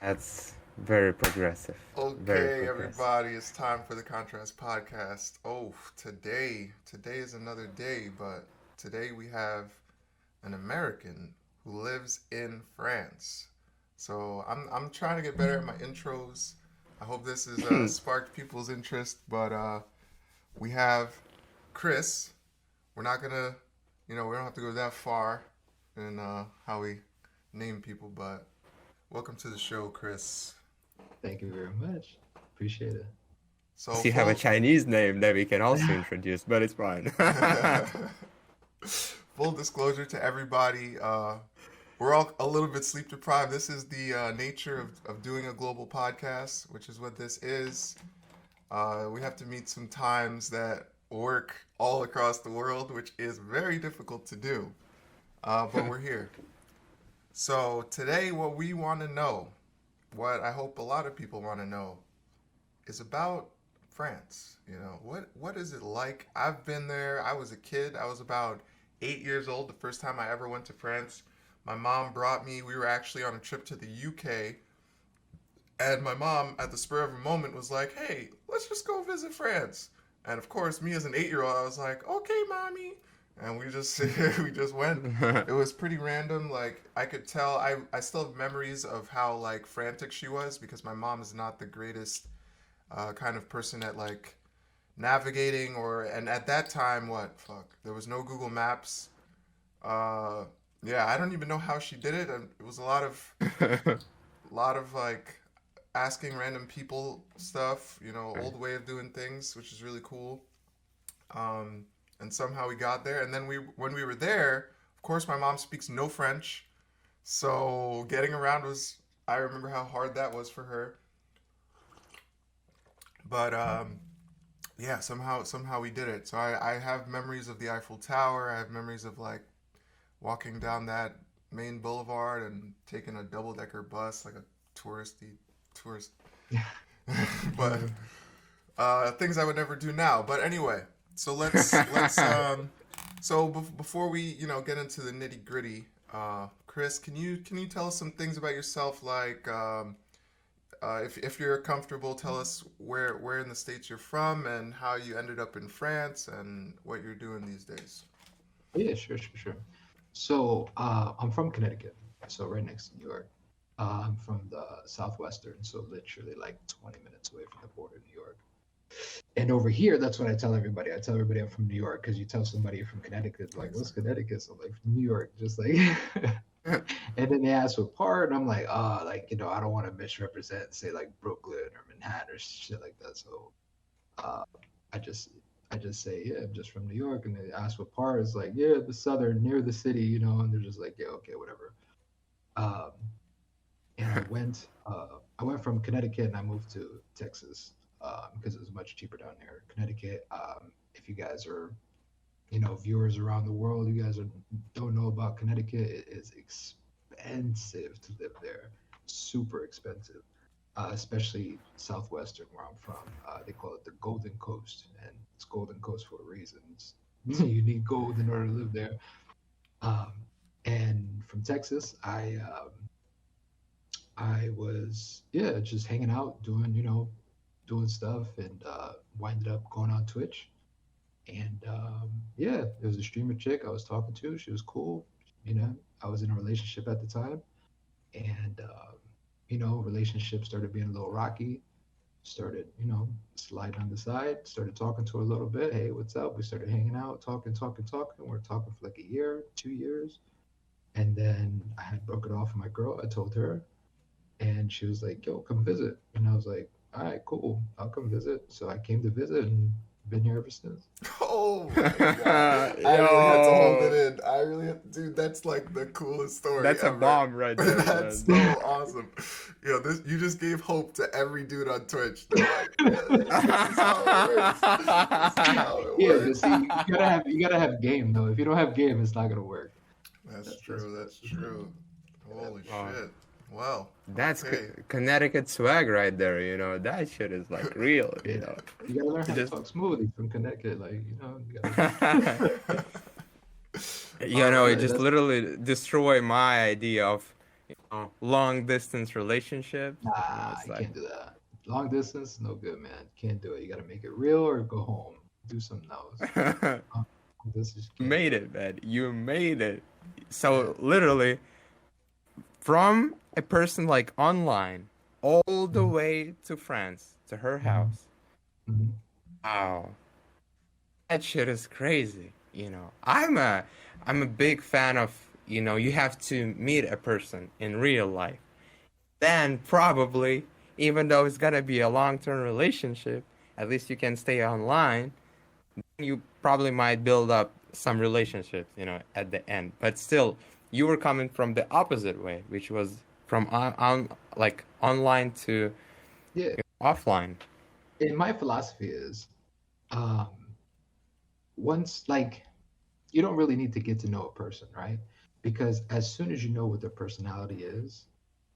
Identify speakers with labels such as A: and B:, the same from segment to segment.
A: That's very progressive. Very
B: Okay,
A: progressive.
B: everybody, it's time for the Contrast Podcast. Oh, today is another day, but today we have an American who lives in France. So I'm trying to get better at my intros. I hope this has sparked people's interest, but we have Chris. We're not gonna, we don't have to go that far in how we name people, but welcome to the show, Chris.
C: Thank you very much. Appreciate it.
B: So
A: Unless you have a
B: full
A: Chinese name that we can also introduce, but it's fine.
B: full disclosure to everybody, we're all a little bit sleep deprived. This is the nature of doing a global podcast, which is what this is. We have to meet some times that work all across the world, which is very difficult to do. But we're here. So today, what we want to know, what I hope a lot of people want to know, is about France. What is it like? I've been there. I was a kid. I was about 8 years old the first time I ever went to France. My mom brought me. We were actually on a trip to the UK, and my mom, at the spur of a moment, was like, "Hey, let's just go visit France." And of course, me as an 8-year old, I was like, "Okay, mommy." And we just we just went. It was pretty random. Like I could tell, I still have memories of how like frantic she was because my mom is not the greatest kind of person at like navigating and at that time what fuck there was no Google Maps. Uh, yeah, I don't even know how she did it, and it was a lot of like asking random people stuff,
A: Right.
B: old way of doing things, which is really cool. Um, and somehow we got there, and then when we were there, of course, my mom speaks no French, so getting around was. I remember how hard that was for her, but yeah, somehow we did it. So I have memories of the Eiffel Tower. I have memories of like walking down that main boulevard and taking a double decker bus, like a tourist. But things I would never do now. But anyway, so before we get into the nitty gritty, Chris, can you tell us some things about yourself? Like, if you're comfortable, tell us where in the states you're from and how you ended up in France and what you're doing these days.
C: Yeah, sure. So I'm from Connecticut, so right next to New York. I'm from the southwestern, so literally like 20 minutes away from the border of New York. And over here, that's what I tell everybody. I tell everybody I'm from New York because you tell somebody you're from Connecticut, like, what's
B: Exactly.
C: Connecticut? So I'm like, from New York, just like. And then they ask what part, and I'm like, like, I don't want to misrepresent, say like Brooklyn or Manhattan or shit like that. So uh, I just I just say, yeah, I'm just from New York, and they ask what part. It's like, yeah, the southern, near the city, and they're just like, yeah, okay, whatever. Um, and I went from Connecticut and I moved to Texas because it was much cheaper down there. Connecticut, if you guys are, viewers around the world, you guys don't know about Connecticut, it is expensive to live there, super expensive, especially southwestern where I'm from. They call it the Golden Coast, and it's Golden Coast for a reason. You need gold in order to live there. Um, and from Texas, I was, yeah, just hanging out, doing stuff, and winded up going on Twitch. And yeah, there was a streamer chick I was talking to. She was cool. You know, I was in a relationship at the time, and relationship started being a little rocky. Started, sliding on the side. Started talking to her a little bit. Hey, what's up? We started hanging out, talking. We're talking for like a year, 2 years, and then I had broken off with my girl. I told her, and she was like, "Yo, come visit." And I was like, "All right, cool. I'll come visit." So I came to visit and been here ever since.
B: Oh my god. I really had to hold it
A: Yo,
B: in. I really had to, dude, that's like the coolest story
A: that's a
B: ever.
A: bomb right there,
B: That's
A: man.
B: so awesome. This you just gave hope to every dude on Twitch. They're like, yeah, this is how it works. This is how it
C: Yeah, but see,
B: works.
C: you gotta have game though. If you don't have game, it's not gonna work.
B: That's
C: That's
B: true. That's
C: you know,
B: true.
C: yeah.
B: Holy
A: Oh,
B: shit. Well,
A: that's
B: okay.
A: Connecticut swag right there. That shit is like real.
C: Yeah, you gotta learn
A: You
C: how to
A: just,
C: talk smoothly from Connecticut. Like you gotta.
B: All
A: it
B: right.
C: Yeah,
A: just
C: that's
A: literally destroy my idea of long distance relationship.
C: Nah,
A: It's
C: you
A: like
C: can't do that. Long distance, no good, man. Can't do it. You got to make it real or go home. Do something else. Long distance, you can't do
A: made
C: it.
A: it, man. You made it.
C: Yeah.
A: So literally, from a person like online all the
C: Mhm,
A: way to France to her
C: mhm,
A: house.
C: mhm.
A: Wow, that shit is crazy. I'm a big fan of, you have to meet a person in real life. Then probably, even though it's gonna be a long-term relationship, at least you can stay online. You probably might build up some relationships, at the end. But still, you were coming from the opposite way, which was from like online to
C: Yeah.
A: offline.
C: And my philosophy is, um, once like you don't really need to get to know a person, right? Because as soon as you know what their personality is,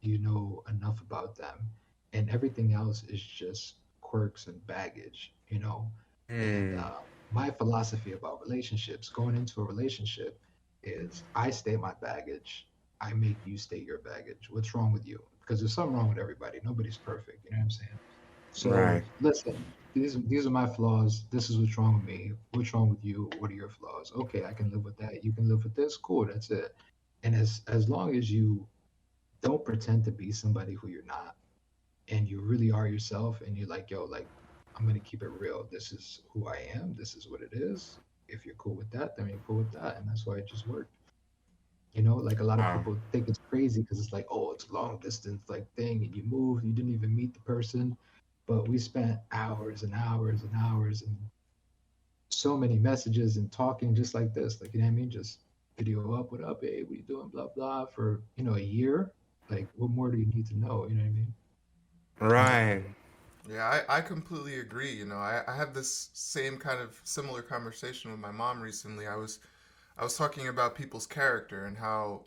C: you know enough about them, and everything else is just quirks and baggage. And
A: Hmm.
C: my philosophy about relationships, going into a relationship, is I state my baggage, I make you state your baggage. What's wrong with you? Because there's something wrong with everybody. Nobody's perfect. You know what I'm saying? So
A: Right.
C: listen, these are my flaws. This is what's wrong with me. What's wrong with you? What are your flaws? Okay, I can live with that. You can live with this. Cool, that's it. And as long as you don't pretend to be somebody who you're not, and you really are yourself, and you're like, yo, like I'm gonna keep it real. This is who I am. This is what it is. If you're cool with that, then you're cool with that, and that's why it just worked. Like a lot of
A: Wow.
C: people think it's crazy because it's like, oh, it's long distance like thing, and you move, you didn't even meet the person, but we spent hours and hours and hours and so many messages and talking just like this, like, you know what I mean? Just video up, what up, hey, what you doing, blah blah, for a year. Like, what more do you need to know? You know what I mean?
A: Right.
B: Yeah, I completely agree. I had this same kind of similar conversation with my mom recently. I was talking about people's character and how,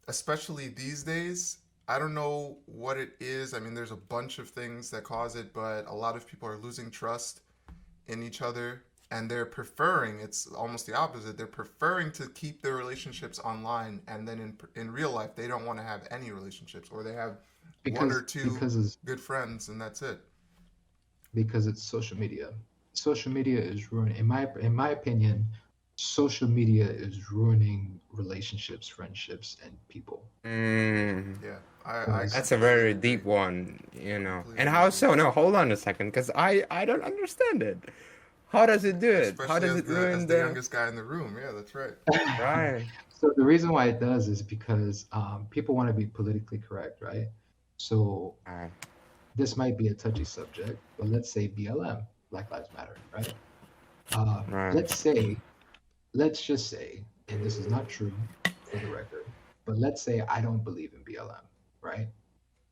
B: especially these days, I don't know what it is. I mean, there's a bunch of things that cause it, but a lot of people are losing trust in each other, and they're preferring, it's almost the opposite. They're preferring to keep their relationships online, and then in real life they don't want to have any relationships, or they have one or
C: because
B: two
C: because it's
B: good friends and that's it.
C: because it's social media. Social media is ruining, in my opinion, social media is ruining relationships, friendships, and people.
A: Mm.
B: Yeah, I
C: Because
A: That's a
B: completely
A: very
B: agree.
A: deep one. And
B: Completely
A: how
B: agree.
A: so? No, hold on a second, because I don't understand it. How does it do it? How
B: Especially
A: does
B: as
A: it
B: the
A: ruin the
B: youngest guy in the room. Yeah, that's right.
A: right?
C: so the reason why it does is because people want to be politically correct, right? So
A: Right.
C: this might be a touchy subject, but let's say BLM, Black Lives Matter, right?
A: Right.
C: Let's just say, and this is not true for the record, but let's say I don't believe in BLM, right?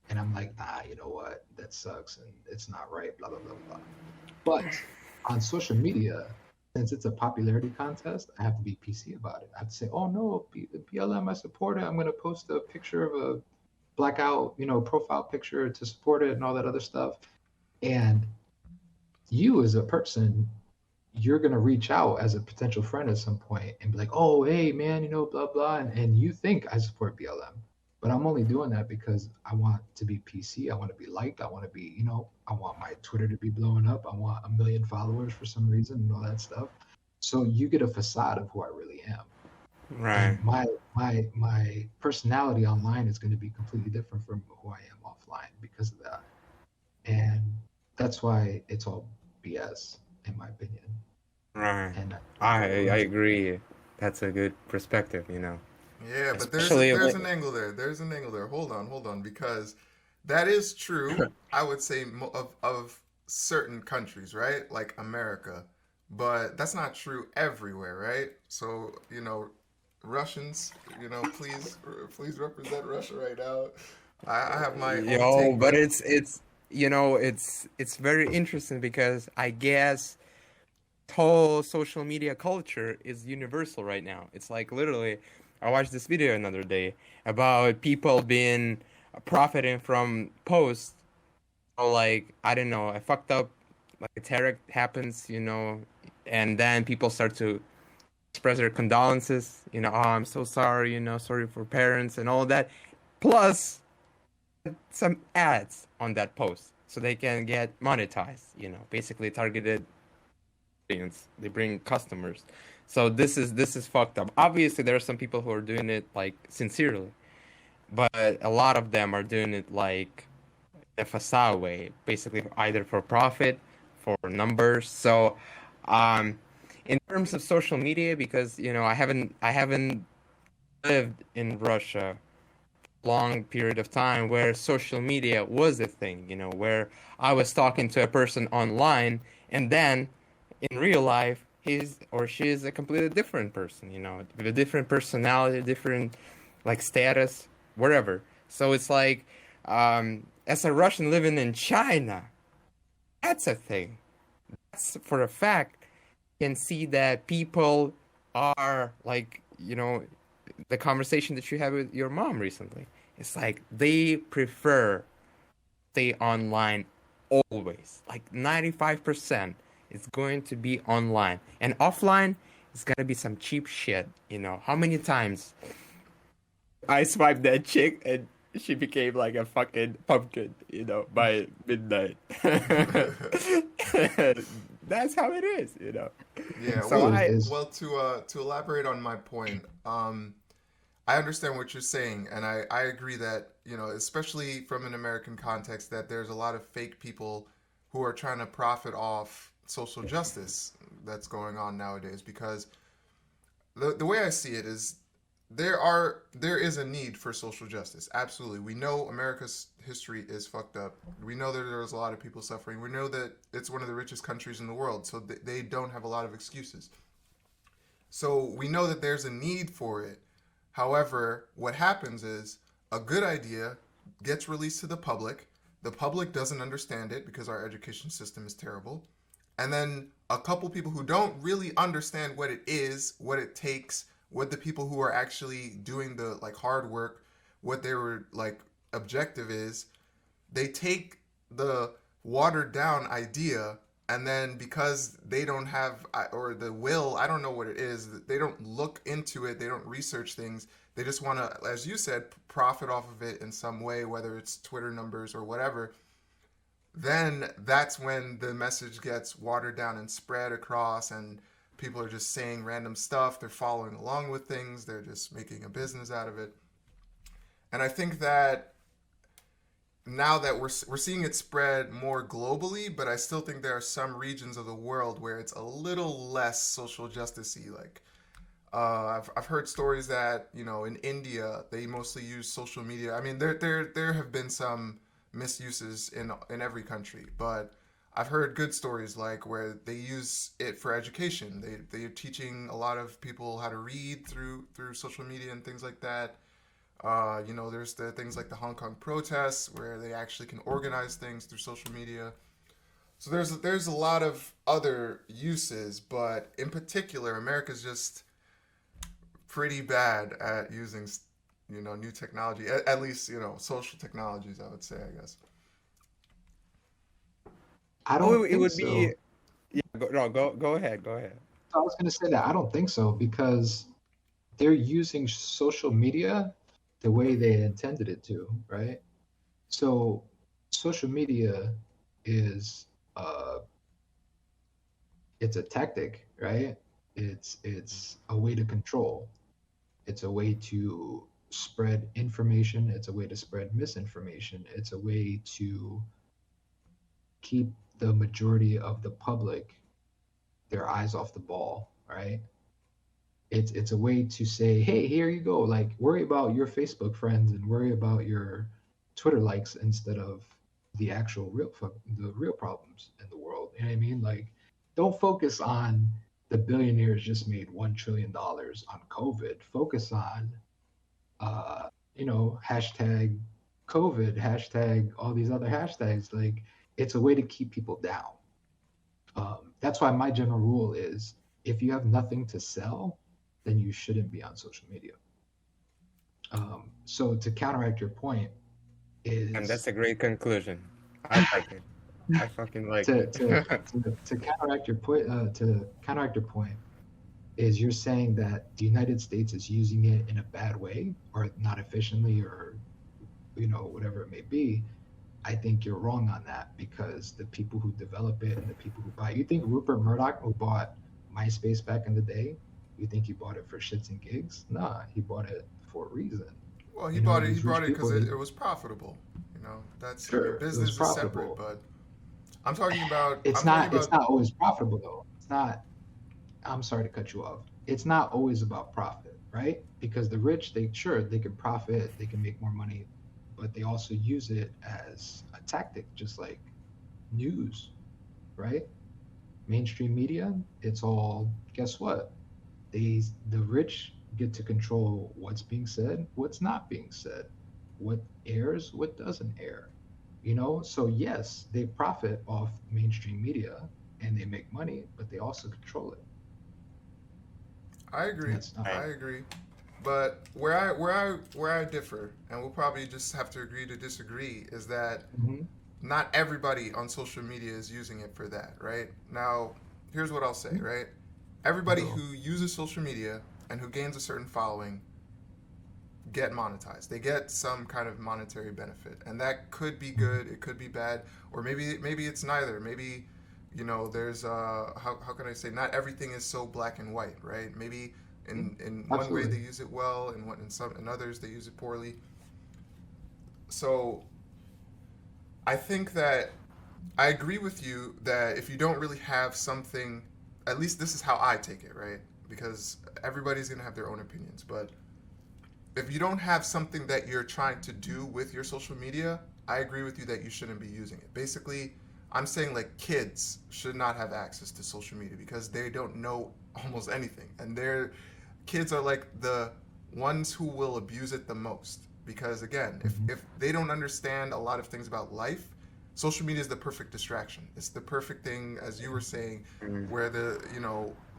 C: And I'm like, nah, you know what? That sucks and it's not right, blah, blah, blah, blah. But on social media, since it's a popularity contest, I have to be PC about it. I have to say, oh no, BLM, I support it. I'm going to post a picture of a blackout, profile picture to support it and all that other stuff. And you as a person, you're going to reach out as a potential friend at some point and be like, oh, hey, man, blah, blah. And you think I support BLM. But I'm only doing that because I want to be PC. I want to be liked. I want to be, I want my Twitter to be blowing up. I want a million followers for some reason and all that stuff. So you get a facade of who I really am.
A: Right.
C: And my personality online is going to be completely different from who I am offline because of that. And that's why it's all BS, in my opinion.
A: Right.
C: And
A: I
C: that's
A: agree. That's a good perspective.
B: Yeah, but there's a,
A: Especially
B: there's
A: like
B: an angle there. There's an angle there. Hold on, because that is true. I would say of certain countries, right? Like America, but that's not true everywhere, right? So Russians, please represent Russia right now. I have my own
A: yo,
B: take,
A: but
B: but
A: it's very interesting because I guess whole social media culture is universal right now. It's like literally, I watched this video another day about people being profiting from posts. Or like, I don't know, I fucked up, like a Tarik happens, and then people start to express their condolences. Oh, I'm so sorry, sorry for parents and all that. plus some ads on that post so they can get monetized, basically targeted audience. They bring customers. So this is fucked up. Obviously, there are some people who are doing it like sincerely, but a lot of them are doing it like the facade way, basically either for profit, for numbers. So, um, in terms of social media, because I haven't lived in Russia long period of time where social media was a thing, where I was talking to a person online and then in real life he's or she is a completely different person, with a different personality, different like status, whatever. So it's like as a Russian living in China, that's a thing. That's for a fact. You can see that people are like, the conversation that you had with your mom recently. It's like they prefer stay online always. Like 95% is going to be online. And offline is gonna be some cheap shit. How many times I swiped that chick and she became like a fucking pumpkin, by midnight. That's how it is.
B: Yeah,
A: So
B: well,
A: I
B: well, to elaborate on my point, I understand what you're saying, and I agree that, especially from an American context, that there's a lot of fake people who are trying to profit off social justice that's going on nowadays. Because the way I see it is there is a need for social justice. Absolutely. We know America's history is fucked up. We know that there's a lot of people suffering. We know that it's one of the richest countries in the world, so they don't have a lot of excuses. So we know that there's a need for it. However, what happens is a good idea gets released to the public. The public doesn't understand it because our education system is terrible. And then a couple people who don't really understand what it is, what it takes, what the people who are actually doing the like hard work, what their like objective is, they take the watered down idea, and then because they don't have or the will, I don't know what it is, they don't look into it, they don't research things, they just want to, as you said, profit off of it in some way, whether it's Twitter numbers or whatever. Then that's when the message gets watered down and spread across, and people are just saying random stuff, they're following along with things, they're just making a business out of it. And I think that now that we're seeing it spread more globally, but I still think there are some regions of the world where it's a little less social justicey. Like I've heard stories that in India they mostly use social media. I mean there have been some misuses in every country, but I've heard good stories like where they use it for education. They're teaching a lot of people how to read through social media and things like that. There's the things like the Hong Kong protests where they actually can organize things through social media. So there's a lot of other uses, but in particular, America's just pretty bad at using new technology. At least social technologies, I would say, I guess.
C: I
A: oh,
C: don't
A: it
C: think
A: would be
C: so.
A: yeah. No, go ahead, go ahead.
C: I was going to say that I don't think so because they're using social media the way they intended it to, right? So social media is uh it's a tactic, right? It's a way to control. It's a way to spread information, it's a way to spread misinformation, it's a way to keep the majority of the public their eyes off the ball, right? It's a way to say, hey, here you go. Like, worry about your Facebook friends and worry about your Twitter likes instead of the actual the real problems in the world. You know what I mean? Like, don't focus on the billionaires just made $1 trillion on COVID. Focus on, hashtag COVID, hashtag all these other hashtags. Like, it's a way to keep people down. That's why my general rule is if you have nothing to sell, then you shouldn't be on social media. So to counteract your point
A: And
C: is
A: that's a great conclusion. I like it. I fucking like
C: to
A: it.
C: to to counteract your point is you're saying that the United States is using it in a bad way or not efficiently or whatever it may be. I think you're wrong on that because the people who develop it and the people who buy it, you think Rupert Murdoch, who bought MySpace back in the day, you think he bought it for shits and gigs? Nah, he bought it for a reason.
B: Well, he
C: You know,
B: bought it. He
C: these
B: bought
C: rich
B: it because
C: people, they
B: it was profitable. You know, that's. I mean,
C: sure it was
B: business is separate,
C: profitable.
B: but I'm talking about.
C: It's
B: I'm talking
C: not it's
B: about.
C: not always profitable though. It's not. I'm sorry to cut you off. It's not always about profit, right? Because the rich, they sure they can profit, they can make more money, but they also use it as a tactic, just like news, right? Mainstream media, it's all, guess what? The rich get to control what's being said, what's not being said, what airs, what doesn't air. So yes, they profit off mainstream media and they make money, but they also control it.
B: I
C: And
B: agree.
C: that's not
B: I
A: Right.
C: right.
B: agree. But where I differ, and we'll probably just have to agree to disagree, is that
C: Hmm.
B: not everybody on social media is using it for that, right? Now, here's what I'll say, right? Everybody who
C: Go.
B: uses social media and who gains a certain following get monetized. They get some kind of monetary benefit, and that could be
C: Mhm.
B: good. It could be bad, or maybe it's neither. Maybe there's how can I say, not everything is so black and white, right? Maybe
C: Yeah,
B: in one way they
C: absolutely.
B: use it well, and in others they use it poorly. So I think that I agree with you that if you don't really have something, at least this is how I take it, right? Because everybody's gonna have their own opinions, but if you don't have something that you're trying to do with your social media, I agree with you that you shouldn't be using it. Basically, I'm saying like kids should not have access to social media because they don't know almost anything. And their kids are like the ones who will abuse it the most. Because again,
C: Hmm.
B: if they don't understand a lot of things about life, social media is the perfect distraction. It's the perfect thing, as you were saying,
A: Mm.
B: where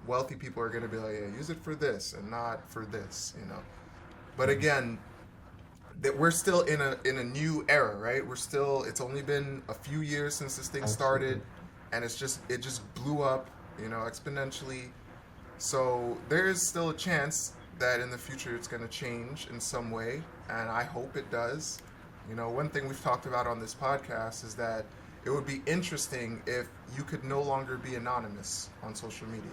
B: wealthy people are going to be like, yeah, use it for this and not for this. But
C: Hmm.
B: again, that we're still in a new era, right? It's only been a few years since this thing started,
C: Absolutely.
B: and it just blew up, exponentially. So there is still a chance that in the future it's going to change in some way, and I hope it does. One thing we've talked about on this podcast is that it would be interesting if you could no longer be anonymous on social media.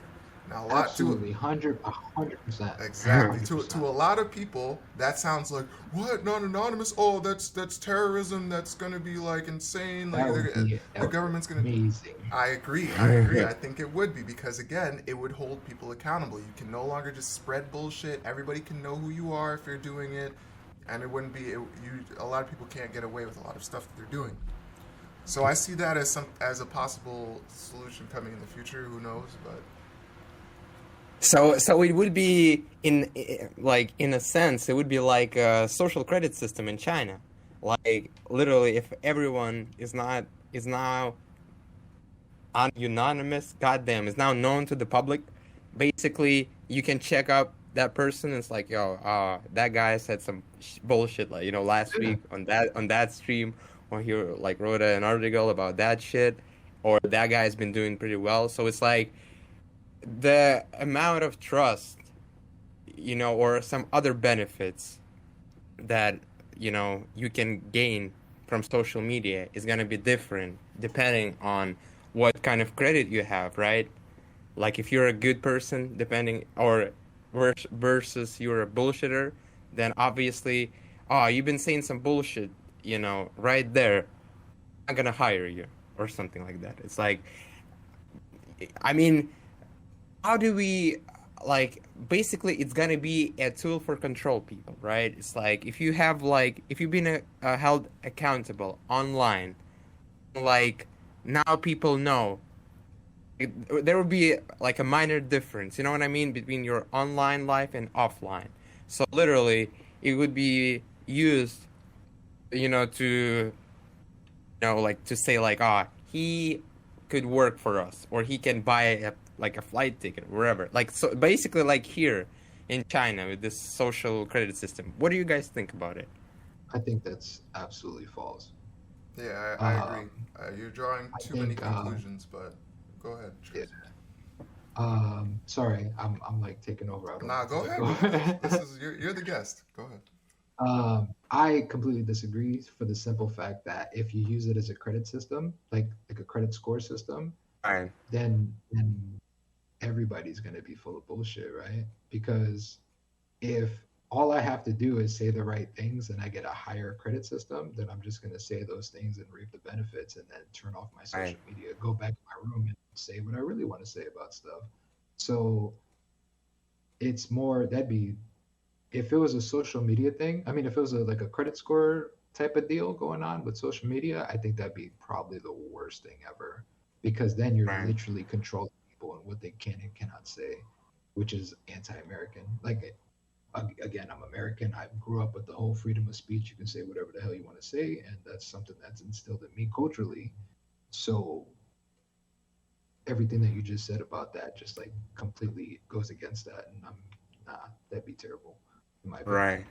B: Now, a lot to
C: Absolutely. 100%.
B: Exactly. To
C: 100%.
B: a lot of people, that sounds like what? Not anonymous? Oh, that's terrorism. That's gonna be like insane. Like
C: That
B: the
C: would be
B: government's gonna.
C: amazing.
B: I agree. I agree. I think it would be because again, it would hold people accountable. You can no longer just spread bullshit. Everybody can know who you are if you're doing it, and it wouldn't be. A lot of people can't get away with a lot of stuff that they're doing. So I see that as a possible solution coming in the future. Who knows? But
A: So it would be like in a sense, it would be like a social credit system in China. Like literally, if everyone is now unanimous, goddamn, is now known to the public. Basically, you can check up that person. It's like, yo, that guy said some bullshit, like last
C: Yeah.
A: week on that stream, or he like wrote an article about that shit, or that guy's been doing pretty well. So it's like the amount of trust, or some other benefits that you can gain from social media is gonna be different depending on what kind of credit you have, right? Like if you're a good person, depending or versus you're a bullshitter, then obviously, oh, you've been saying some bullshit, right there. I'm not gonna hire you or something like that. It's like, I mean, how do we like basically it's gonna be a tool for control people, right? It's like if you've been held accountable online, like now people know there will be like a minor difference, you know what I mean, between your online life and offline. So literally it would be used, to like to say like, ah, he could work for us, or he can buy like a flight ticket wherever. Like so, basically, like here in China with this social credit system. What do you guys think about it?
C: I think that's absolutely false.
B: yeah, I agree.
C: Um,
B: You're drawing
C: I
B: too many
C: think,
B: conclusions, but go ahead,
C: yeah.
B: Tracy.
C: Sorry, I'm like taking over. I don't
B: Nah,
C: mean to
B: go
C: like
B: ahead.
C: go.
B: Go ahead. This is you're the guest. Go ahead.
C: I completely disagree for the simple fact that if you use it as a credit system, like a credit score system,
A: Right.
C: then everybody's going to be full of bullshit, right? Because if all I have to do is say the right things and I get a higher credit system, then I'm just going to say those things and reap the benefits and then turn off my
A: Right.
C: social media, go back to my room and say what I really want to say about stuff. So it's more, that'd be, if it was a social media thing, I mean, if it was like a credit score type of deal going on with social media, I think that'd be probably the worst thing ever because then you're
A: Right.
C: literally controlling people and what they can and cannot say, which is anti-American. Like again, I'm American. I grew up with the whole freedom of speech. You can say whatever the hell you want to say, and that's something that's instilled in me culturally. So everything that you just said about that just like completely goes against that, and I'm nah, that'd be terrible, in my opinion.
A: Right.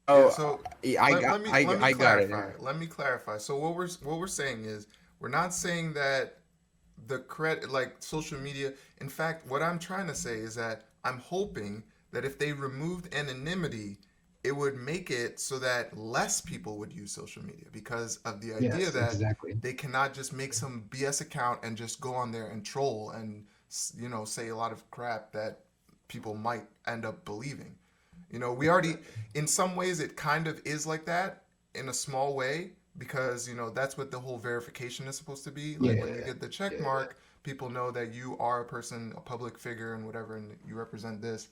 B: Yeah,
A: Oh,
B: so
A: I
B: let,
A: got
B: let me
A: I
B: let me
A: I got it.
B: clarify. Let me clarify. So what we're saying is we're not saying that the credit like social media. In fact, what I'm trying to say is that I'm hoping that if they removed anonymity, it would make it so that less people would use social media because of the idea
C: Yes,
B: that
C: exactly.
B: they cannot just make some BS account and just go on there and troll and say a lot of crap that people might end up believing. We already,
C: Exactly.
B: in some ways, it kind of is like that in a small way because, that's what the whole verification is supposed to be.
C: Yeah,
B: Like when you get the check
C: yeah, yeah.
B: mark, people know that you are a person, a public figure, and whatever, and you represent this.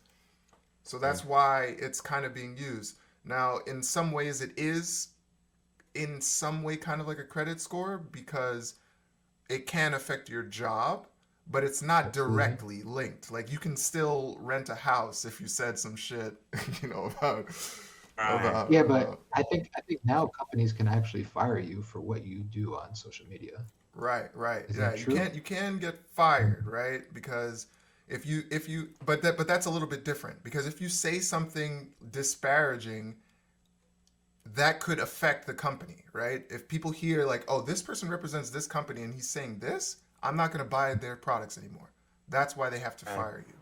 B: So
A: Right.
B: that's why it's kind of being used. Now, in some ways, it is in some way kind of like a credit score because it can affect your job, but it's not
C: Absolutely.
B: directly linked. Like you can still rent a house if you said some shit, about
A: Right.
B: about
C: Yeah, but I think now companies can actually fire you for what you do on social media.
B: right, right.
C: Is
B: Yeah,
C: that
B: you
C: true?
B: can't you can get fired, right? Because if you but that's a little bit different because if you say something disparaging that could affect the company, right? If people hear like, "Oh, this person represents this company and he's saying this, I'm not going to buy their products anymore." That's why they have to
A: Right.
B: fire you.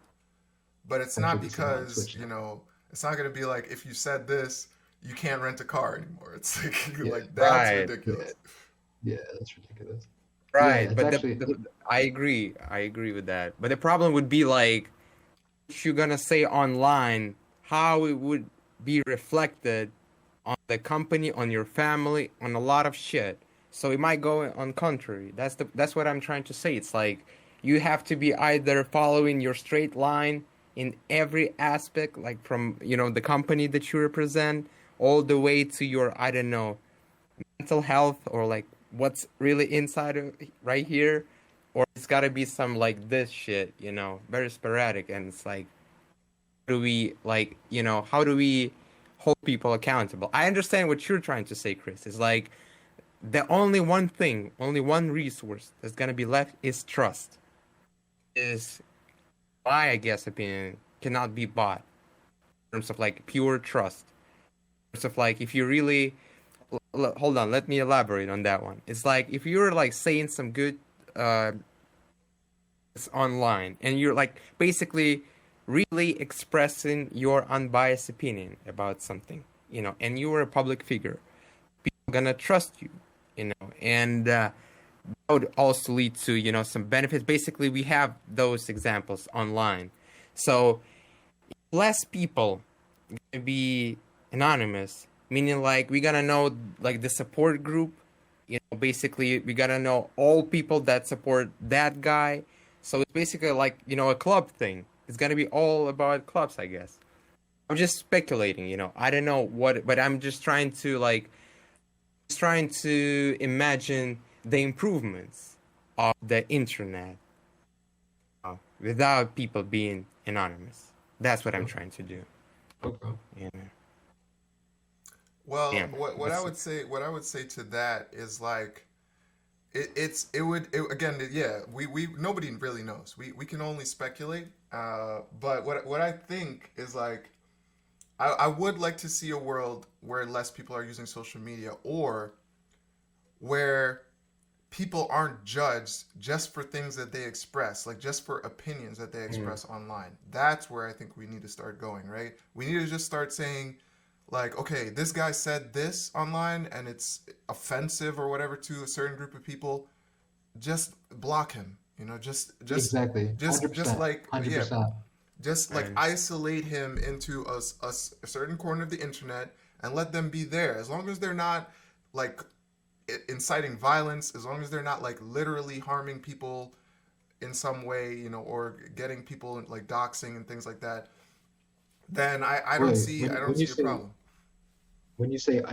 B: But it's
C: That's
B: not
C: what they said on
B: because,
C: Twitch now.
B: it's not going to be like if you said this, you can't rent a car anymore. It's like
C: Yeah,
B: like that's
A: Right.
C: yeah,
B: ridiculous.
C: yeah. That's ridiculous. Yeah,
A: Right.
C: it's
A: But
C: actually
A: I agree. I agree with that. But the problem would be like what you're gonna say online, how it would be reflected on the company, on your family, on a lot of shit. So it might go on contrary. That's what I'm trying to say. It's like you have to be either following your straight line in every aspect, like from, the company that you represent, all the way to your, I don't know, mental health or like what's really inside of right here, or it's gotta be some like this shit, very sporadic, and it's like do we like how do we hold people accountable? I understand what you're trying to say, Chris. It's like the only one thing, only one resource that's gonna be left is trust. Is my, I guess, opinion cannot be bought in terms of like pure trust. In terms of like if you really hold on, let me elaborate on that one. It's like if you're like saying some good uh online and you're like basically really expressing your unbiased opinion about something, and you're a public figure, people gonna trust you, and that would also lead to, some benefits. Basically, we have those examples online. So less people gonna be anonymous, meaning like we gotta know like the support group. Basically we gotta know all people that support that guy. So it's basically like a club thing. It's gonna be all about clubs, I guess. I'm just speculating. I don't know what, but I'm just trying to imagine the improvements of the internet without people being anonymous. That's what I'm
C: okay.
A: trying to do.
C: Okay.
A: Yeah,
B: Well,
A: yeah.
B: what I would say to that is like again, yeah, we nobody really knows. We can only speculate. But what I think is like I would like to see a world where less people are using social media or where people aren't judged just for things that they express, like just for opinions that they
A: Mm,
B: express online. That's where I think we need to start going, right? We need to just start saying, like, okay, this guy said this online and it's offensive or whatever to a certain group of people, just block him. You know,
C: Exactly.
B: just
C: 100%.
B: like, yeah,
C: 100%.
B: just like
A: And
B: isolate him into a certain corner of the internet and let them be there. As long as they're not like inciting violence, as long as they're not like literally harming people in some way, you know, or getting people like doxing and things like that, then
C: Wait,
B: I don't
C: when you
B: see a
C: say
B: problem.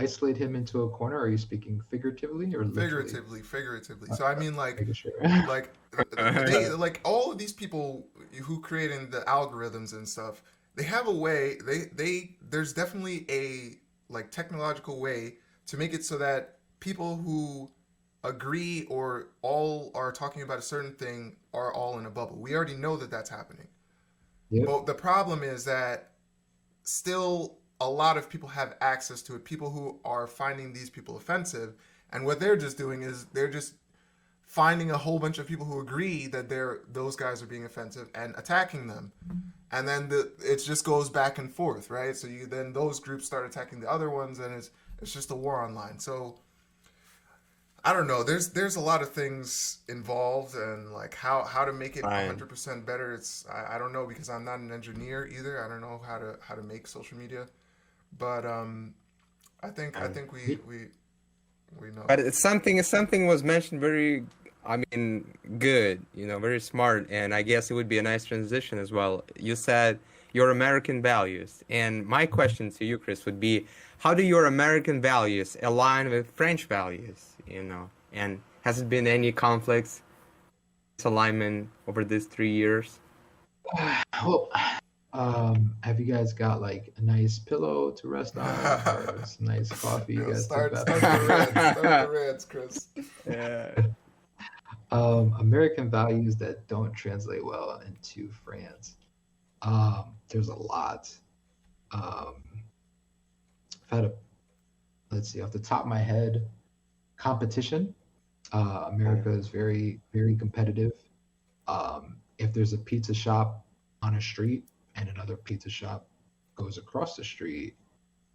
C: isolate him into a corner, are you speaking figuratively or literally?
B: Figuratively. So I mean
C: Making sure.
B: like they like all of these people who creating the algorithms and stuff, they have a way, they there's definitely a like technological way to make it so that people who agree or all are talking about a certain thing are all in a bubble. We already know that that's happening.
C: Yep.
B: But the problem is that still a lot of people have access to it. People who are finding these people offensive, and what they're just doing is they're just finding a whole bunch of people who agree that those guys are being offensive and attacking them, and then it just goes back and forth, right? So you then those groups start attacking the other ones, and it's just a war online. So I don't know. There's a lot of things involved, and like how to make it
A: fine.
B: 100% better. I don't know because I'm not an engineer either. I don't know how to make social media, but I
A: Fine.
B: think
C: Me-
B: we know.
A: But something was mentioned very, I mean, good, very smart, and I guess it would be a nice transition as well. You said your American values, and my question to you, Chris, would be, how do your American values align with French values, And has it been any conflicts, misalignment over these 3 years?
C: Well, have you guys got like a nice pillow to rest on or some nice coffee you
B: Yo,
C: guys take bath
B: start the
C: time?
B: rants, Chris.
A: Yeah.
C: American values that don't translate well into France. There's a lot. Um, I've had a, let's see, off the top of my head, competition.
A: Oh,
C: America is very, very competitive. If there's a pizza shop on a street and another pizza shop goes across the street,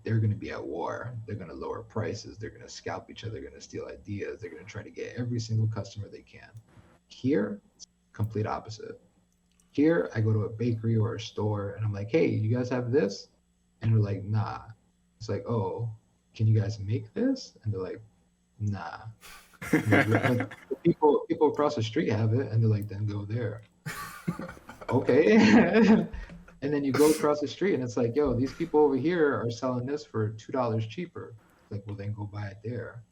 C: they're going to be at war. They're going to lower prices. They're going to scalp each other. They're going to steal ideas. They're going to try to get every single customer they can. Here, it's complete opposite. Here, I go to a bakery or a store and I'm like, hey, you guys have this? And they're like, nah. It's like, oh, can you guys make this? And they're like, nah. I'm like, but people across the street have it, and they're like, then go there. Okay. And then you go across the street, and it's like, yo, these people over here are selling this for $2 cheaper. It's like, well, then go buy it there.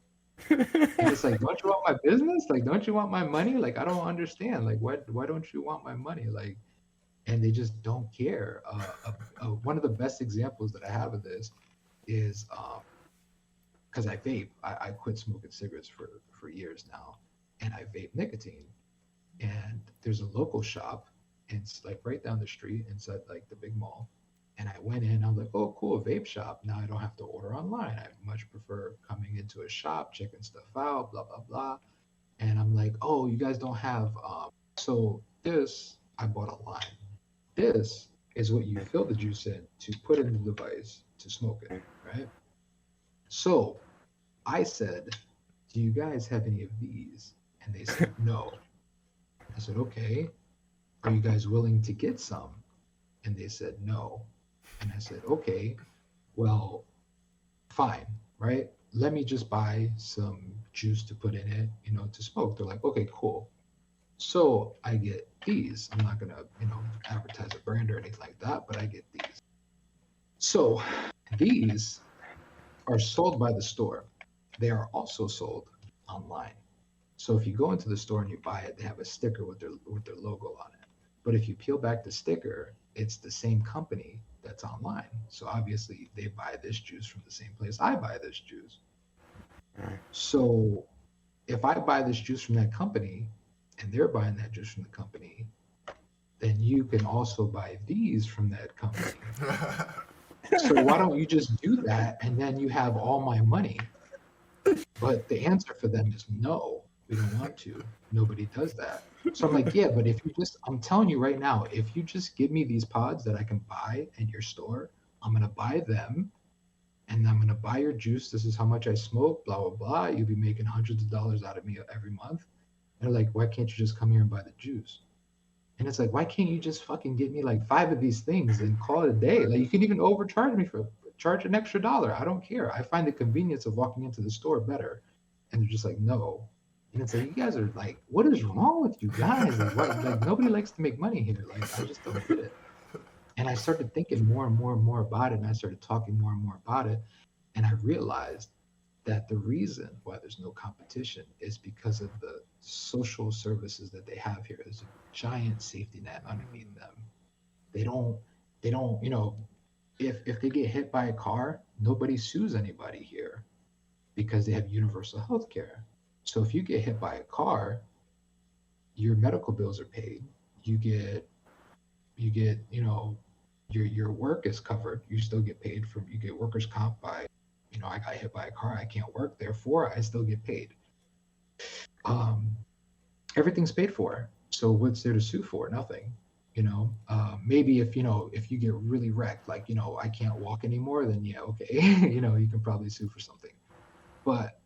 C: And it's like, don't you want my business? Like, don't you want my money? Like, I don't understand. Like, why don't you want my money? Like, and they just don't care. One of the best examples that I have of this is because I vape. I quit smoking cigarettes for years now, and I vape nicotine. And there's a local shop, and it's like right down the street inside like the big mall. And I went in. I'm like, oh, cool, a vape shop. Now I don't have to order online. I much prefer coming into a shop, checking stuff out, blah blah blah. And I'm like, oh, you guys don't have. So this I bought online. This is what you fill the juice in to put in the device to smoke it, right? So I said, do you guys have any of these? And they said, no. I said, okay. Are you guys willing to get some? And they said, no. And I said, okay, well, fine, right? Let me just buy some juice to put in it, to smoke. They're like, okay, cool. So I get these. I'm not gonna, advertise a brand or anything like that, but I get these. So these are sold by the store. They are also sold online. So if you go into the store and you buy it, they have a sticker with their logo on it. But if you peel back the sticker, it's the same company that's online. So obviously they buy this juice from the same place I buy this juice. So if I buy this juice from that company and they're buying that juice from the company, then you can also buy these from that company. So why don't you just do that and then you have all my money? But the answer for them is no, we don't want to. Nobody does that. So I'm like, yeah, but I'm telling you right now, if you just give me these pods that I can buy at your store, I'm going to buy them and I'm gonna buy your juice. This is how much I smoke, blah blah blah. You'll be making hundreds of dollars out of me every month. And they're like, why can't you just come here and buy the juice? And it's like, why can't you just fucking get me like 5 of these things and call it a day? Like you can even overcharge me for charge an extra dollar. I don't care. I find the convenience of walking into the store better. And they're just like, no. And it's like, you guys are like, what is wrong with you guys? Like, what? Like nobody likes to make money here. Like I just don't get it. And I started thinking more and more and more about it, and I started talking more and more about it, and I realized that the reason why there's no competition is because of the social services that they have here. There's a giant safety net underneath them. They don't they don't, if they get hit by a car, nobody sues anybody here because they have universal health care. So if you get hit by a car, your medical bills are paid. You get your work is covered. You still get paid from you get workers comp by, I got hit by a car, I can't work, therefore I still get paid. um Everything's paid for, so what's there to sue for? Nothing. Maybe if you get really wrecked, like, I can't walk anymore, then yeah, okay. You can probably sue for something. But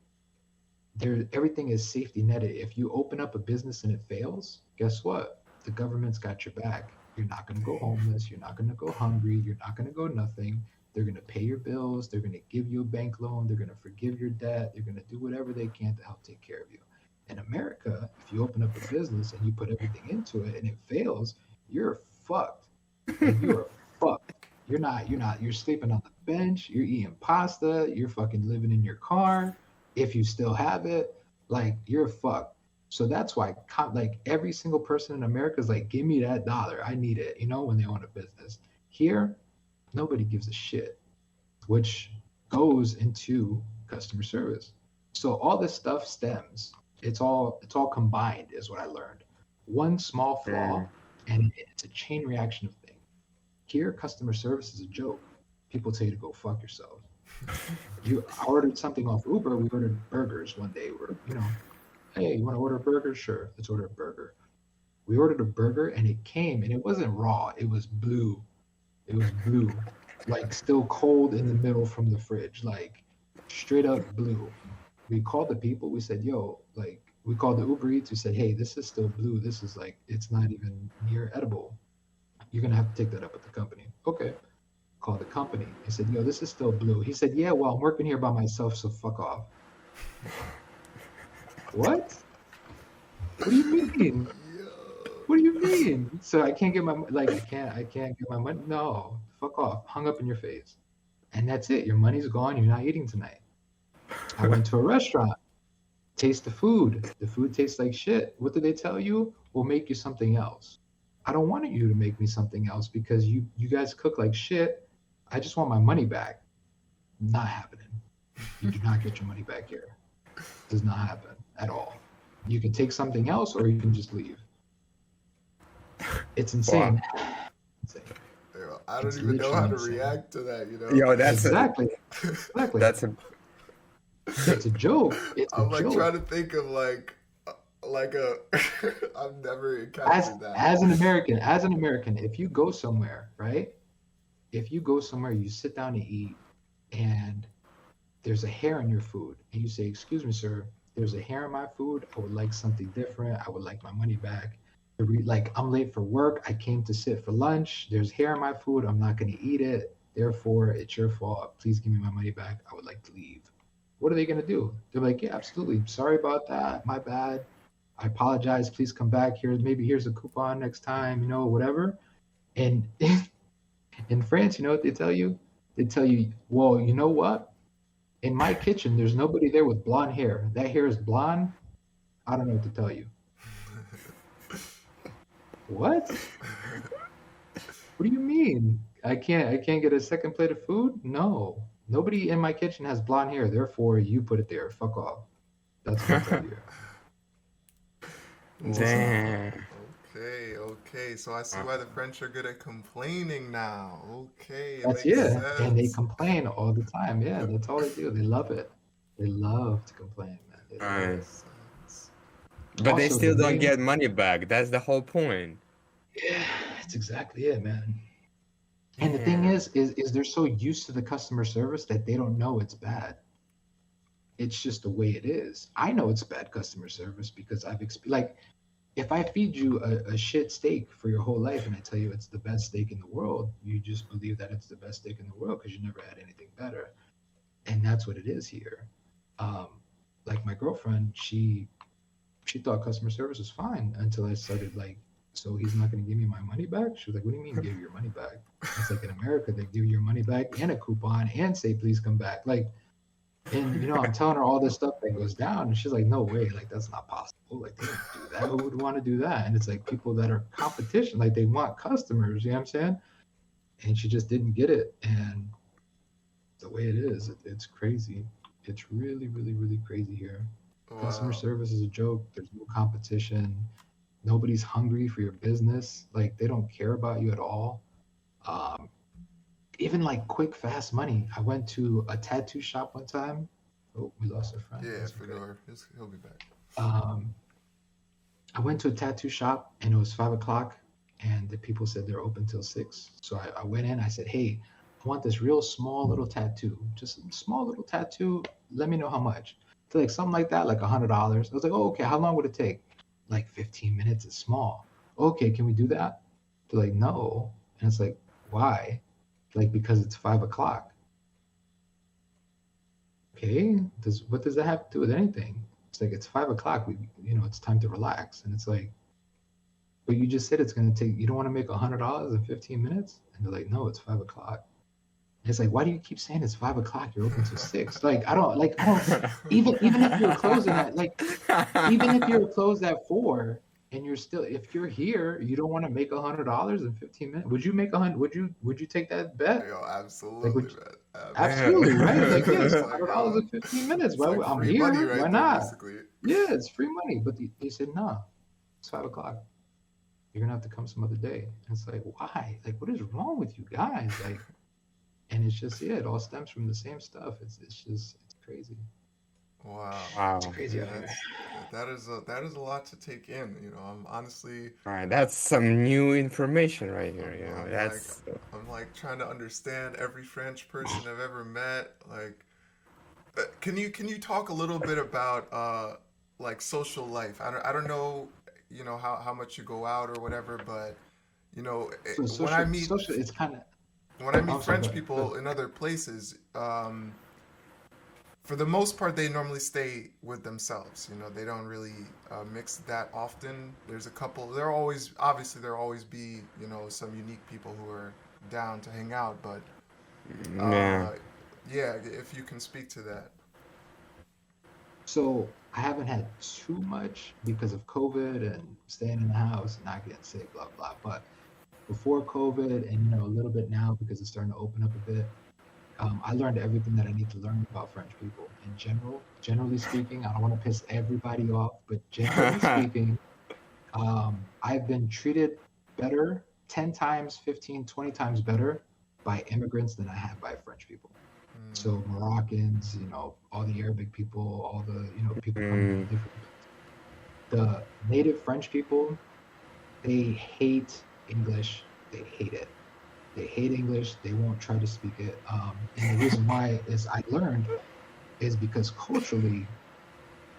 C: everything is safety netted. If you open up a business and it fails, guess what? The government's got your back. You're not going to go homeless. You're not going to go hungry. You're not going to go nothing. They're going to pay your bills. They're going to give you a bank loan. They're going to forgive your debt. They're going to do whatever they can to help take care of you. In America, if you open up a business and you put everything into it and it fails, you're fucked. Like you are fucked. You're sleeping on the bench. You're eating pasta. You're fucking living in your car. If you still have it, like you're fucked. So that's why, like every single person in America is like, give me that dollar. I need it. When they own a business. Here, nobody gives a shit, which goes into customer service. So all this stuff stems. It's all combined, is what I learned. One small flaw, and it's a chain reaction of things. Here, customer service is a joke. People tell you to go fuck yourself. I ordered something off Uber. We ordered burgers one day. Hey, you want to order a burger? Sure, let's order a burger. We ordered a burger and it came and it wasn't raw. It was blue. It was blue, like still cold in the middle from the fridge, like straight up blue. We called the people. We said, yo, like we called the Uber Eats. We said, hey, this is still blue. This is like, it's not even near edible. You're going to have to take that up with the company. Okay. Called the company. He said, yo, this is still blue. He said, yeah, well, I'm working here by myself, so fuck off. What? What do you mean? What do you mean? So I can't get I can't get my money. No, fuck off. Hung up in your face. And that's it. Your money's gone. You're not eating tonight. I went to a restaurant. Taste the food. The food tastes like shit. What did they tell you? We'll make you something else. I don't want you to make me something else because you guys cook like shit. I just want my money back. Not happening. You do not get your money back here. Does not happen at all. You can take something else or you can just leave. It's insane.
A: Wow.
B: Yo, I don't even know how to react to that,
A: Yo, that's
C: exactly.
A: That's a
C: It's a joke.
B: I'm like trying to think of like a I've never encountered that.
C: As an American, if you go somewhere, right? If you go somewhere, you sit down to eat and there's a hair in your food and you say, excuse me, sir, there's a hair in my food. I would like something different. I would like my money back. Like, I'm late for work. I came to sit for lunch. There's hair in my food. I'm not going to eat it. Therefore, it's your fault. Please give me my money back. I would like to leave. What are they going to do? They're like, yeah, absolutely. Sorry about that. My bad. I apologize. Please come back here. Maybe here's a coupon next time, whatever. And in France, you know what they tell you? They tell you, well, you know what? In my kitchen, there's nobody there with blonde hair. That hair is blonde. I don't know what to tell you. What? What do you mean? I can't get a second plate of food? No. Nobody in my kitchen has blonde hair. Therefore, you put it there. Fuck off. That's what I tell you.
A: damn.
B: Okay. So I see why the French are good at complaining now. Okay,
C: That's
B: makes
C: yeah. And they
B: sense.
C: complain all the time. Yeah, that's all they do. They love it. They love to complain, man. They love it.
A: Nice. But they
C: Also,
A: still
C: the
A: don't
C: main
A: get money back. That's the whole point.
C: yeah, that's exactly it, man. And the thing
A: Damn.
C: is they're so used to the customer service that they don't know it's bad. It's just the way it is. I know it's bad customer service because like if I feed you a shit steak for your whole life and I tell you it's the best steak in the world, you just believe that it's the best steak in the world because you never had anything better. And that's what it is here. Um, like my girlfriend, she thought customer service was fine until I started like, so he's not going to give me my money back. She was like, what do you mean give your money back? It's like in America they give you your money back and a coupon and say please come back. Like, and I'm telling her all this stuff that goes down, and she's like, no way, like that's not possible. Like they don't do that. Who would want to do that? And it's like people that are competition, like they want customers. You know what I'm saying? And she just didn't get it, and the way it is, it's crazy. It's really, really, really crazy here. Customer
B: Wow.
C: service is a joke. There's no competition. Nobody's hungry for your business. Like they don't care about you at all. Um, Even like quick, fast money. I went to a tattoo shop one time. Oh, we lost our friend.
B: Yeah,
C: That's okay.
B: Fedor. He'll be back.
C: Um, I went to a tattoo shop and it was 5 o'clock, and the people said they're open till 6. So I went in. I said, "Hey, I want this real small little tattoo, just a small little tattoo. Let me know how much." They're like something like that, like $100. I was like, "Oh, okay. How long would it take?" Like 15 minutes. It's small. Okay, can we do that? They're like, "No," and it's like, "Why?" Like because it's 5 o'clock. Okay, what does that have to do with anything? It's like it's 5 o'clock. It's time to relax, and it's like, but you just said it's gonna take. You don't want to make $100 in 15 minutes, and they're like, no, it's 5 o'clock. And it's like, why do you keep saying it's 5 o'clock? You're open till 6. Like I don't. Even if you're closing at like, even if you're closed at 4, and you're still, if you're here, you don't want to make $100 in 15 minutes. Would you make 100? Would you take that bet?
B: Yo,
C: Like,
B: absolutely,
C: would
B: man.
C: Absolutely, right? Like, yeah, it's
B: It's like,
C: $100
B: yo,
C: in 15 minutes.
B: it's like
C: I'm
B: free money
C: here. Why
B: right there,
C: not?
B: basically.
C: Yeah, it's free money. But they said, no, it's 5 o'clock. You're gonna have to come some other day. And it's like, why? Like, what is wrong with you guys? Like, and it's just, yeah, it all stems from the same stuff. It's crazy.
B: Wow.
C: It's
A: Wow.
C: crazy
B: Yeah,
C: out here.
B: that is a lot to take in. I'm honestly,
A: Right, that's some new information right here,
B: I'm,
A: you know.
B: I'm like,
A: That's
B: I'm like trying to understand every French person I've ever met. Like, can you talk a little bit about like social life? I don't know, how much you go out or whatever, but
C: So
B: when I meet
C: social, it's kind of. I'm sorry. Go
B: French
C: ahead. Go ahead.
B: people in other places, for the most part, they normally stay with themselves. They don't really mix that often. There's a couple. There always be some unique people who are down to hang out, but
A: yeah.
B: uh, yeah, if you can speak to that.
C: So I haven't had too much because of COVID and staying in the house and not getting sick, blah blah. But before COVID and a little bit now because it's starting to open up a bit, I learned everything that I need to learn about French people in general. Generally speaking, I don't want to piss everybody off, but generally speaking, I've been treated better 10 times, 15, 20 times better by immigrants than I have by French people. So
B: Mm,
C: Moroccans, all the Arabic people, all the, people coming from
A: Mm,
C: different places. The native French people, they hate English. They hate it. They hate English. They won't try to speak it. And the reason why is I learned is because culturally,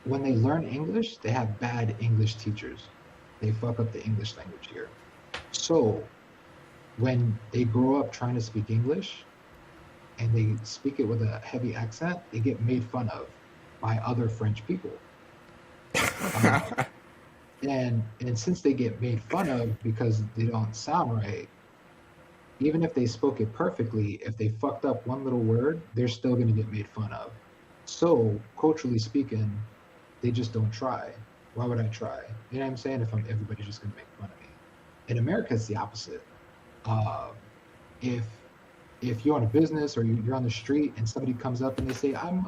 C: when they learn English, they have bad English teachers. They fuck up the English language here. So when they grow up trying to speak English and they speak it with a heavy accent, they get made fun of by other French people. Um, and since they get made fun of because they don't sound right, even if they spoke it perfectly, if they fucked up one little word, they're still going to get made fun of. So, culturally speaking, they just don't try. Why would I try? You know what I'm saying? If everybody's just going to make fun of me. In America, it's the opposite. Um, if if you're on a business or you're on the street and somebody comes up and they say, I'm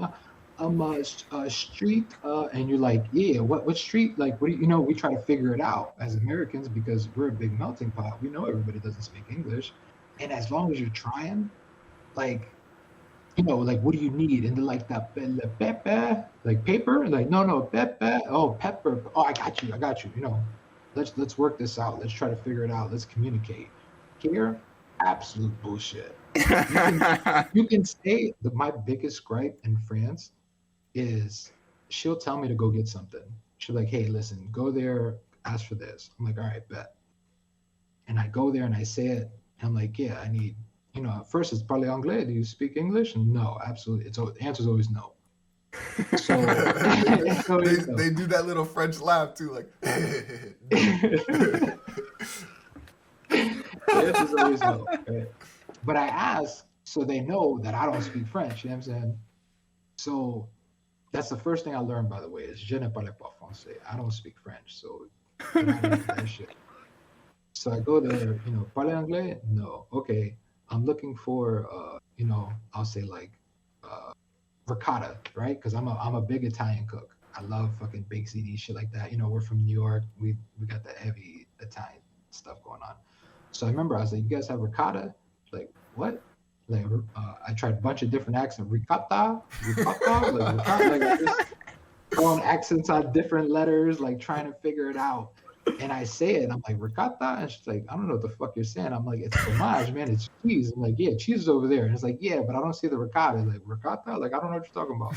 C: a street, and you're like, yeah, what street? Like, what do we try to figure it out as Americans because we're a big melting pot. We know everybody doesn't speak English, and as long as you're trying, like, like, what do you need? And they're like, the pepe, like paper, like, no, pepe, oh, pepper, oh, I got you. Let's work this out. Let's try to figure it out. Let's communicate. Here. absolute bullshit. You can you can say that my biggest gripe in France is she'll tell me to go get something. She'll like, hey, listen, go there, ask for this. I'm like, all right, bet. And I go there and I say it. And I'm like, yeah, I need, at first it's parler anglais. Do you speak English? And no, absolutely. The answer's always no. So it's always no.
B: They do that little French laugh too, like.
C: The answer's always no. Right? But I ask so they know that I don't speak French. You know what I'm saying? So that's the first thing I learned, by the way, is je ne parle pas français. I don't speak French, so you're not into that shit. So I go there, parle anglais? No. Okay. I'm looking for, I'll say like ricotta, right? Because I'm a big Italian cook. I love fucking baked ziti, shit like that. We're from New York. We got that heavy Italian stuff going on. So I remember I was like, you guys have ricotta? Like, what? Like, I tried a bunch of different accents. Ricotta, like ricotta, like just throwing accents on different letters, like trying to figure it out. And I say it, I'm like, ricotta? And she's like, I don't know what the fuck you're saying. I'm like, it's fromage, man, it's cheese. I'm like, yeah, cheese is over there. And it's like, yeah, but I don't see the ricotta. Like, ricotta? Like, I don't know what you're talking about.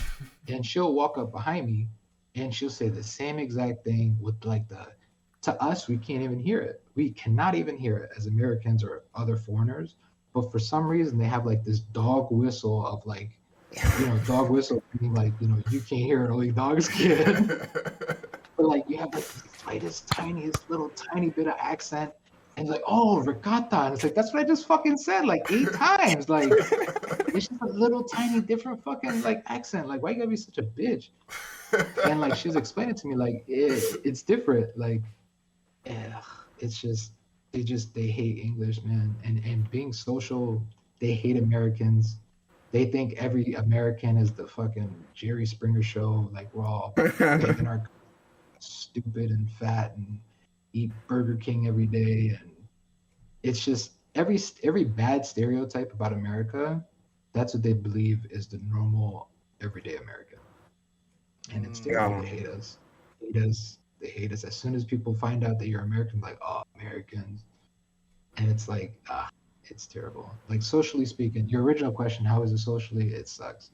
C: And she'll walk up behind me and she'll say the same exact thing with like to us, we can't even hear it. We cannot even hear it as Americans or other foreigners. But for some reason, they have like this dog whistle of like, dog whistle meaning like, you can't hear it, only dogs can. But like you have like the slightest, tiniest, little tiny bit of accent, and like, oh, ricotta, and it's like that's what I just fucking said like 8 times. Like it's just a little tiny different fucking like accent. Like why you gotta be such a bitch? And like she's explaining to me like it's different. Like, it's just they hate English, man, and being social, they hate Americans. They think every American is the fucking Jerry Springer show. Like we're all making our stupid and fat and eat Burger King every day, and it's just every bad stereotype about America. That's what they believe is the normal everyday American, and instead they hate us. They hate us as soon as people find out that you're American. Like, oh, Americans, and it's like it's terrible. Like socially speaking, your original question, how is it socially? It sucks.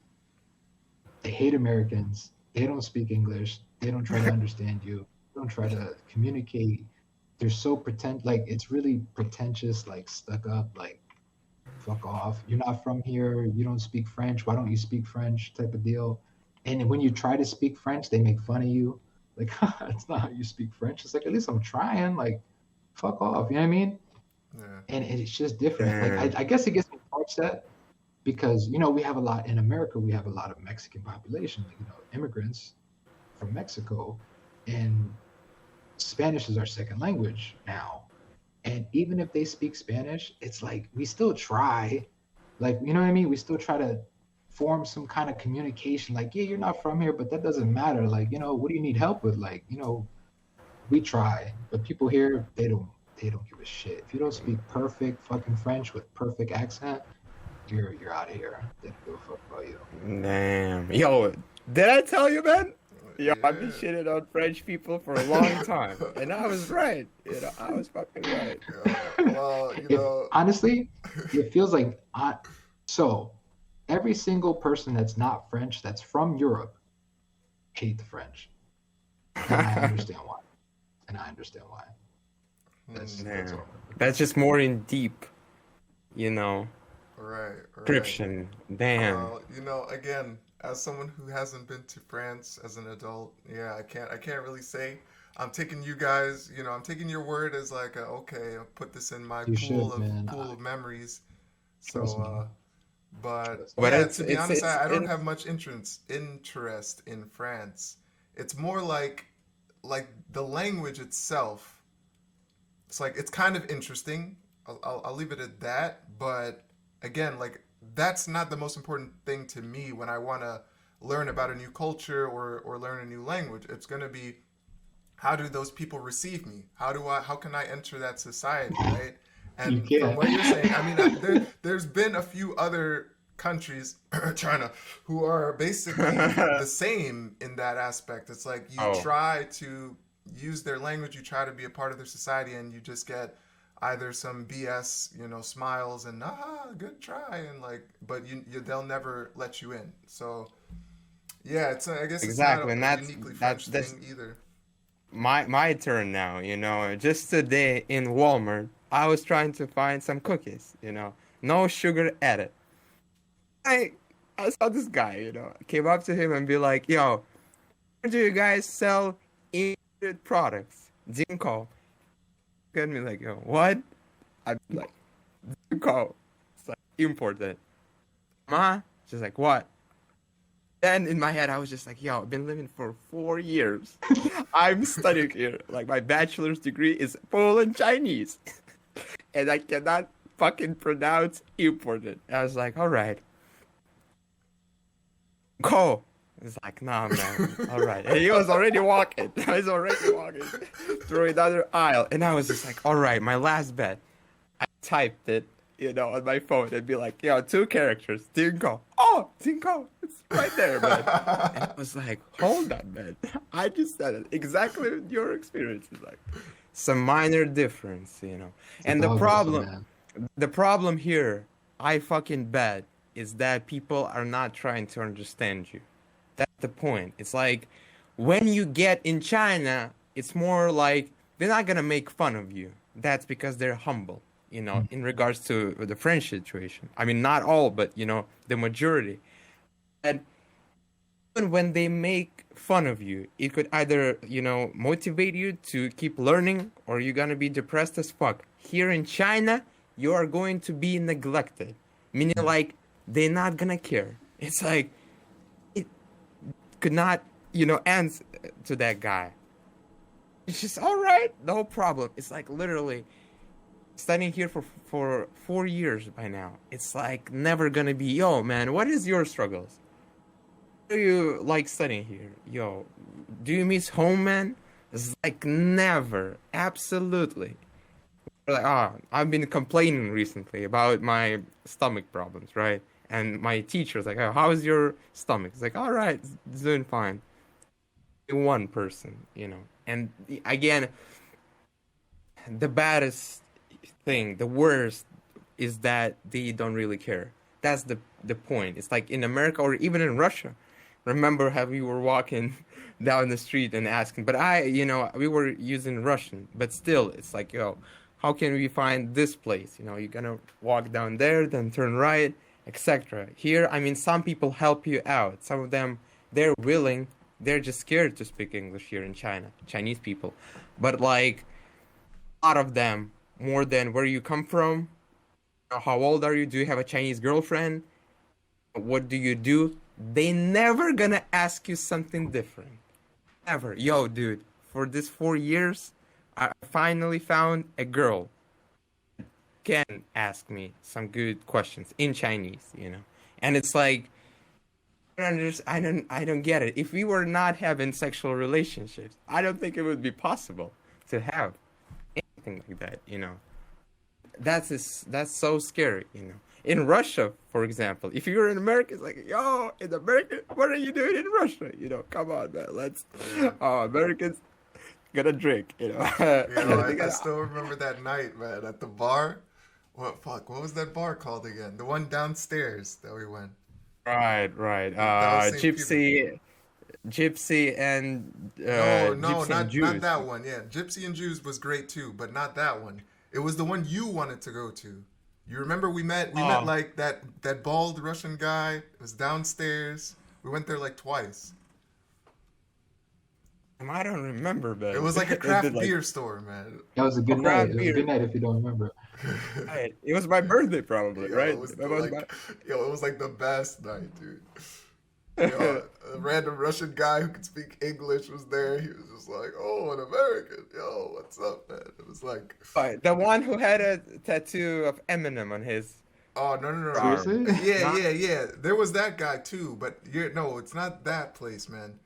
C: They hate Americans. They don't speak English. They don't try to understand you. They don't try to communicate. They're so like it's really pretentious, like stuck up, like fuck off. You're not from here. You don't speak French. Why don't you speak French? Type of deal. And when you try to speak French, they make fun of you. Like, it's not how you speak French. It's like, at least I'm trying. Like, fuck off. You know what I mean?
B: Yeah.
C: And it's just different. Like, I guess it gets me upset because, we have a lot in America. We have a lot of Mexican population, like, immigrants from Mexico, and Spanish is our second language now. And even if they speak Spanish, it's like we still try, like, you know what I mean? We still try to form some kind of communication. Like, yeah, you're not from here, but that doesn't matter. Like, what do you need help with? Like, we try, but people here, they don't give a shit. If you don't speak perfect fucking French with perfect accent, you're out of here. They don't give a fuck about you.
A: Damn. Yo, did I tell you, man? Yo, I've been shitting on French people for a long time, and I was right. I was fucking right.
B: Well,
C: honestly, it feels like so every single person that's not French, that's from Europe, hate the French, and I understand why.
A: That's just more in deep,
B: right.
A: description. Damn.
B: Again, as someone who hasn't been to France as an adult, yeah, I can't really say. I'm taking you guys, I'm taking your word as like, okay, I'll put this in my pool of memories. So, but yeah, to be honest, I don't have much interest in France. It's more like the language itself. It's like it's kind of interesting. I'll leave it at that. But again, like that's not the most important thing to me when I want to learn about a new culture or learn a new language. It's going to be how do those people receive me? How can I enter that society, right? And from what you're saying, I mean, there's been a few other countries, China, who are basically the same in that aspect. It's like you try to use their language, you try to be a part of their society, and you just get either some BS, smiles and good try, and like, but they'll never let you in. So yeah, I guess it's not
A: Exactly, and
B: a uniquely French
A: that's
B: thing either.
A: my turn now. Just today in Walmart, I was trying to find some cookies. No sugar added. I I saw this guy. Came up to him and be like, "Yo, where do you guys sell imported products?" Jinko. Look at me like, "Yo, what?" I'm like, "Jinko." It's like imported. Ma, she's like, "What?" Then in my head, I was just like, yo, I've been living for 4 years. I'm studying here. Like, my bachelor's degree is Polish Chinese. And I cannot fucking pronounce imported. I was like, all right. Go. He's like, nah, man. All right. And he was already walking. I was already walking through another aisle. And I was just like, all right, my last bet. I typed it, on my phone and be like, 2 characters, Dinko. Oh, Dinko, it's right there, man. And I was like, hold on, man. I just said it. Exactly your experience is like some minor difference. And
C: dog whistle, man.
A: the problem here, I fucking bet, is that people are not trying to understand you. That's the point. It's like when you get in China, it's more like they're not gonna make fun of you. That's because they're humble, in regards to the French situation. I mean, not all, but the majority. And even when they make fun of you, it could either, motivate you to keep learning, or you're gonna be depressed as fuck. Here in China, you are going to be neglected. Meaning, like, they're not gonna care. It's like, it could not, answer to that guy. It's just, all right, no problem. It's like, literally, studying here for 4 years by now. It's like, never gonna be, yo, man, what is your struggles? Do you like studying here? Yo, do you miss home, man? It's like, never. Absolutely. Like, I've been complaining recently about my stomach problems, right? And my teacher's like, oh, how is your stomach? It's like, all right, it's doing fine. One person, And again, the baddest thing, the worst, is that they don't really care. That's the point. It's like in America or even in Russia. Remember how we were walking down the street and asking, but we were using Russian, but still, it's like, yo, how can we find this place? You're gonna walk down there, then turn right, etc. Here, I mean, some people help you out. Some of them, they're willing. They're just scared to speak English here in China, Chinese people. But like, a lot of them, more than where you come from, how old are you? Do you have a Chinese girlfriend? What do you do? They never gonna ask you something different. Ever. Yo, dude, for this 4 years, I finally found a girl who can ask me some good questions in Chinese. And it's like, I don't get it. If we were not having sexual relationships, I don't think it would be possible to have anything like that. That's so scary. In Russia, for example, if you're in America, it's like, yo, in America, what are you doing in Russia? Come on, man, Americans gonna drink,
B: I still remember that night, man, at the bar. What was that bar called again? The one downstairs that we went.
A: Right.
B: That was St. Peter.
A: Gypsy and
B: No,
A: Gypsy and
B: not
A: Jews.
B: that one. Yeah, Gypsy and Jews was great too, but not that one. It was the one you wanted to go to. You remember we met like that bald Russian guy. It was downstairs. We went there like twice.
A: I don't remember, but
B: It was like a craft beer store, man.
C: That was a good
A: craft
C: night. It was a
A: beer.
C: good night if you don't remember.
A: Right. It was my birthday, probably,
B: Yo,
A: right?
B: it was
A: That was
B: like, it was like the best night, dude. Yo, a random Russian guy who could speak English was there. He was just like, "Oh, an American. Yo, what's up, man?" It was like,
A: Right. The one who had a tattoo of Eminem on his
B: "Oh, no.
A: arm.
C: Seriously?
B: Yeah. There was that guy too, but no, it's not that place, man.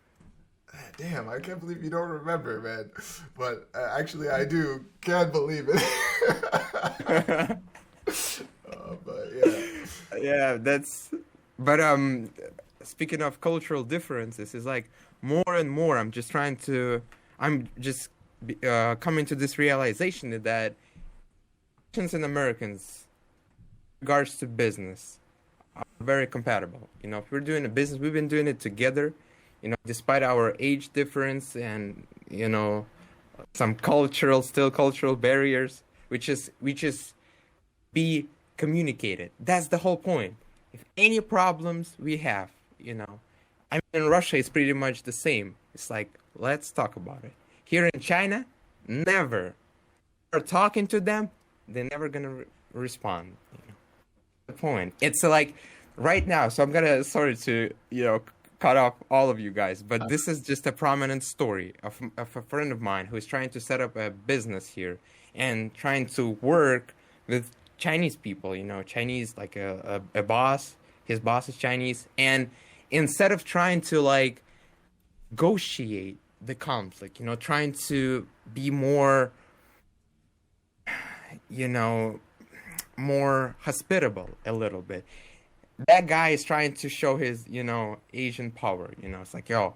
B: Damn, I can't believe you don't remember, man. But actually, I do. Can't believe it. But yeah.
A: Yeah, but speaking of cultural differences, it's like more and more I'm just coming to this realization that Russians and Americans, in regards to business, are very compatible. If we're doing a business, we've been doing it together. Despite our age difference and some still cultural barriers, which is be communicated. That's the whole point. If any problems we have, I mean, in Russia, it's pretty much the same. It's like, let's talk about it. Here in China, never. Or talking to them, they're never gonna respond. The point. It's like right now. So I'm gonna sorry to cut off all of you guys, but this is just a prominent story of a friend of mine who is trying to set up a business here and trying to work with Chinese people. Chinese like a boss. His boss is Chinese, and instead of trying to like negotiate the conflict, trying to be more, you know, more hospitable a little bit. That guy is trying to show his, Asian power. It's like, yo,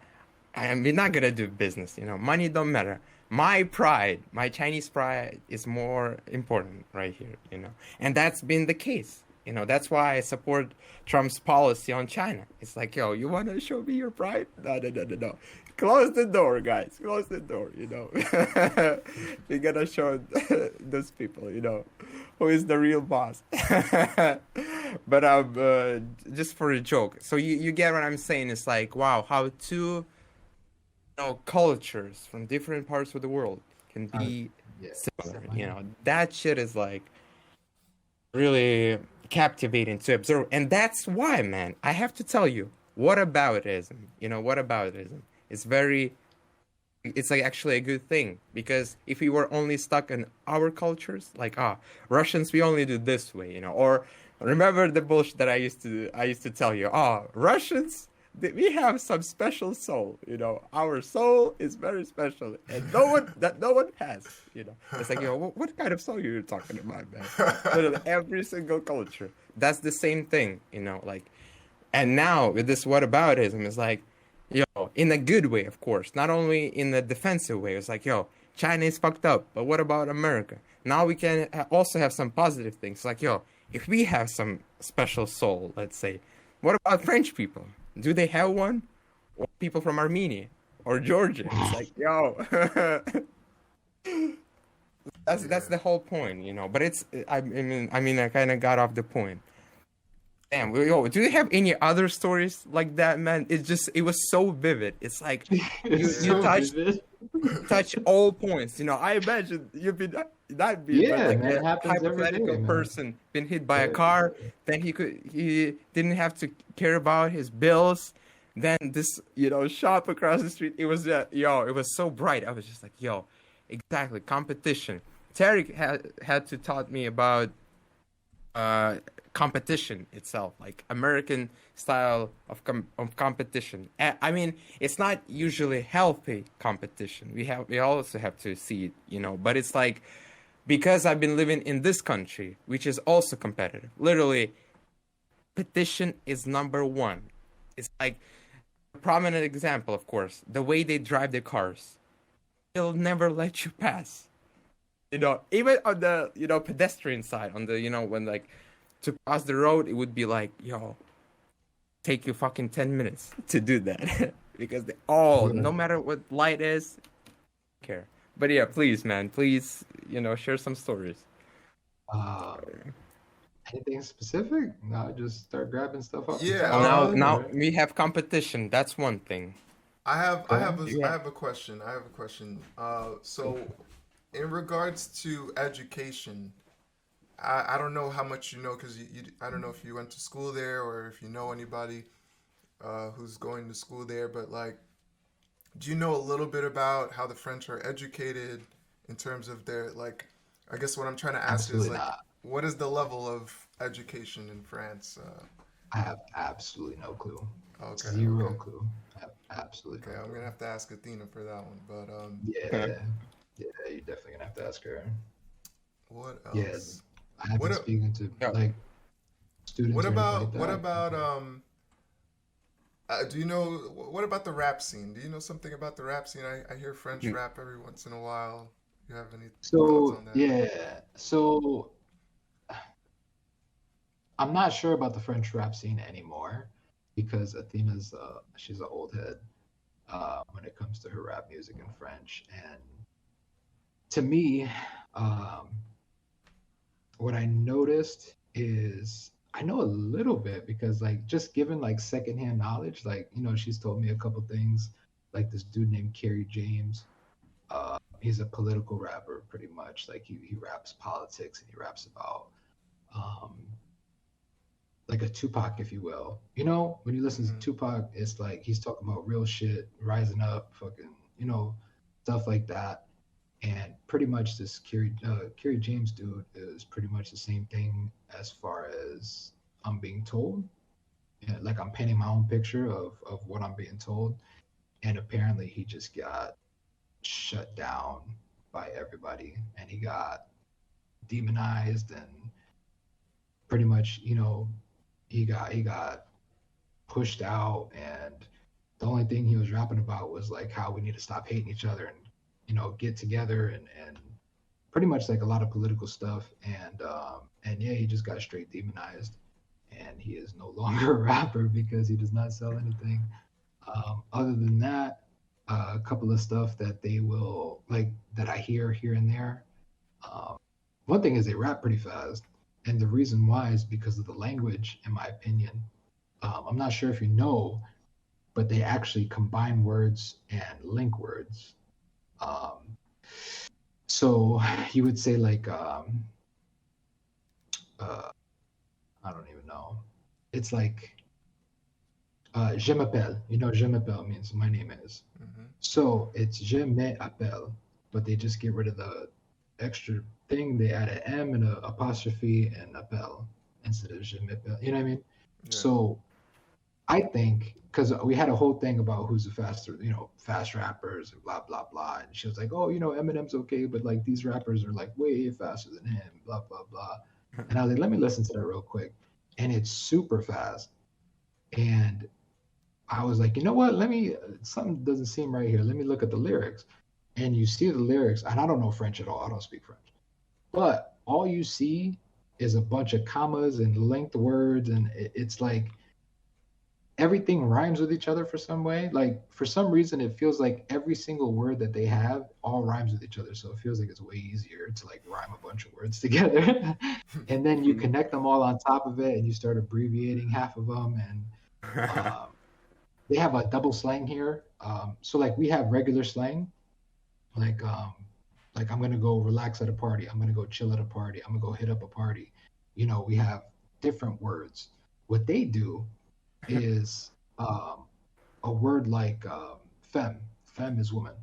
A: we're not gonna do business. Money don't matter. My pride, my Chinese pride, is more important right here. And that's been the case. That's why I support Trump's policy on China. It's like, yo, you want to show me your pride? No, no, no, no, no. Close the door, guys. Close the door, We're gonna show those people, who is the real boss. But just for a joke. So you get what I'm saying? It's like, wow, how two, cultures from different parts of the world can be
C: Yeah,
A: similar.
C: similar.
A: That shit is like really captivating to observe. And that's why, man, I have to tell you, whataboutism, whataboutism is it's like actually a good thing, because if we were only stuck in our cultures, like, Russians, we only do this way, or remember the bullshit that I used to tell you, Russians, we have some special soul, our soul is very special and no one has, it's like, what kind of soul are you talking about, man? Literally every single culture, that's the same thing, like. And now with this whataboutism, it's like, in a good way, of course, not only in the defensive way. It's like, China is fucked up, but what about America? Now we can also have some positive things. Like, if we have some special soul, let's say, what about French people? Do they have one? Or people from Armenia or Georgia? It's like, that's the whole point, But I mean, I kind of got off the point. Damn, do you have any other stories like that, man? It was so vivid. It's like you
C: It's
A: you
C: so
A: touch
C: vivid.
A: touch all points. I imagine you've been not be, but
C: Yeah,
A: like
C: man, it
A: a
C: happens every day,
A: hypothetical
C: man.
A: person been hit by a
C: Yeah,
A: car, then he didn't have to care about his bills. Then this, shop across the street, it was it was so bright. I was just like, exactly, competition. Tarik had to taught me about competition itself, like American style of competition. I mean, it's not usually healthy competition. We also have to see it, But it's like, because I've been living in this country, which is also competitive. Literally, competition is number one. It's like a prominent example, of course, the way they drive their cars. They'll never let you pass. Even on the pedestrian side, on the when like to cross the road, it would be like, take you fucking 10 minutes to do that. Because they all,
C: yeah.
A: no matter what light is, care. But yeah, please, man, please, share some stories.
C: Uh, anything specific? No, just start grabbing stuff off the
B: Yeah,
C: top
A: Well,
C: of my
A: now
C: head.
A: we have competition. That's one thing.
B: I have
C: Go
B: I
C: ahead.
B: have a I
A: Yeah.
B: have a question. I have a question. So in regards to education, I don't know how much you know, because I don't know if you went to school there or if you know anybody who's going to school there, but like, do you know a little bit about how the French are educated in terms of their, like, I guess what I'm trying to ask is
C: Absolutely
B: like,
C: not.
B: what is the level of education in France?
C: I have absolutely no clue.
B: Okay,
C: Zero
B: okay,
C: clue. I have absolutely
B: okay.
C: no
B: I'm
C: clue.
B: gonna have to ask Athena for that one. But
A: Okay.
C: Yeah, yeah, you're definitely gonna have to ask her.
B: what
C: Yeah,
B: else?
C: I have
B: What
C: been
B: a-
C: speaking to
A: Yeah.
C: like
B: what
C: students or anything like
B: about what
C: that.
B: about do you know what about the rap scene? Do you know something about the rap scene? I hear French
A: Mm.
B: rap every once in a while. You have any thoughts
C: So
B: on that?
C: yeah, so I'm not sure about the French rap scene anymore because Athena's she's an old head when it comes to her rap music in French. And to me, um, what I noticed is I know a little bit because like just given like secondhand knowledge, like she's told me a couple things. Like this dude named Kerry James. He's a political rapper, pretty much. Like he raps politics and he raps about um, like a Tupac, if you will. When you listen to
B: Hmm.
C: Tupac, it's like he's talking about real shit, rising up, fucking, stuff like that. And pretty much this Kerry James dude is pretty much the same thing as far as I'm being told. And like I'm painting my own picture of what I'm being told. And apparently he just got shut down by everybody and he got demonized and pretty much, he got pushed out, and the only thing he was rapping about was like how we need to stop hating each other and get together, and pretty much like a lot of political stuff. And yeah, he just got straight demonized, and he is no longer a rapper because he does not sell anything. Other than that, a couple of stuff that they will like that I hear here and there. um, One thing is they rap pretty fast, and the reason why is because of the language, in my opinion. I'm not sure if you know, but they actually combine words and link words. Um, so you would say like, uh, I don't even know. It's like je m'appelle. Je m'appelle means my name is.
B: Hmm.
C: So it's je m'appelle, but they just get rid of the extra thing. They add an M and an apostrophe and appelle instead of je m'appelle. You know what I mean?
B: Yeah.
C: So I think because we had a whole thing about who's the faster, fast rappers and blah blah blah, and she was like, "Oh, Eminem's okay, but like these rappers are like way faster than him, blah blah blah." And I was like, "Let me listen to that real quick," and it's super fast. And I was like, "You know what? Let me. Something doesn't seem right here. Let me look at the lyrics." And you see the lyrics, and I don't know French at all. I don't speak French, but all you see is a bunch of commas and linked words, and it's like everything rhymes with each other for some way. Like for some reason, it feels like every single word that they have all rhymes with each other. So it feels like it's way easier to like rhyme a bunch of words together, and then you connect them all on top of it, and you start abbreviating half of them. And um, they have a double slang here. So like we have regular slang, like I'm gonna go relax at a party. I'm gonna go chill at a party. I'm gonna go hit up a party. We have different words. What they do is a word like femme. Femme is woman.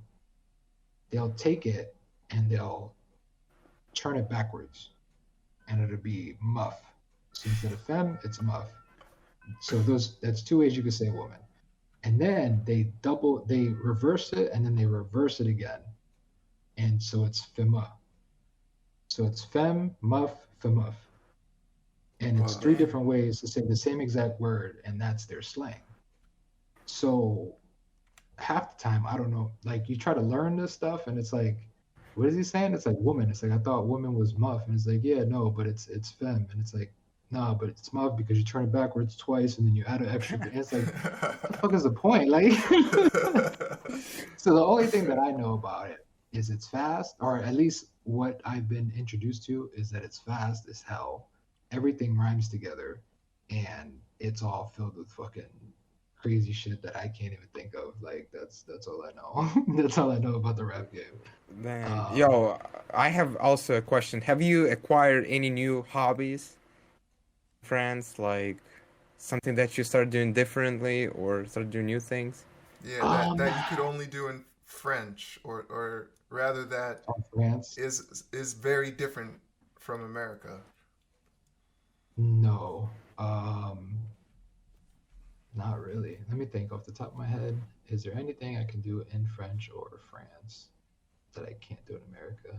C: They'll take it and they'll turn it backwards, and it'll be muff. So instead of femme, it's muff. So that's two ways you could say woman. And then they reverse it, and then they reverse it again, and so it's femme. So it's femme, muff, femuff, and
B: Well,
C: it's three
B: damn.
C: different ways to say the same exact word, and that's their slang. So half the time I don't know. Like you try to learn this stuff, and it's like, what is he saying? It's like woman. It's like I thought woman was muff, and it's like yeah, no, but it's femme, and it's like no, but it's muff because you turn it backwards twice, and then you add an extra. And it's like what the fuck is the point? Like, so the only thing that I know about it is it's fast, or at least what I've been introduced to is that it's fast as hell. Everything rhymes together, and it's all filled with fucking crazy shit that I can't even think of. Like that's all I know. That's all I know about the rap game.
A: Then,
C: Um,
A: yo, I have also a question. Have you acquired any new hobbies, friends? Like something that you started doing differently or started doing new things?
B: Yeah, that
C: um,
B: that you could only do in French, or rather that
C: from France,
B: is very different from America.
C: no. Not really. Let me think off the top of my head. Is there anything I can do in French or France that I can't do in America?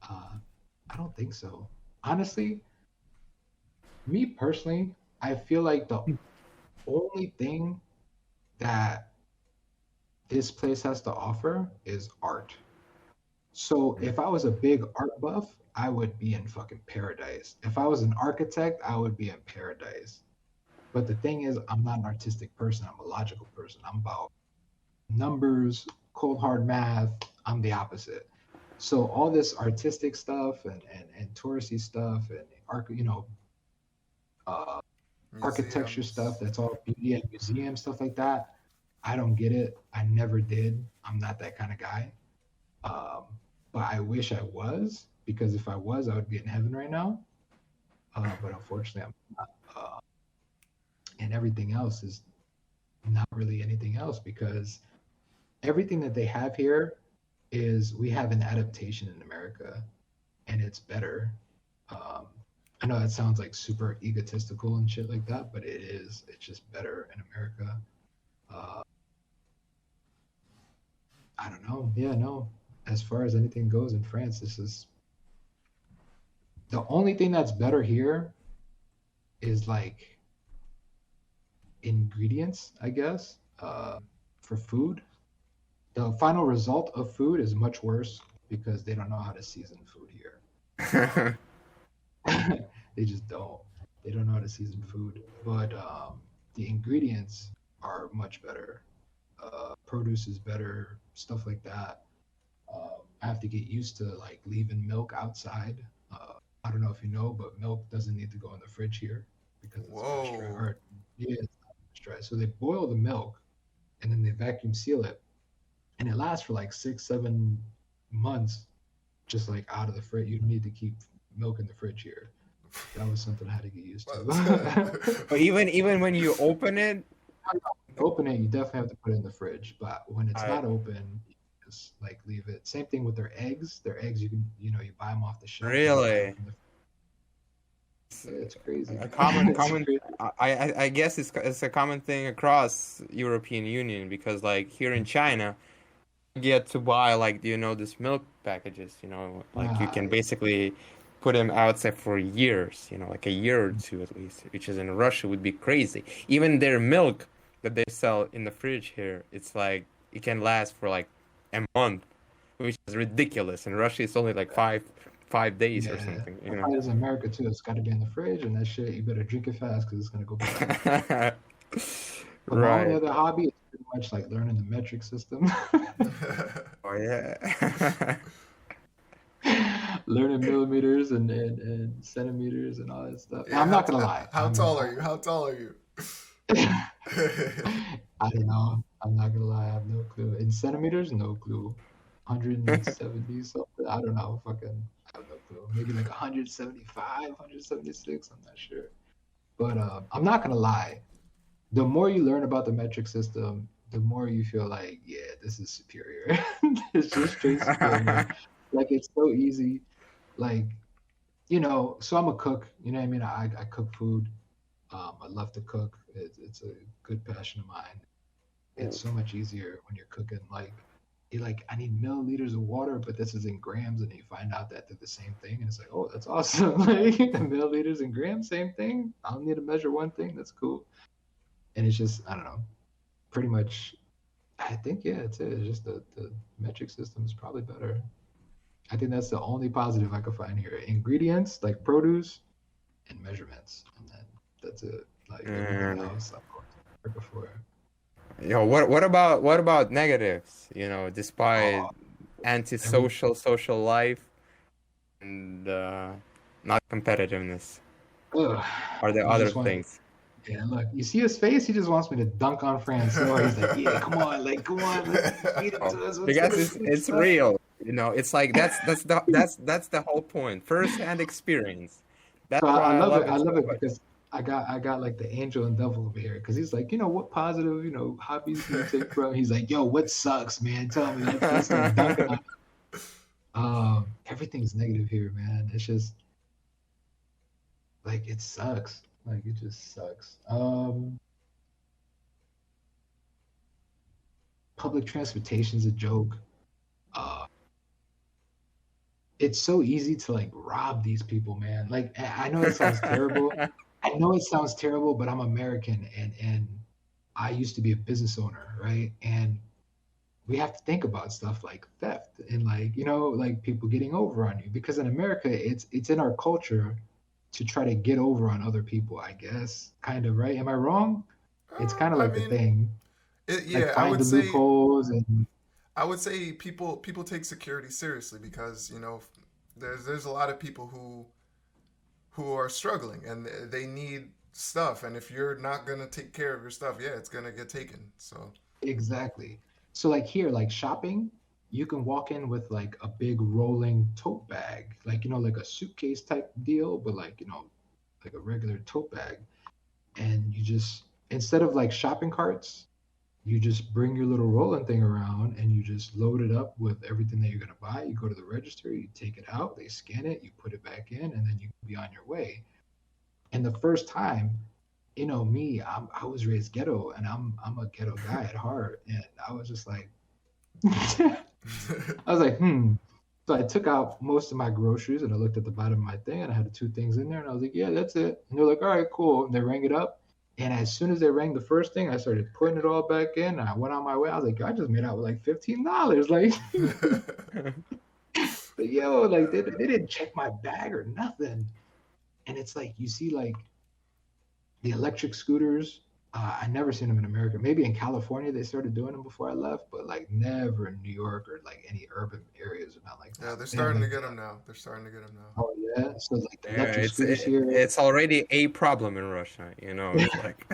C: Uh, I don't think so. Honestly, me personally, I feel like the only thing that this place has to offer is art. So if I was a big art buff, I would be in fucking paradise. If I was an architect, I would be in paradise. But the thing is, I'm not an artistic person. I'm a logical person. I'm about numbers, cold hard math. I'm the opposite. So all this artistic stuff and touristy stuff and uh, architecture stuff,
B: Museums.
C: that's all beauty and museum stuff like that. I don't get it. I never did. I'm not that kind of guy. Um, but I wish I was, because if I was, I would be in heaven right now. But unfortunately, I'm not. And everything else is not really anything else, because everything that they have here is, we have an adaptation in America, and it's better. Um, I know that sounds like super egotistical and shit like that, but it is. It's just better in America. Uh, I don't know. Yeah, no. As far as anything goes in France, this is the only thing that's better here is like ingredients, I guess, for food. The final result of food is much worse because they don't know how to season food here. Um, they just don't. They don't know how to season food. But the ingredients are much better. Produce is better, stuff like that. I have to get used to like leaving milk outside. I don't know if you know, but milk doesn't need to go in the fridge here because it's pasteurized.
B: Whoa.
C: Or, yeah, it's not pasteurized. So they boil the milk and then they vacuum seal it, and it lasts for like 6, 7 months, just like out of the fridge. You don't need to keep milk in the fridge here. That was something I had to get used to.
A: But even when you open it,
C: Open it, you definitely have to put it in the fridge. But when it's
A: I
C: not open, you just like leave it. Same thing with their eggs. Their eggs, you can, you buy them off the shelf and you buy them
A: really
C: from the. Yeah, it's crazy,
A: a
C: man.
A: common
C: It's
A: common
C: crazy.
A: I guess it's a common thing across European Union because like here in China you get to buy like this milk packages, like you
C: Ah,
A: can basically put them outside for years, like a year or two at least, which is in Russia would be crazy. Even their milk that they sell in the fridge here, it's like it can last for like a month, which is ridiculous. In Russia it's only like five days or
C: yeah.
A: something,
C: That's how it is in America too. It's got to be in the fridge, and that shit, you better drink it fast because it's gonna go bad. But my only
A: Right.
C: other hobby is pretty much like learning the metric system,
A: Oh yeah.
C: learning millimeters and centimeters and all that stuff. And
B: Yeah,
C: I'm not gonna lie,
B: how tall are you? How tall are you?
C: I don't know. I'm not gonna lie, I have no clue. In centimeters, no clue. 170 something. I don't know. Fucking, I have no clue. Maybe like 175, 176. I'm not sure. But I'm not gonna lie. The more you learn about the metric system, the more you feel like, yeah, this is superior. It's just straight superior. Like it's so easy. Like, so I'm a cook. You know what I mean? I cook food. I love to cook. It's a good passion of mine. It's so much easier when you're cooking. Like, you're like, I need milliliters of water, but this is in grams, and you find out that they're the same thing, and it's like, oh, that's awesome. Like milliliters and grams, same thing. I don't need to measure one thing. That's cool. And it's just, I don't know, pretty much. I think yeah, it's it. It's just the metric system is probably better. I think that's the only positive I could find here. Ingredients like produce and measurements, and then that's it. Like everything
A: Mm.
C: else, I'm going to before.
A: What about negatives? Despite
C: Oh, every
A: antisocial social life and not competitiveness,
C: ugh,
A: are there
C: he
A: other
C: just wants.
A: things?
C: Yeah, look, you see his face. He just wants me to dunk on France so hard. He's like, yeah, come on, let's feed it
A: Oh,
C: to us. Let's get
A: because
C: the
A: it's
C: sweet
A: it's
C: stuff.
A: real. It's like that's the whole point. First-hand experience.
C: So
A: That's
C: I
A: why I
C: love it.
A: love
C: I
A: it so
C: love it
A: much.
C: because I got like the angel and devil over here because he's like, what positive, hobbies do you take from? He's like, yo, what sucks, man? Tell me. Let's start dunking on. Everything's negative here, man. It's just like it sucks. Like it just sucks. Public transportation's a joke. Uh, it's so easy to like rob these people, man. Like I know it sounds terrible. I know it sounds terrible, but I'm American and I used to be a business owner, right? And we have to think about stuff like theft and like, like people getting over on you. Because in America, it's in our culture to try to get over on other people, I guess. Kind of, right? Am I wrong? It's kind of
B: I
C: like the
B: mean,
C: thing. Like
B: yeah,
C: find the loopholes and
B: I would say people take security seriously because there's a lot of people who are struggling and they need stuff, and if you're not gonna take care of your stuff, yeah, it's gonna get taken. So
C: exactly. So like here, like shopping, you can walk in with like a big rolling tote bag, like like a suitcase type deal, but like like a regular tote bag. And you just instead of like shopping carts, you just bring your little rolling thing around and you just load it up with everything that you're gonna buy. You go to the register, you take it out, they scan it, you put it back in, and then you can be on your way. And the first time, me, I was raised ghetto, and I'm a ghetto guy at heart, and I was just like, I was like, hmm. So I took out most of my groceries and I looked at the bottom of my thing and I had the two things in there and I was like, yeah, that's it. And they're like, all right, cool. And they rang it up. And as soon as they rang the first thing, I started putting it all back in. And I went on my way. I was like, I just made out with like $15. Like, yo, like they didn't check my bag or nothing. And it's like, you see, like, the electric scooters. I never seen them in America. Maybe in California they started doing them before I left, but like never in New York or like any urban areas or not like
B: yeah,
C: that.
B: they're
C: They have
B: starting to
C: like,
B: get them now. They're starting to get them now.
C: oh yeah, so like the
A: Yeah,
C: electric scooters here.
A: it's already a problem in Russia, you know. It's like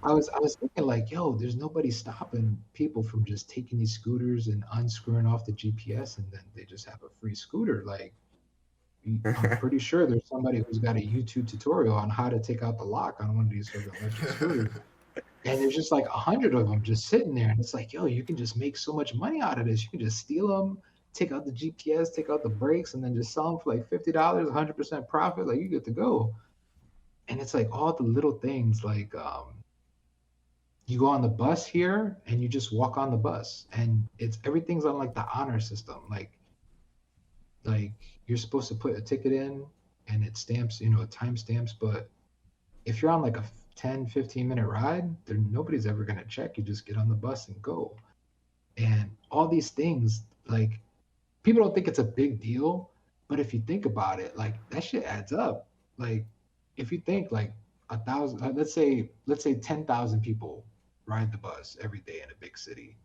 C: I was thinking like, yo, there's nobody stopping people from just taking these scooters and unscrewing off the GPS, and then they just have a free scooter. Like, I'm pretty sure there's somebody who's got a YouTube tutorial on how to take out the lock on one of these fucking electric scooters. And there's just like 100 of them just sitting there, and it's like, yo, you can just make so much money out of this. You can just steal them, take out the GPS, take out the brakes, and then just sell them for like $50, 100% profit. Like, you get to go. And it's like all the little things, like you go on the bus here, and you just walk on the bus, and it's everything's on like the honor system. Like you're supposed to put a ticket in, and it stamps, time stamps, but if you're on like a 10-15 minute ride, there nobody's ever going to check. You just get on the bus and go. And all these things, like, people don't think it's a big deal, but if you think about it, like, that shit adds up. Like, if you think like 1,000, let's say 10,000 people ride the bus every day in a big city.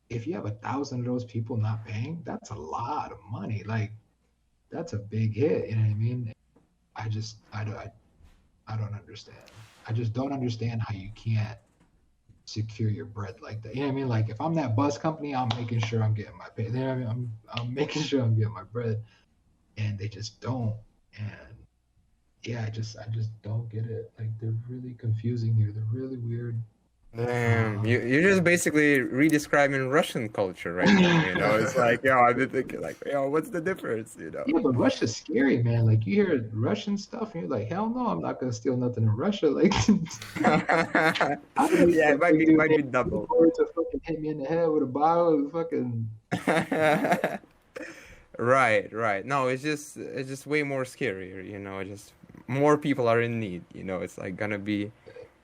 C: If you have 1,000 of those people not paying, that's a lot of money. Like, that's a big hit. You know what I mean? I just I don't understand. I just don't understand how you can't secure your bread like that. You know what I mean? Like, if I'm that bus company, I'm making sure I'm getting my pay. You know what I mean? I'm making sure I'm getting my bread, and they just don't. And yeah, I just don't get it. Like, they're really confusing here. They're really weird.
A: Damn,
C: Um,
A: you're just basically redescribing Russian culture right now, you know. It's like, yo, I've been thinking like, yo, what's the difference, you know?
C: yeah, but Russia's scary, man. Like, you hear Russian stuff, and you're like, hell no, I'm not gonna steal nothing in Russia. Like, I don't
A: Yeah,
C: even think dude
A: might
C: made
A: be double.
C: forward to fucking hit me in the head with a bottle of fucking. What?
A: Right, right. No, it's just way more scarier, you know. Just more people are in need, you know. It's like gonna be,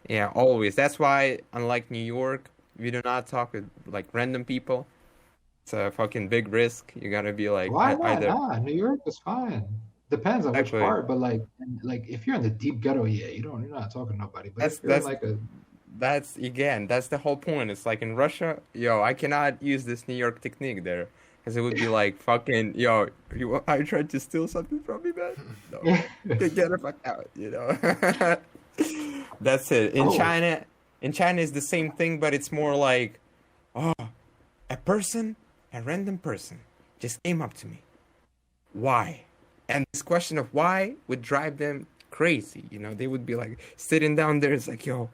A: yeah, always. That's why, unlike New York, we do not talk with like random people. It's a fucking big risk. You gotta be like
C: Why not?
A: either
C: Nah, New York is fine. Depends on which
A: exactly.
C: part, but like if you're in the deep ghetto, yeah, you're not talking to nobody. But if you're in
A: That's
C: like a
A: that's again, that's the whole point. It's like in Russia, yo, I cannot use this New York technique there, because it would be like fucking, yo, are you trying to steal something from me, man? No, get the fuck out, you know. That's it.
C: oh,
A: In China is the same thing, but it's more like, oh, a person, a random person, just came up to me. Why? And this question of why would drive them crazy. You know, they would be like sitting down there. It's like, yo,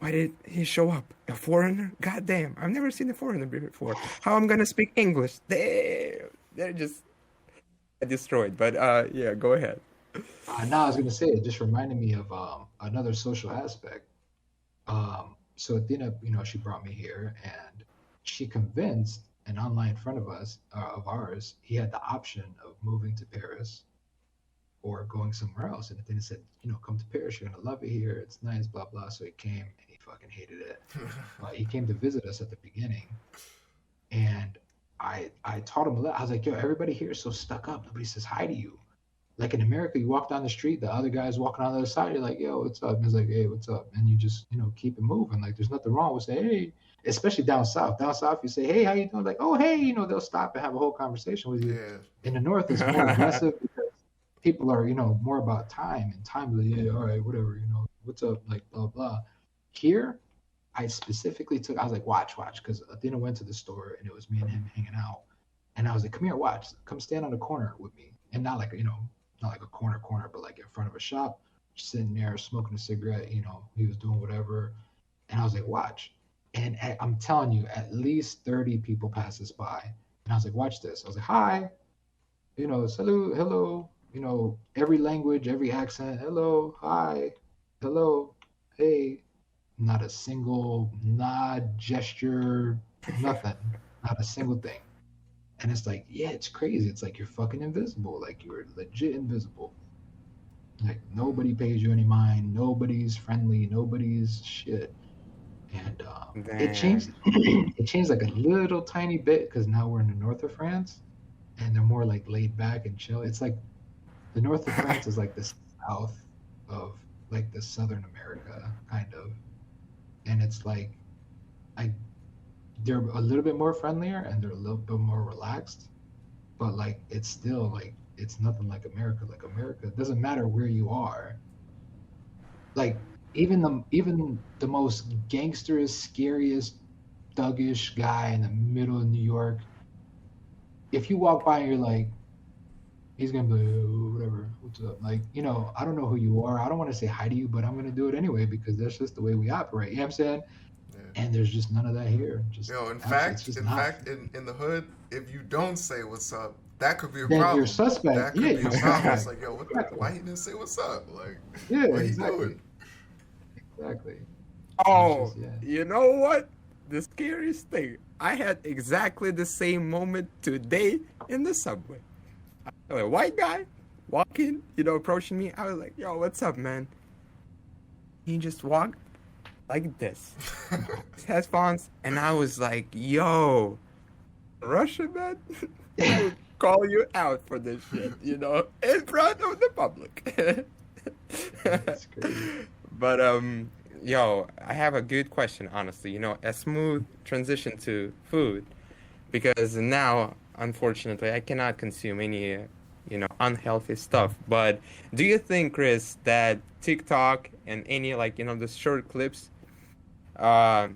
A: why did he show up? A foreigner? God damn, I've never seen a foreigner before. How I'm gonna speak English? Damn, they're just destroyed. But yeah, go ahead.
C: now I was gonna say it just reminded me of another social aspect. So Athena, she brought me here, and she convinced an online friend of us of ours. He had the option of moving to Paris or going somewhere else. And Athena said, come to Paris. You're gonna love it here. It's nice, blah blah. So he came, and he fucking hated it. He came to visit us at the beginning, And I taught him a lot. I was like, yo, everybody here is so stuck up. Nobody says hi to you. Like in America, you walk down the street, the other guy's walking on the other side. You're like, yo, what's up? And he's like, hey, what's up? And you just, keep it moving. Like there's nothing wrong with saying, hey, especially down south. Down south, you say, hey, how you doing? Like, oh, hey, they'll stop and have a whole conversation with you.
B: Yeah.
C: In the north, it's more aggressive because people are, more about time and time. Like, yeah, all right, whatever, what's up? Like, blah, blah. Here, I specifically took, I was like, watch, because Athena went to the store and it was me and him hanging out. And I was like, come here, watch, come stand on the corner with me. And not like, not like a corner, but like in front of a shop, sitting there smoking a cigarette, he was doing whatever. And I was like, watch. And I'm telling you, at least 30 people passed us by. And I was like, watch this. I was like, hi, salute, hello, every language, every accent, hello, hi, hello, hey, not a single nod, gesture, nothing, not a single thing. And it's like, yeah, it's crazy. It's like you're fucking invisible. Like you're legit invisible. Like nobody pays you any mind. Nobody's friendly. Nobody's shit. And it changed.
A: Damn.
C: It changed like a little tiny bit because now we're in the north of France, and they're more like laid back and chill. It's like the north of France is like the south of like the southern America kind of, and it's like I they're a little bit more friendlier and they're a little bit more relaxed, but like it's still like it's nothing like America. Like America, it doesn't matter where you are. Like even the most gangsterous, scariest, thuggish guy in the middle of New York, if you walk by and you're like, he's gonna be like, oh, whatever, what's up? Like, I don't know who you are. I don't want to say hi to you, but I'm gonna do it anyway because that's just the way we operate. You know what I'm saying?
B: Yeah.
C: And there's just none of that here. Just
B: Yo, in
C: absolutely, it's
B: fact,
C: just
B: in
C: not.
B: fact, in the hood, if you don't say what's up, that could be a
C: Then you're
B: problem.
C: suspect.
B: That
C: Yeah,
B: could be
C: you're
B: a problem. It's
C: suspect.
B: like, yo, what the,
C: Exactly.
B: why he didn't say what's up? Like,
C: Yeah,
B: what he
C: exactly.
B: doing?
C: Exactly. And it's
A: Oh,
C: just yeah.
A: you know what? The scariest thing. I had exactly the same moment today in the subway. A white guy walking, approaching me. I was like, yo, what's up, man? He just walked like this. His headphones, and I was like, yo, Russian man, I would call you out for this shit, in front of the public.
C: It's crazy.
A: But yo, I have a good question, honestly. A smooth transition to food because now, unfortunately, I cannot consume any, unhealthy stuff. But do you think, Chris, that TikTok and any like, the short clips, uh,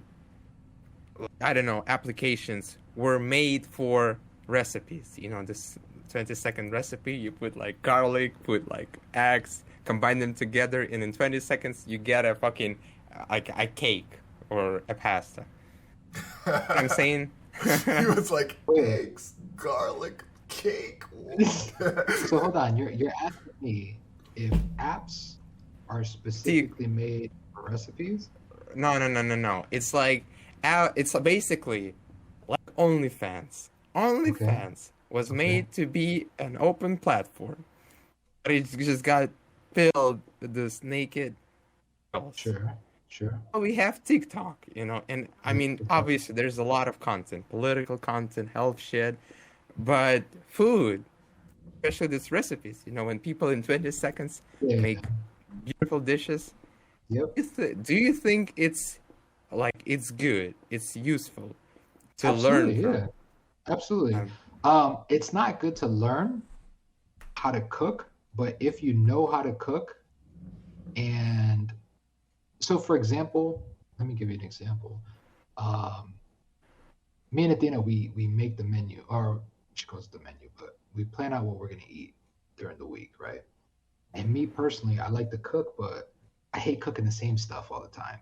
A: I don't know, applications were made for recipes? This 20-second recipe, you put like garlic, put like eggs, combine them together, and in 20 seconds you get a fucking like a cake or a pasta. I'm saying,
B: He was like,
C: Wait.
B: eggs, garlic, cake. What?
C: So hold on. You're asking me if apps are
A: see,
C: specifically made for recipes?
A: no, no, no, no, no. It's like, it's basically like OnlyFans.
C: Okay.
A: OnlyFans was
C: Okay.
A: made to be an open platform, but it just got filled with this naked girls.
C: Sure. Sure.
A: We have TikTok, and I
C: Yeah,
A: mean,
C: TikTok.
A: obviously, there's a lot of content, political content, health shit, but food, especially these recipes, when people in 20 seconds
C: Yeah.
A: make beautiful dishes,
C: Yep.
A: do you think it's like it's good, it's useful to learn
C: Absolutely.
A: from?
C: Yeah. Absolutely.
A: Um,
C: It's not good to learn how to cook, but if you know how to cook, and so for example, let me give you an example. Um, Me and Athena, we make the menu, or she calls it the menu, but we plan out what we're gonna eat during the week, right? And me personally, I like to cook, but I hate cooking the same stuff all the time.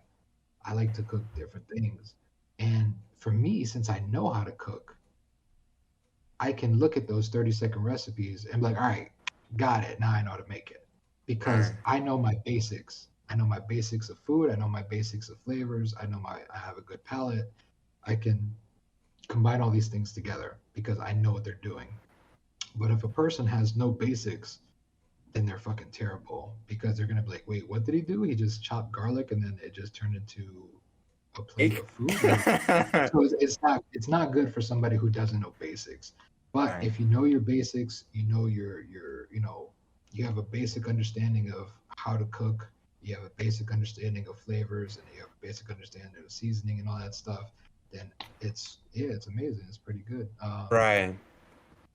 C: I like to cook different things. And for me, since I know how to cook, I can look at those 30-second recipes and be like, all right, got it. Now I know how to make it. Because
A: uh,
C: I know my basics. I know my basics of food. I know my basics of flavors. I have a good palate. I can combine all these things together because I know what they're doing. But if a person has no basics, then they're fucking terrible because they're gonna be like, wait, what did he do? He just chopped garlic and then it just turned into a plate of food. Like, so it's not good for somebody who doesn't know basics. But
A: Right.
C: if you know your basics, you know you have a basic understanding of how to cook, you have a basic understanding of flavors, and you have a basic understanding of seasoning and all that stuff, then it's amazing. It's pretty good.
A: Right.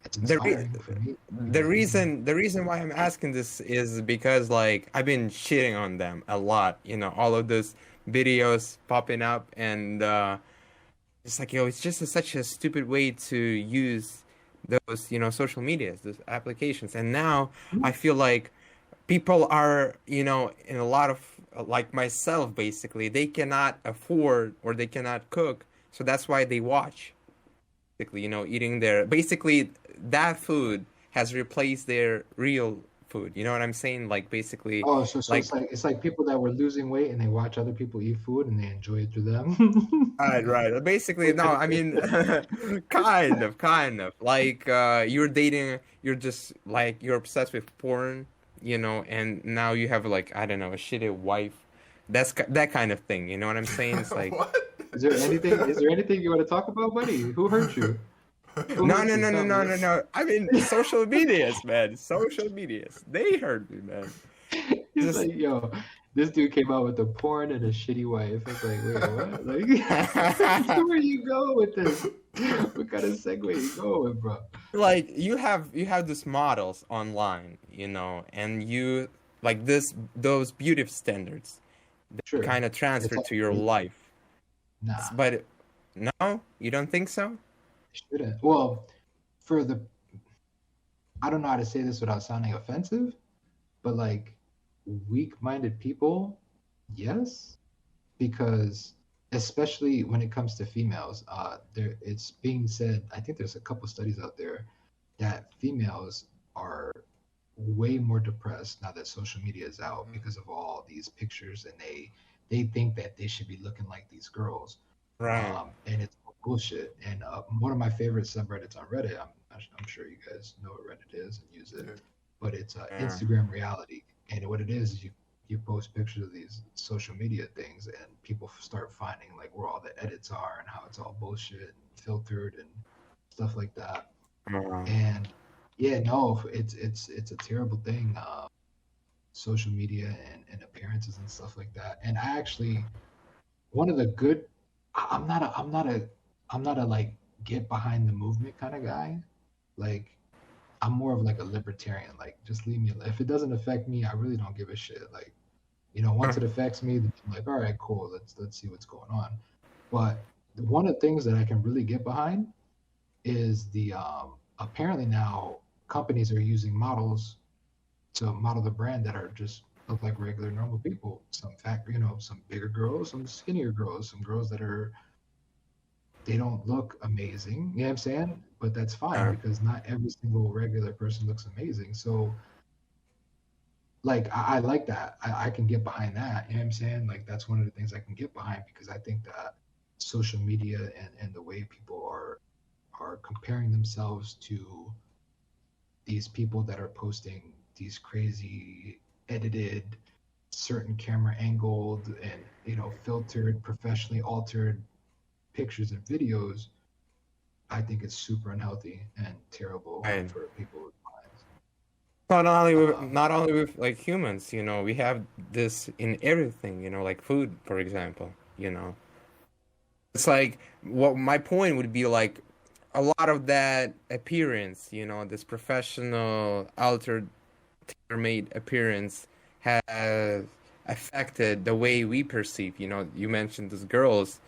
C: It's
A: The re
C: inspiring for me.
A: the reason why I'm asking this is because like I've been shitting on them a lot, all of those videos popping up and it's like, it's just such a stupid way to use those, social medias, those applications. And now I feel like people are, in a lot of like myself basically, they cannot afford or they cannot cook, so that's why they watch basically, eating their basically that food has replaced their real food. You know what I'm saying? Like basically,
C: Oh, so
A: like
C: it's like people that were losing weight and they watch other people eat food and they enjoy it through them.
A: right, right. Basically, no, I mean, kind of. Like you're just like you're obsessed with porn, and now you have like I don't know a shitty wife. That kind of thing. You know what I'm saying? It's like
B: What?
C: Is there anything you want to talk about, buddy? Who hurt you? Who
A: no,
C: hurt
A: no,
C: you?
A: no, no,
C: Tell
A: no,
C: me.
A: no, no. I mean, social medias, man. Social medias. They hurt me, man.
C: He's
A: Just
C: like, yo, this dude came out with a porn and a shitty wife. It's like, wait, what? Like, where you go with this? What kind of segue you going with, bro?
A: like you have these models online, and you like this those beauty standards that
C: Sure,
A: kind of
C: it's
A: transfer
C: all
A: to your
C: fake.
A: life.
C: Nah,
A: But no, you don't think so?
C: it shouldn't. Well, for the I don't know how to say this without sounding offensive, but like weak-minded people, yes, because especially when it comes to females, there it's being said. I think there's a couple studies out there that females are way more depressed now that social media is out because of all these pictures, and they think that they should be looking like these girls,
A: Right.
C: and it's bullshit. And one of my favorite subreddits on Reddit, I'm sure you guys know what Reddit is and use it,
B: Yeah.
C: but it's
A: Yeah.
C: Instagram reality. And what it is you post pictures of these social media things, and people start finding like where all the edits are and how it's all bullshit and filtered and stuff like that.
A: Uh,
C: And yeah, no, it's a terrible thing. Social media and appearances and stuff like that. And I actually one of the good I'm not a like get behind the movement kind of guy. Like I'm more of like a libertarian. Like just leave me. If it doesn't affect me, I really don't give a shit. Like once it affects me, then I'm like, all right, cool. Let's see what's going on. But one of the things that I can really get behind is the apparently now companies are using models to model the brand that are just look like regular normal people. Some fat, some bigger girls, some skinnier girls, some girls that are they don't look amazing. You know what I'm saying? But that's fine
A: uh,
C: because not every single regular person looks amazing. So like I like that. I can get behind that. You know what I'm saying? Like that's one of the things I can get behind because I think that social media and the way people are comparing themselves to these people that are posting these crazy edited certain camera angled and filtered professionally altered pictures and videos. I think it's super unhealthy and terrible
A: right.
C: for people's minds.
A: Not only with like humans, we have this in everything, like food, for example, It's like what my point would be like a lot of that appearance, this professional, altered, tailor-made appearance has affected the way we perceive. You mentioned these girls,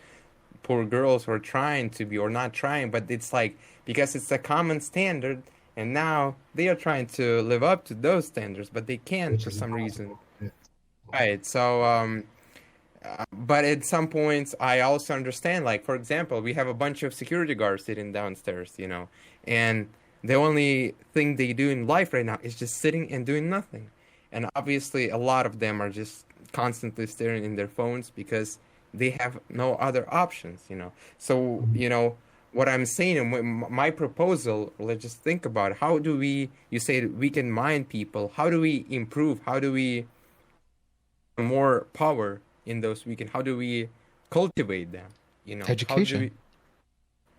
A: poor girls who are trying to be or not trying, but it's like because it's a common standard, and now they are trying to live up to those standards, but they can't
C: Which
A: for
C: is
A: some reason.
C: impossible. Yeah.
A: Right. So, but at some points, I also understand, like, for example, we have a bunch of security guards sitting downstairs, and the only thing they do in life right now is just sitting and doing nothing. And obviously, a lot of them are just constantly staring in their phones because they have no other options, So,
C: Mhm.
A: what I'm saying and my proposal, let's just think about how do you say we can mind people, how do we improve, how do we more power in those weekend? How do we cultivate them? How do we
D: Education.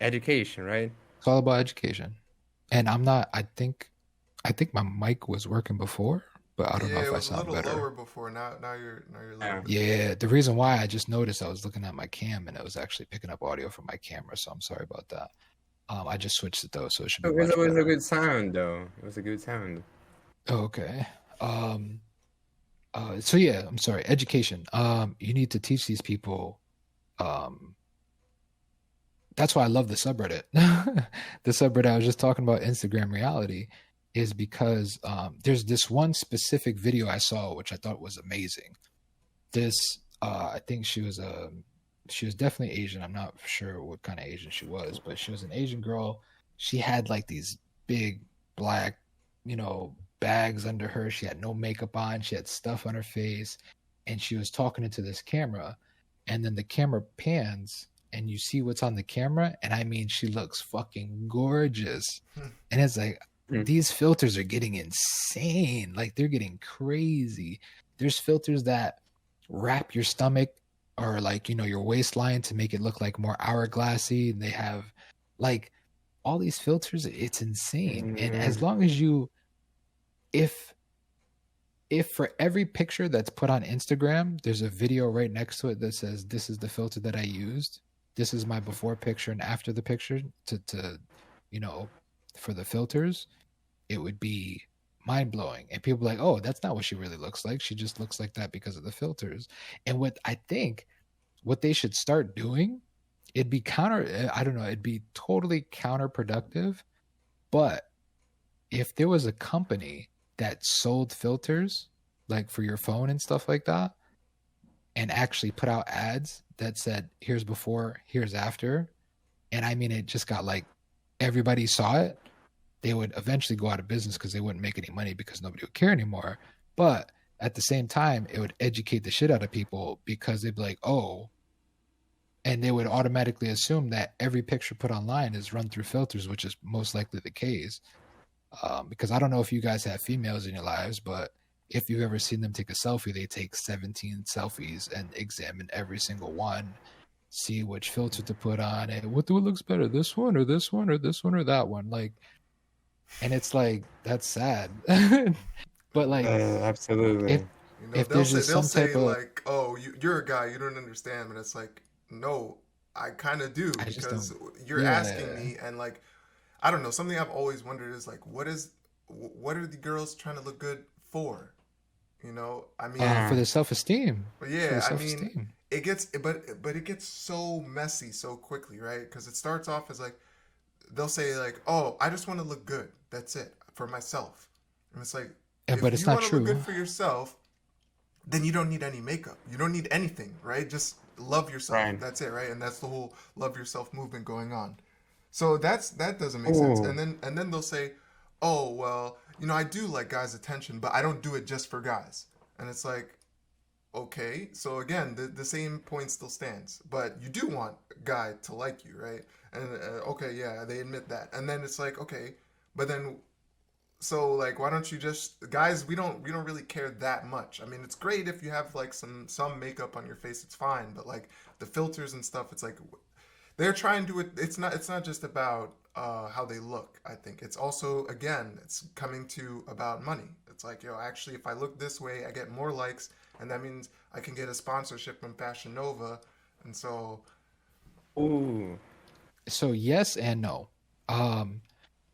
A: education, right?
D: It's all about education. And I'm not. I think my mic was working before, but I don't know
B: Yeah,
D: if
B: it
D: I
B: was a
D: sound
B: little
D: better.
B: lower before. Now you're a little
A: Yeah.
B: bit better.
D: Yeah, the reason why I just noticed I was looking at my cam and it was actually picking up audio from my camera, so I'm sorry about that. I just switched it though, so it should be
A: It
D: much
A: was a
D: better.
A: good sound, though. It was a good sound.
D: Oh, okay. Um, so yeah, I'm sorry. Education. You need to teach these people. Um, that's why I love the subreddit. The subreddit I was just talking about, Instagram reality, is because there's this one specific video I saw which I thought was amazing. This I think she was definitely Asian. I'm not sure what kind of Asian she was, but she was an Asian girl. She had like these big black, bags under her. She had no makeup on. She had stuff on her face, and she was talking into this camera. And then the camera pans, and you see what's on the camera. And I mean, she looks fucking gorgeous. And it's like
A: Mm.
D: these filters are getting insane. Like they're getting crazy. There's filters that wrap your stomach or like your waistline to make it look like more hourglassy. They have like all these filters. It's insane. And as
A: Mm.
D: long as you, if for every picture that's put on Instagram, there's a video right next to it that says this is the filter that I used. This is my before picture and after the picture to you know for the filters, it would be mind blowing. And people are like, oh, that's not what she really looks like. She just looks like that because of the filters. And what I think what they should start doing, it'd be I don't know, it'd be totally counterproductive. But if there was a company that sold filters like for your phone and stuff like that, and actually put out ads that said, here's before, here's after, and I mean, it just got like everybody saw it, they would eventually go out of business because they wouldn't make any money because nobody would care anymore. But at the same time, it would educate the shit out of people because they'd be like, oh, and they would automatically assume that every picture put online is run through filters, which is most likely the case. Because I don't know if you guys have females in your lives, but if you've ever seen them take a selfie, they take 17 selfies and examine every single one, see which filter to put on, and what looks better, this one or this one or this one or that one. Like, and it's like that's sad. But like,
A: Absolutely.
D: if
B: They'll
D: there's
B: say
D: just some type of,
B: like, "Oh, you're a guy, you don't understand," and it's like, no, I kind of do
D: I just
B: because
D: don't.
B: you're asking
D: Yeah.
B: me, and like, I don't know. Something I've always wondered is like, what are the girls trying to look good for? I mean,
D: For
A: Yeah.
D: the self-esteem.
B: but
D: For the
B: yeah, I mean,
D: self-esteem.
B: but it gets so messy so quickly, right? Because it starts off as like they'll say like, "Oh, I just want to look good. That's it for myself," and it's like,
D: But
B: if
D: it's
B: you
D: not
B: want to look good
D: true.
B: for yourself, then you don't need any makeup. You don't need anything, right? Just love yourself.
A: Right.
B: That's it, right? And that's the whole love yourself movement going on. So that doesn't make sense.
A: Oh.
B: And then they'll say, "Oh, well, I do like guys' attention, but I don't do it just for guys." And it's like, okay, so again, the same point still stands. But you do want a guy to like you, right? And okay, yeah, they admit that. And then it's like, okay, but then so like why don't you just guys we don't really care that much. I mean, it's great if you have like some makeup on your face, it's fine, but like the filters and stuff, it's like they're trying to it's not just about how they look. I think it's also, again, it's coming to about money. It's like, actually, if I look this way, I get more likes, and that means I can get a sponsorship from Fashion Nova, and so
A: Ooh.
D: So yes and no. Um,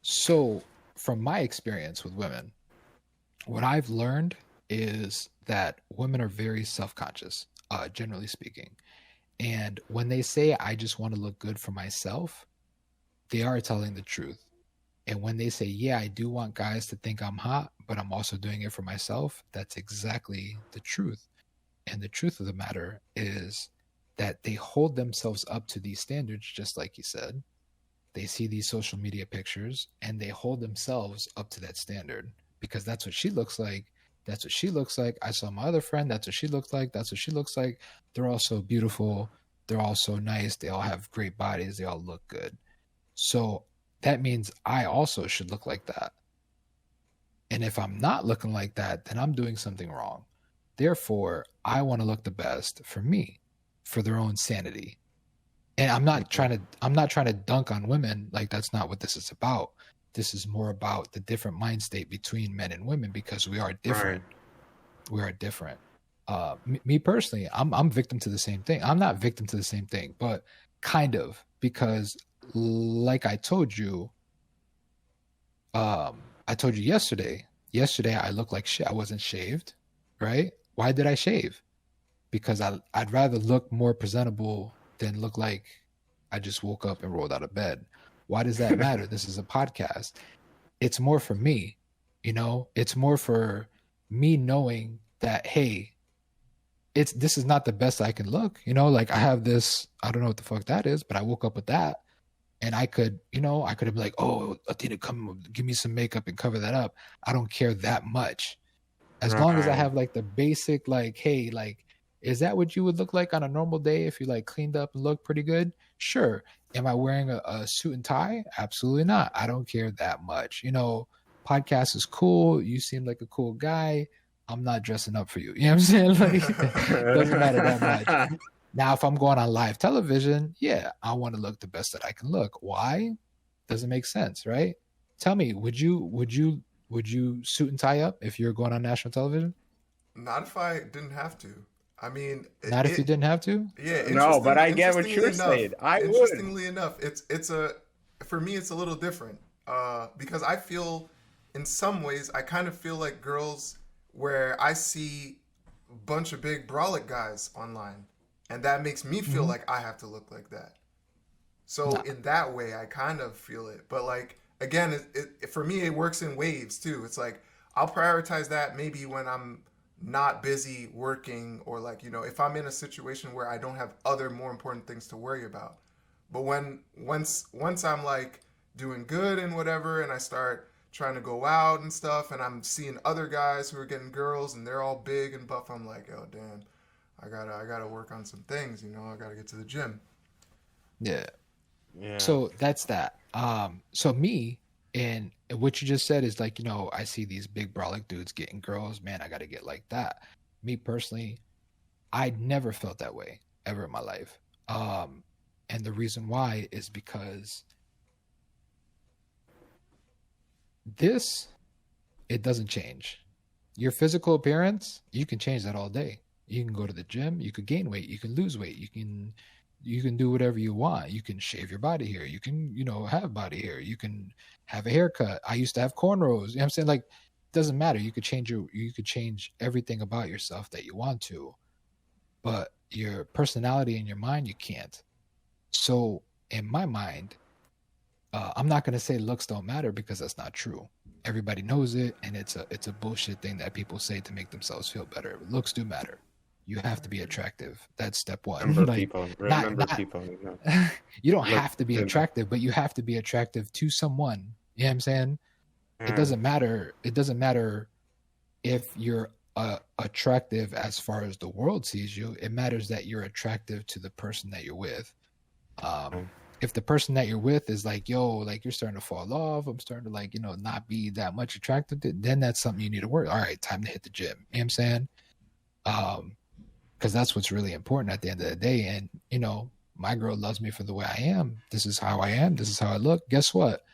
D: so from my experience with women, what I've learned is that women are very self-conscious, generally speaking. And when they say, I just want to look good for myself, they are telling the truth. And when they say, yeah, I do want guys to think I'm hot, but I'm also doing it for myself, that's exactly the truth. And the truth of the matter is that they hold themselves up to these standards, just like you said. They see these social media pictures and they hold themselves up to that standard because that's what she looks like. That's what she looks like. I saw my other friend. That's what she looked like. That's what she looks like. They're all so beautiful. They're all so nice. They all have great bodies. They all look good. So that means I also should look like that. And if I'm not looking like that, then I'm doing something wrong. Therefore, I want to look the best for me, for their own sanity. And I'm not trying to dunk on women. Like, that's not what this is about. This is more about the different mind state between men and women, because we are different.
A: Right.
D: We are different. Me personally, I'm victim to the same thing. I'm not victim to the same thing, but kind of, because like I told you yesterday I looked like shit. I wasn't shaved, right? Why did I shave? Because I'd rather look more presentable than look like I just woke up and rolled out of bed. Why does that matter? This is a podcast. It's more for me, it's more for me knowing that, hey, this is not the best I can look, like, I have this, I don't know what the fuck that is, but I woke up with that, and I could have been like, oh, Athena, come give me some makeup and cover that up. I don't care that much. As long as I have like the basic, like, hey, like, is that what you would look like on a normal day if you like cleaned up and looked pretty good? Sure. Am I wearing a suit and tie? Absolutely not. I don't care that much. Podcast is cool. You seem like a cool guy. I'm not dressing up for you. You know what I'm saying? Like, it doesn't matter that much. Now, if I'm going on live television, yeah, I want to look the best that I can look. Why? Doesn't make sense, right? Tell me, would you suit and tie up if you're going on national television?
B: Not if I didn't have to. I mean,
D: Not if you didn't have to?
B: Yeah,
A: No, but I get what you're saying.
B: Interestingly enough, for me, it's a little different. Because I feel, in some ways, I kind of feel like girls where I see a bunch of big brolic guys online, and that makes me feel like I have to look like that. So in that way, I kind of feel it. But like, again, for me, it works in waves too. It's like, I'll prioritize that maybe when I'm not busy working, or like, if I'm in a situation where I don't have other more important things to worry about. But once I'm like doing good and whatever, and I start trying to go out and stuff, and I'm seeing other guys who are getting girls and they're all big and buff, I'm like, oh damn, I gotta work on some things, I gotta get to the gym.
D: Yeah. So that's that. So me, and what you just said is like, I see these big brolic dudes getting girls, man, I got to get like that. Me personally, I never felt that way ever in my life. And the reason why is because it doesn't change. Your physical appearance, you can change that all day. You can go to the gym, you could gain weight, you can lose weight, you can do whatever you want. You can shave your body hair. You can, have body hair. You can have a haircut. I used to have cornrows. You know what I'm saying? Like, it doesn't matter. You could change everything about yourself that you want to, but your personality and your mind, you can't. So in my mind, I'm not going to say looks don't matter, because that's not true. Everybody knows it. And it's a bullshit thing that people say to make themselves feel better. Looks do matter. You have to be attractive. That's step one.
A: Remember people.
D: You don't have to be attractive, but you have to be attractive to someone. You know what I'm saying? It doesn't matter. It doesn't matter if you're attractive as far as the world sees you. It matters that you're attractive to the person that you're with. If the person that you're with is like, yo, like, you're starting to fall off, I'm starting to like, not be that much attracted to, then that's something you need to work. All right, time to hit the gym. You know what I'm saying? Because that's what's really important at the end of the day. And, my girl loves me for the way I am. This is how I am. This is how I look. Guess what?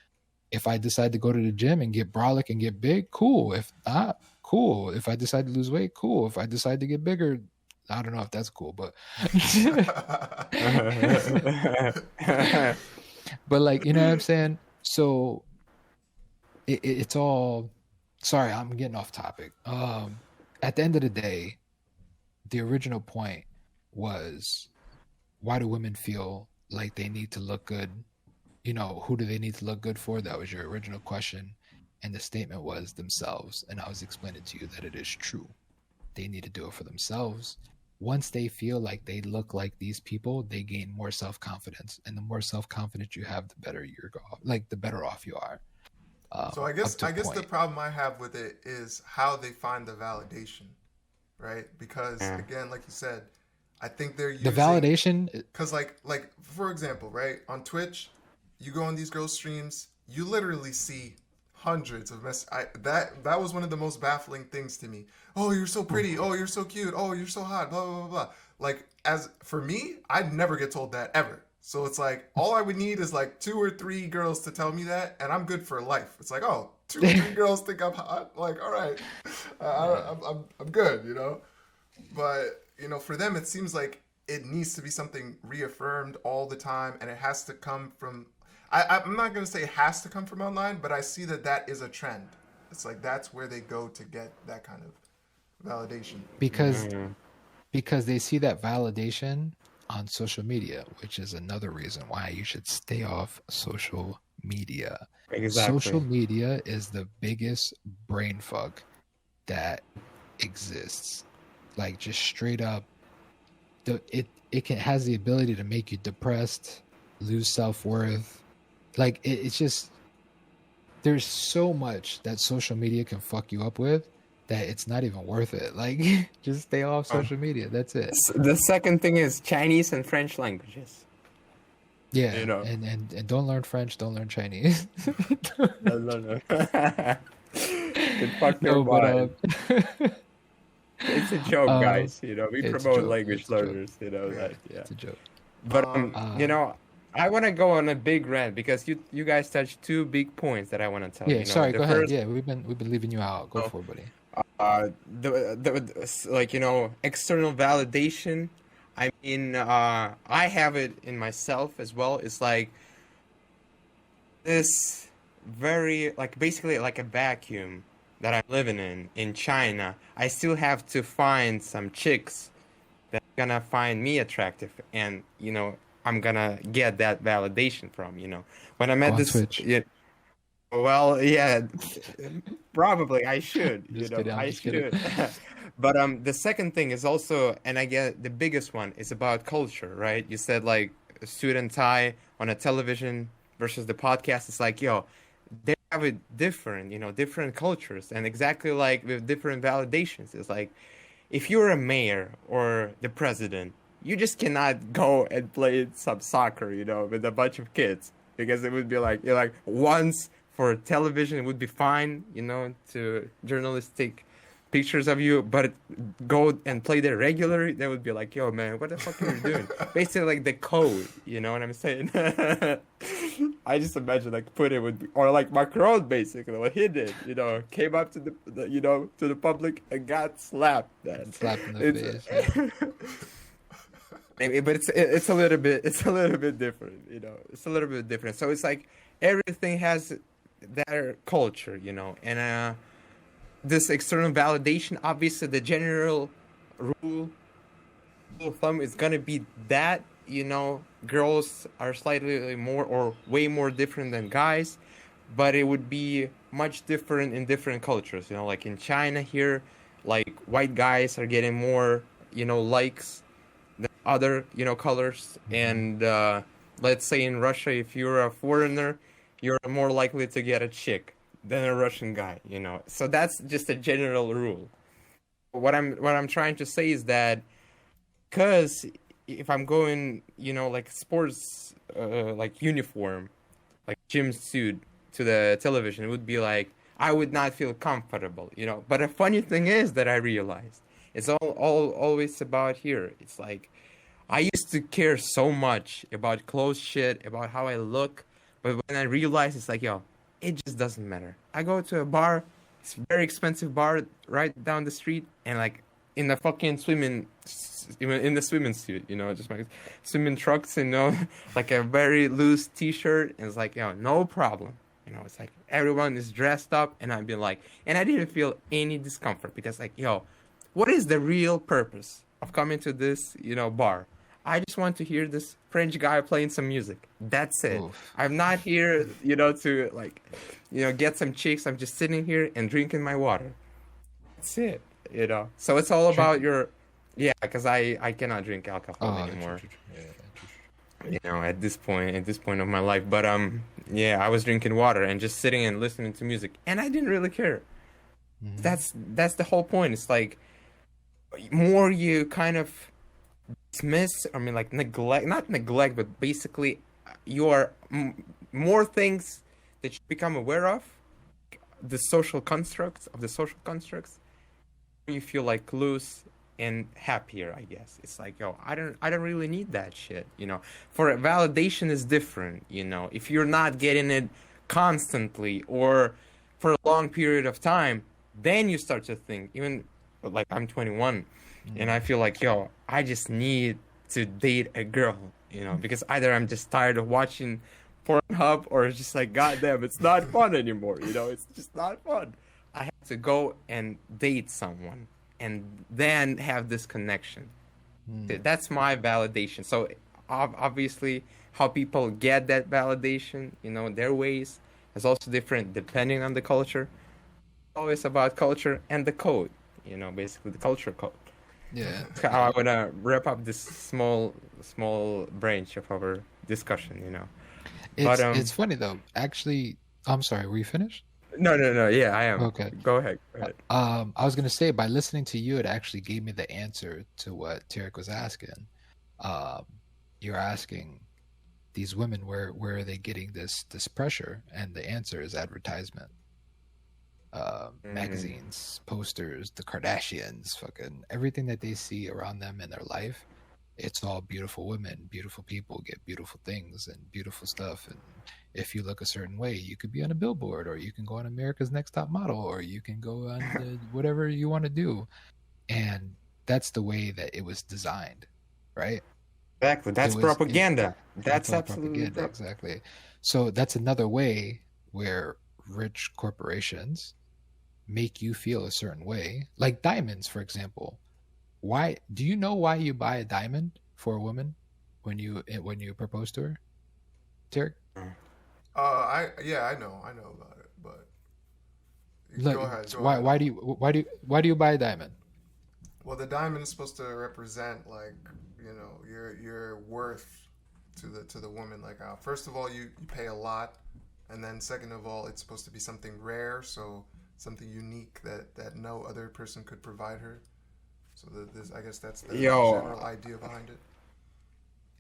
D: If I decide to go to the gym and get brolic and get big, cool. If not, cool. If I decide to lose weight, cool. If I decide to get bigger, I don't know if that's cool, but but like, you know what I'm saying? So it's all, sorry, I'm getting off topic. At the end of the day, the original point was, why do women feel like they need to look good? Who do they need to look good for? That was your original question. And the statement was themselves. And I was explaining to you that it is true. They need to do it for themselves. Once they feel like they look like these people, they gain more self-confidence. And the more self-confidence you have, the better the better off you are.
B: So I guess the problem I have with it is how they find the validation, right? Because again, like you said, I think they're using
D: the validation.
B: Because like for example, right, on Twitch, you go on these girls' streams, you literally see hundreds of that was one of the most baffling things to me. Oh, you're so pretty. Oh, you're so cute. Oh, you're so hot. Blah blah blah blah. like as for me, I'd never get told that ever. So it's like all I would need is like 2 or 3 girls to tell me that, and I'm good for life. It's like, oh, 2 or 3 girls think I'm hot. Like, all right, I'm good, you know. But you know, for them, it seems like it needs to be something reaffirmed all the time, and it has to come from. I'm not gonna say it has to come from online, but I see that that is a trend. It's like that's where they go to get that kind of validation.
D: because because they see that validation on social media, which is another reason why you should stay off social media. Social
A: Exactly.
D: media is the biggest brain fuck that exists. Like just straight up, it can has the ability to make you depressed, lose self worth. Like it's just there's so much that social media can fuck you up with that it's not even worth it. Like just stay off
B: Oh,
D: social media. That's it.
A: The second thing is Chinese and French languages.
D: Yeah,
A: You know.
D: and don't learn French, don't learn Chinese.
A: No, no, no. It fuck your
D: No, but
A: mind. It's a joke,
D: um,
A: guys. You know, we
D: it's a
A: promote
D: joke.
A: language
D: It's a joke.
A: learners. You know that. Yeah.
D: It's a joke.
A: But
B: um,
A: you
D: Uh,
A: know, I want to go on a big rant because you guys touched two big points that I want to tell.
D: yeah,
A: You know,
D: sorry,
A: the
D: go ahead.
A: first,
D: Yeah, we've been leaving you out. Go
A: oh,
D: for it, buddy.
A: like you know, external validation. I mean, I have it in myself as well. It's like this very like basically like a vacuum that I'm living in China. I still have to find some chicks that are gonna find me attractive, and you know I'm gonna get that validation from. You know, when I
D: Go
A: met
D: on
A: this,
D: Twitch.
A: yeah, well, yeah, probably I should.
D: I'm
A: You
D: just
A: know,
D: kidding. I'm
A: I
D: just kidding.
A: should. But the second thing is also, and I get the biggest one is about culture, right? You said like a suit and tie on a television versus the podcast. It's like, yo, they have it different, you know, different cultures, and exactly like with different validations. It's like if you're a mayor or the president, you just cannot go and play some soccer, you know, with a bunch of kids because it would be like you're like once for television it would be fine, you know, to journalistic pictures of you, but go and play there regularly, they would be like, yo man, what the fuck are you doing? Basically like the code, you know what I'm saying? I just imagine like Putin would be, or like Macron basically what he did, you know, came up to the you know to the public and got slapped. Then
D: Slapped in the
A: it's
D: face. Yeah.
A: but it's a little bit different, you know. It's a little bit different. So it's like everything has their culture, you know, and this external validation. Obviously, the general rule of thumb is gonna be that you know girls are slightly more or way more different than guys, but it would be much different in different cultures. You know, like in China here, like white guys are getting more you know likes than other you know colors,
D: Hmm.
A: and let's say in Russia, if you're a foreigner, you're more likely to get a chick than a Russian guy. You know, so that's just a general rule. What I'm trying to say is that because if I'm going, you know, like sports, like uniform, like gym suit to the television, it would be like I would not feel comfortable, you know. But the funny thing is that I realized it's all always about here. It's like I used to care so much about clothes shit, about how I look, but when I realized it's like, yo, it just doesn't matter. I go to a bar, it's a very expensive bar right down the street, and like in the fucking in the swimming suit, you know, just my swimming trunks, you know, like a very loose t-shirt, and it's like, yo, no problem. You know, it's like everyone is dressed up, and I'd be like, and I didn't feel any discomfort because, like, yo, what is the real purpose of coming to this, you know, bar? I just want to hear this French guy playing some music. That's it.
D: Oof.
A: I'm not here, you know, to like, you know, get some chicks. I'm just sitting here and drinking my water. That's it, you know. So it's all
D: Drink.
A: about your, yeah, because I cannot drink alcohol
D: Oh,
A: anymore,
D: yeah, true.
A: you know, at this point of my life. But yeah, I was drinking water and just sitting and listening to music, and I didn't really care.
D: Hmm.
A: That's the whole point. It's like more you kind of dismiss, I mean, like neglect, not neglect, but basically you are more things that you become aware of, the social constructs, you feel like loose and happier, I guess. It's like, yo, I don't really need that shit, you know. For validation is different, you know. If you're not getting it constantly or for a long period of time, then you start to think, even like I'm 21 and I feel like, yo, I just need to date a girl, you know, because either I'm just tired of watching Pornhub or it's just like, goddamn, it's not fun anymore, you know, it's just not fun. I have to go and date someone and then have this connection. That's my validation. So obviously, how people get that validation, you know, their ways is also different depending on the culture. Always about culture and the code, you know, basically the culture code.
D: Yeah.
A: That's how I want to wrap up this small branch of our discussion, you know. But
D: It's funny though. Actually, I'm sorry. Were you finished?
A: no, yeah, I am.
D: Okay.
A: Go ahead, go ahead.
D: I was gonna say by listening to you, it actually gave me the answer to what Tarek was asking. Um, you're asking these women where are they getting this pressure, and the answer is advertisement. Magazines, posters, the Kardashians, fucking everything that they see around them in their life. It's all beautiful women, beautiful people get beautiful things and beautiful stuff. And if you look a certain way, you could be on a billboard, or you can go on America's Next Top Model, or you can go on whatever you want to do. And that's the way that it was designed, right?
A: Exactly. That's propaganda. That's
D: all
A: absolutely
D: propaganda, exactly. So that's another way where rich corporations make you feel a certain way, like diamonds, for example. Why do you know why you buy a diamond for a woman when you propose to her, Tarek?
B: I know about it, but
D: Look,
B: go ahead. Go
D: why
B: ahead.
D: why do you buy a diamond?
B: Well, the diamond is supposed to represent, like, you know, your worth to the woman. Like, first of all, you pay a lot, and then second of all, it's supposed to be something rare, so something unique that no other person could provide her. So I guess that's the
A: Yo,
B: general idea behind it.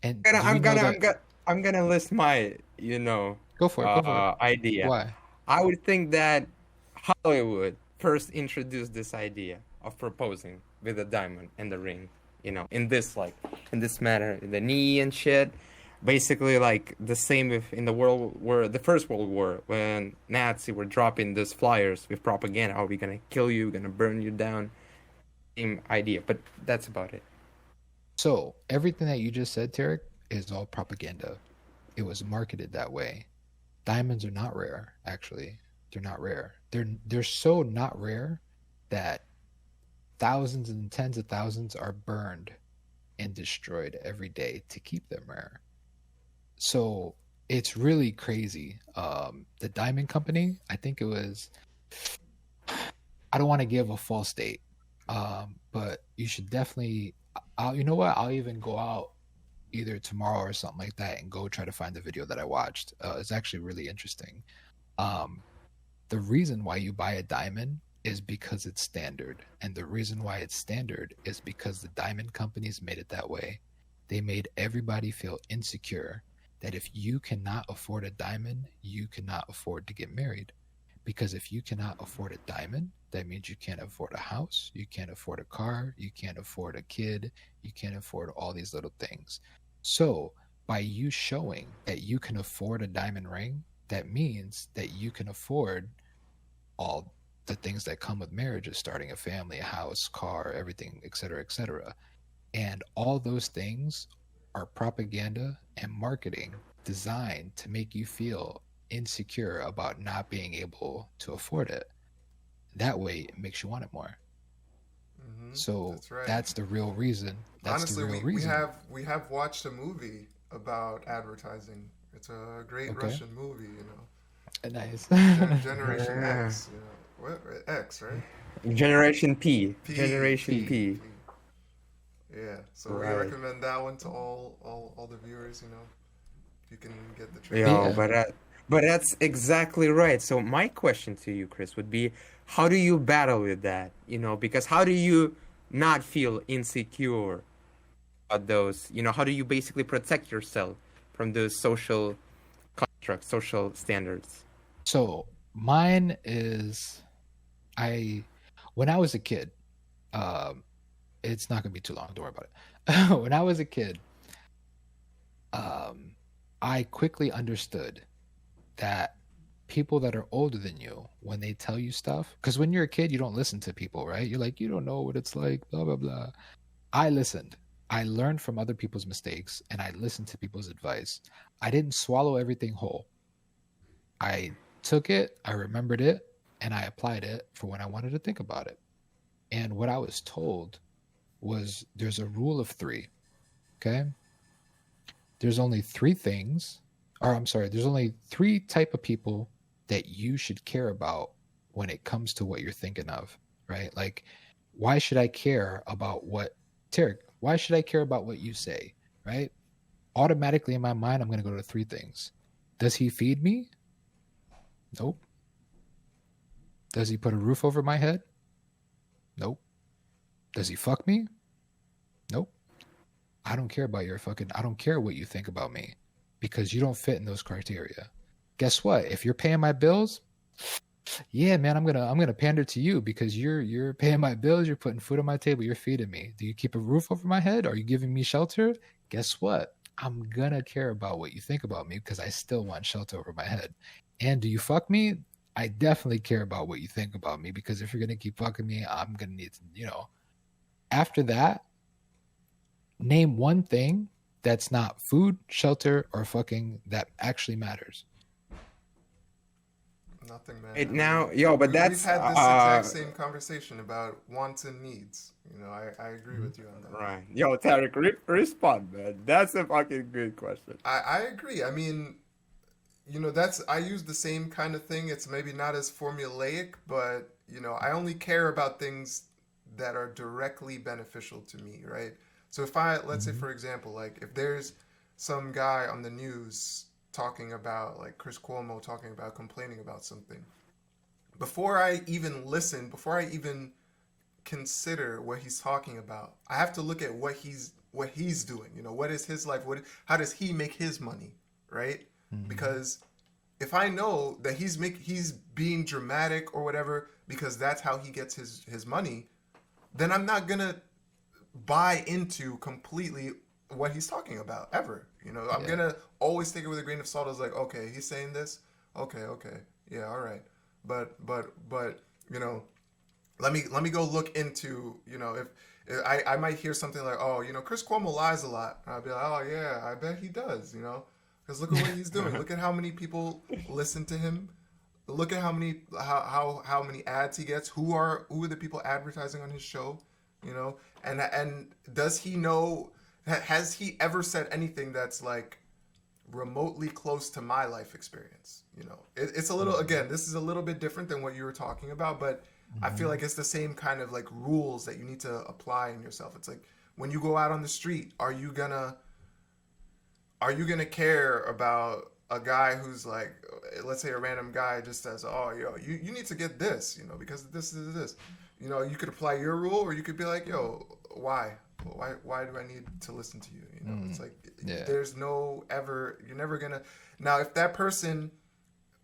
D: And
A: gonna,
D: do you know that?
A: I'm gonna list my, you know,
D: Go for it. Go for it.
A: idea.
D: Why?
A: I would think that Hollywood first introduced this idea of proposing with a diamond and the ring, you know, in this manner, the knee and shit. Basically, like the same if in the First World War, when Nazi were dropping those flyers with propaganda, are we gonna kill you, gonna burn you down? Same idea, but that's about it.
D: So everything that you just said, Tarek, is all propaganda. It was marketed that way. Diamonds are not rare, actually. They're not rare. They're so not rare that thousands and tens of thousands are burned and destroyed every day to keep them rare. So it's really crazy. The diamond company, I think it was, I don't want to give a false date, but you should definitely, you know what? I'll even go out either tomorrow or something like that and go try to find the video that I watched. It's actually really interesting. Um, the reason why you buy a diamond is because it's standard. And the reason why it's standard is because the diamond companies made it that way. They made everybody feel insecure that if you cannot afford a diamond, you cannot afford to get married. Because if you cannot afford a diamond, that means you can't afford a house, you can't afford a car, you can't afford a kid, you can't afford all these little things. So, by you showing that you can afford a diamond ring, that means that you can afford all the things that come with marriage, is starting a family, a house, car, everything, etc., etc. And all those things are propaganda and marketing designed to make you feel insecure about not being able to afford it. That way, it makes you want it more. So
B: That's right.
D: that's the real reason. That's
B: Honestly,
D: the real
B: we
D: reason.
B: we have watched a movie about advertising. It's a great
D: Okay.
B: Russian movie, you know.
D: Nice.
B: Generation
A: Yeah.
B: X, you know. What? X, right?
A: Generation P.
B: P.
A: Generation
D: P.
A: P.
B: Yeah. So we
A: Right.
B: recommend that one to all the viewers, you know. If you can get the trailer.
A: Yo,
D: Yeah.
A: but that's exactly right. So my question to you, Chris, would be, how do you battle with that? You know, because how do you not feel insecure about those? You know, how do you basically protect yourself from those social constructs, social standards?
D: So mine is, I when I was a kid, um, It's not gonna be too long. Don't worry about it. When I was a kid, I quickly understood that people that are older than you, when they tell you stuff, because when you're a kid, you don't listen to people, right? You're like, you don't know what it's like, blah blah blah. I listened. I learned from other people's mistakes, and I listened to people's advice. I didn't swallow everything whole. I took it, I remembered it, and I applied it for when I wanted to think about it. And what I was told was there's a rule of three. Okay. There's only three things, or I'm sorry, there's only three type of people that you should care about when it comes to what you're thinking of, right? Like, why should I care about what, Tarik, why should I care about what you say, right? Automatically in my mind, I'm going to go to three things. Does he feed me? Nope. Does he put a roof over my head? Nope. Does he fuck me? Nope. I don't care about I don't care what you think about me because you don't fit in those criteria. Guess what? If you're paying my bills, yeah, man, I'm gonna pander to you because you're paying my bills, you're putting food on my table, you're feeding me. Do you keep a roof over my head? Are you giving me shelter? Guess what? I'm gonna care about what you think about me because I still want shelter over my head. And do you fuck me? I definitely care about what you think about me because if you're gonna keep fucking me, I'm gonna need to, After that, name one thing that's not food, shelter, or fucking that actually matters.
B: Nothing, man.
A: Now, yo, but that's
B: we've had this exact same conversation about wants and needs. I agree with you on that.
A: right. Yo, Tarik, respond, man. That's a fucking good question.
B: I agree. I mean, I use the same kind of thing. It's maybe not as formulaic, but I only care about things that are directly beneficial to me, right? So if let's say for example, like if there's some guy on the news talking about, like Chris Cuomo talking about, complaining about something, before I even listen, before I even consider what he's talking about, I have to look at what he's doing. What is his life? How does he make his money, right? Because if I know that he's being dramatic or whatever because that's how he gets his money, then I'm not gonna buy into completely what he's talking about ever. I'm gonna always take it with a grain of salt. As like, okay, he's saying this. Okay, yeah, all right. But let me go look into if I might hear something like, oh, Chris Cuomo lies a lot. And I'll be like, oh yeah, I bet he does. Because look at what he's doing. Look at how many people listen to him. Look at how many ads he gets. Who are the people advertising on his show? And does he know? Has he ever said anything that's like remotely close to my life experience? It's a little, again, this is a little bit different than what you were talking about, but I feel like it's the same kind of like rules that you need to apply in yourself. It's like when you go out on the street, are you gonna care about a guy who's like, let's say a random guy just says, oh, yo, you need to get this, because this is this. You could apply your rule, or you could be like, yo, why do I need to listen to you? It's like, there's you're never gonna. Now, if that person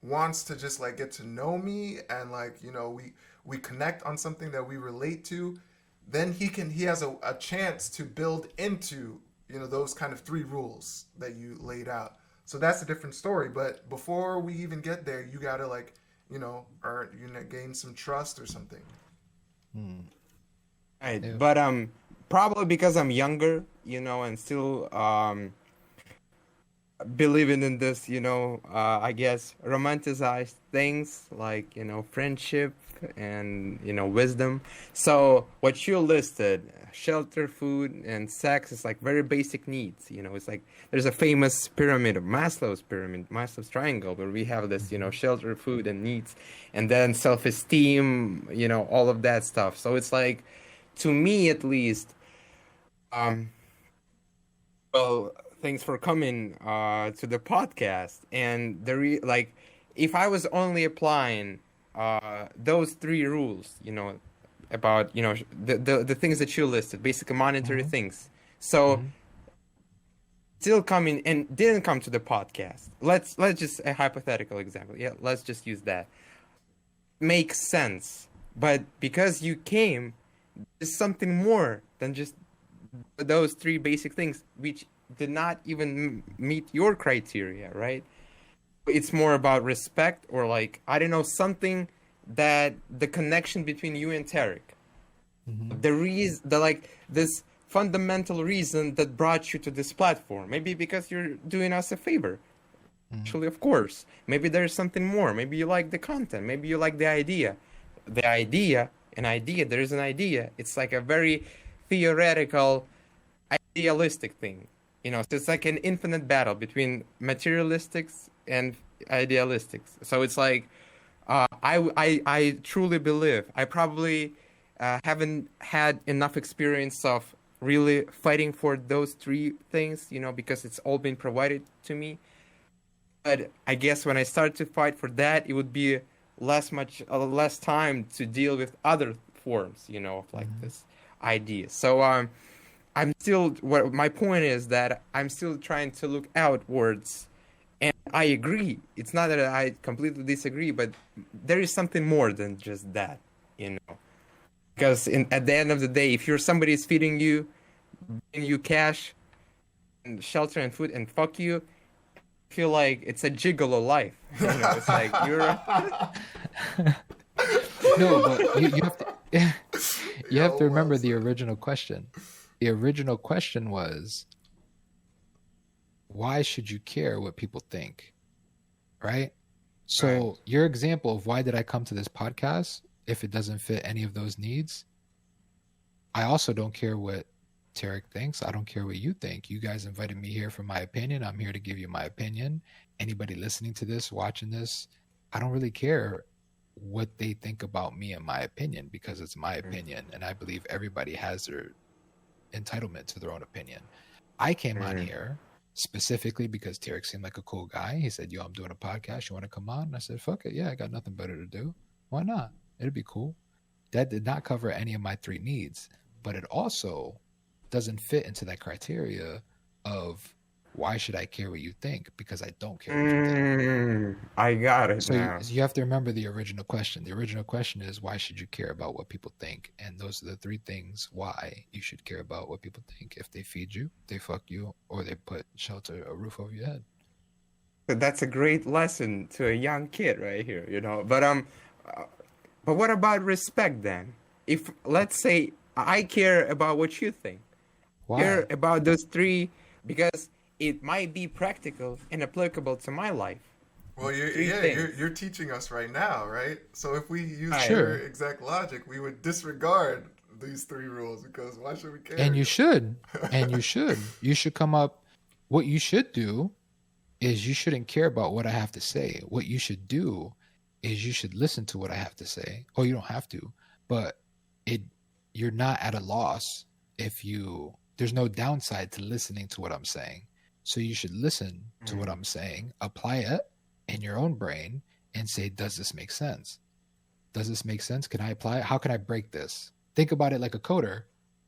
B: wants to just like get to know me and like, we connect on something that we relate to, then he has a chance to build into, those kind of three rules that you laid out. So that's a different story. But before we even get there, you gotta like, gain some trust or something.
A: Right, yeah. But probably because I'm younger, and still believing in this, I guess romanticized things like, friendship and, wisdom. So what you listed, shelter, food, and sex is like very basic needs. It's like there's a famous pyramid of Maslow's triangle, where we have this, shelter, food, and needs, and then self-esteem, all of that stuff. So it's like, to me at least, well, thanks for coming to the podcast. And like, if I was only applying those three rules, about the things that you listed, basically monetary things. So still coming and didn't come to the podcast. Let's just a hypothetical example. Yeah, let's just use that. Makes sense. But because you came, there's something more than just those three basic things, which did not even meet your criteria, right? It's more about respect, or like, I don't know, something that the connection between you and Tarik,
D: Mhm.
A: the reason, the like this fundamental reason that brought you to this platform. Maybe because you're doing us a favor.
D: Mhm.
A: Actually, of course. Maybe there's something more. Maybe you like the content. Maybe you like the idea. The idea, an idea, there's an idea. It's like a very theoretical, idealistic thing. So it's like an infinite battle between materialistics and idealistics. So it's like, I truly believe I probably haven't had enough experience of really fighting for those three things, because it's all been provided to me. But I guess when I start to fight for that, it would be less time to deal with other forms, of like
D: Mhm.
A: this idea. So I'm still, what my point is that I'm still trying to look outwards, and I agree. It's not that I completely disagree, but there is something more than just that, you know. Because at the end of the day, if you're somebody's feeding you, giving you cash and shelter and food, and fuck you, I feel like it's a gigolo life. It's like you're.
D: No, but you have to you have
B: Yo,
D: to
B: well
D: remember the
B: said.
D: original question. The original question was, why should you care what people think? Right?
A: Right.
D: So your example of why did I come to this podcast if it doesn't fit any of those needs, I also don't care what Tarik thinks. I don't care what you think. You guys invited me here for my opinion. I'm here to give you my opinion. Anybody listening to this, watching this, I don't really care what they think about me and my opinion, because it's my opinion, and I believe everybody has their entitlement to their own opinion. I came on
A: Mm.
D: here specifically because Tarik seemed like a cool guy. He said, "Yo, I'm doing a podcast. You want to come on?" And I said, "Fuck it. Yeah, I got nothing better to do. Why not? It'd be cool." That did not cover any of my three needs, but it also doesn't fit into that criteria of why should I care what you think, because I don't care what you think.
A: I got it
D: So you,
A: now.
D: you have to remember the original question. The original question is, why should you care about what people think? And those are the three things why you should care about what people think. If they feed you, they fuck you, or they put shelter, a roof over your head.
A: So that's a great lesson to a young kid right here. Uh, but what about respect then? If, let's say, I care about what you think, care
D: Why?
A: about those three, because it might be practical and applicable to my life.
B: Well,
A: Three things.
B: you're teaching us right now, right? So if we use
A: Right.
B: your
D: Sure.
B: exact logic, we would disregard these three rules, because why should we care?
D: And you should. And you should. You should come up. What you should do is you shouldn't care about what I have to say. What you should do is you should listen to what I have to say. Oh, you don't have to, but it you're not at a loss if you there's no downside to listening to what I'm saying. So you should listen to what I'm saying, apply it in your own brain, and say, does this make sense? Does this make sense? Can I apply it? How can I break this? Think about it like a coder,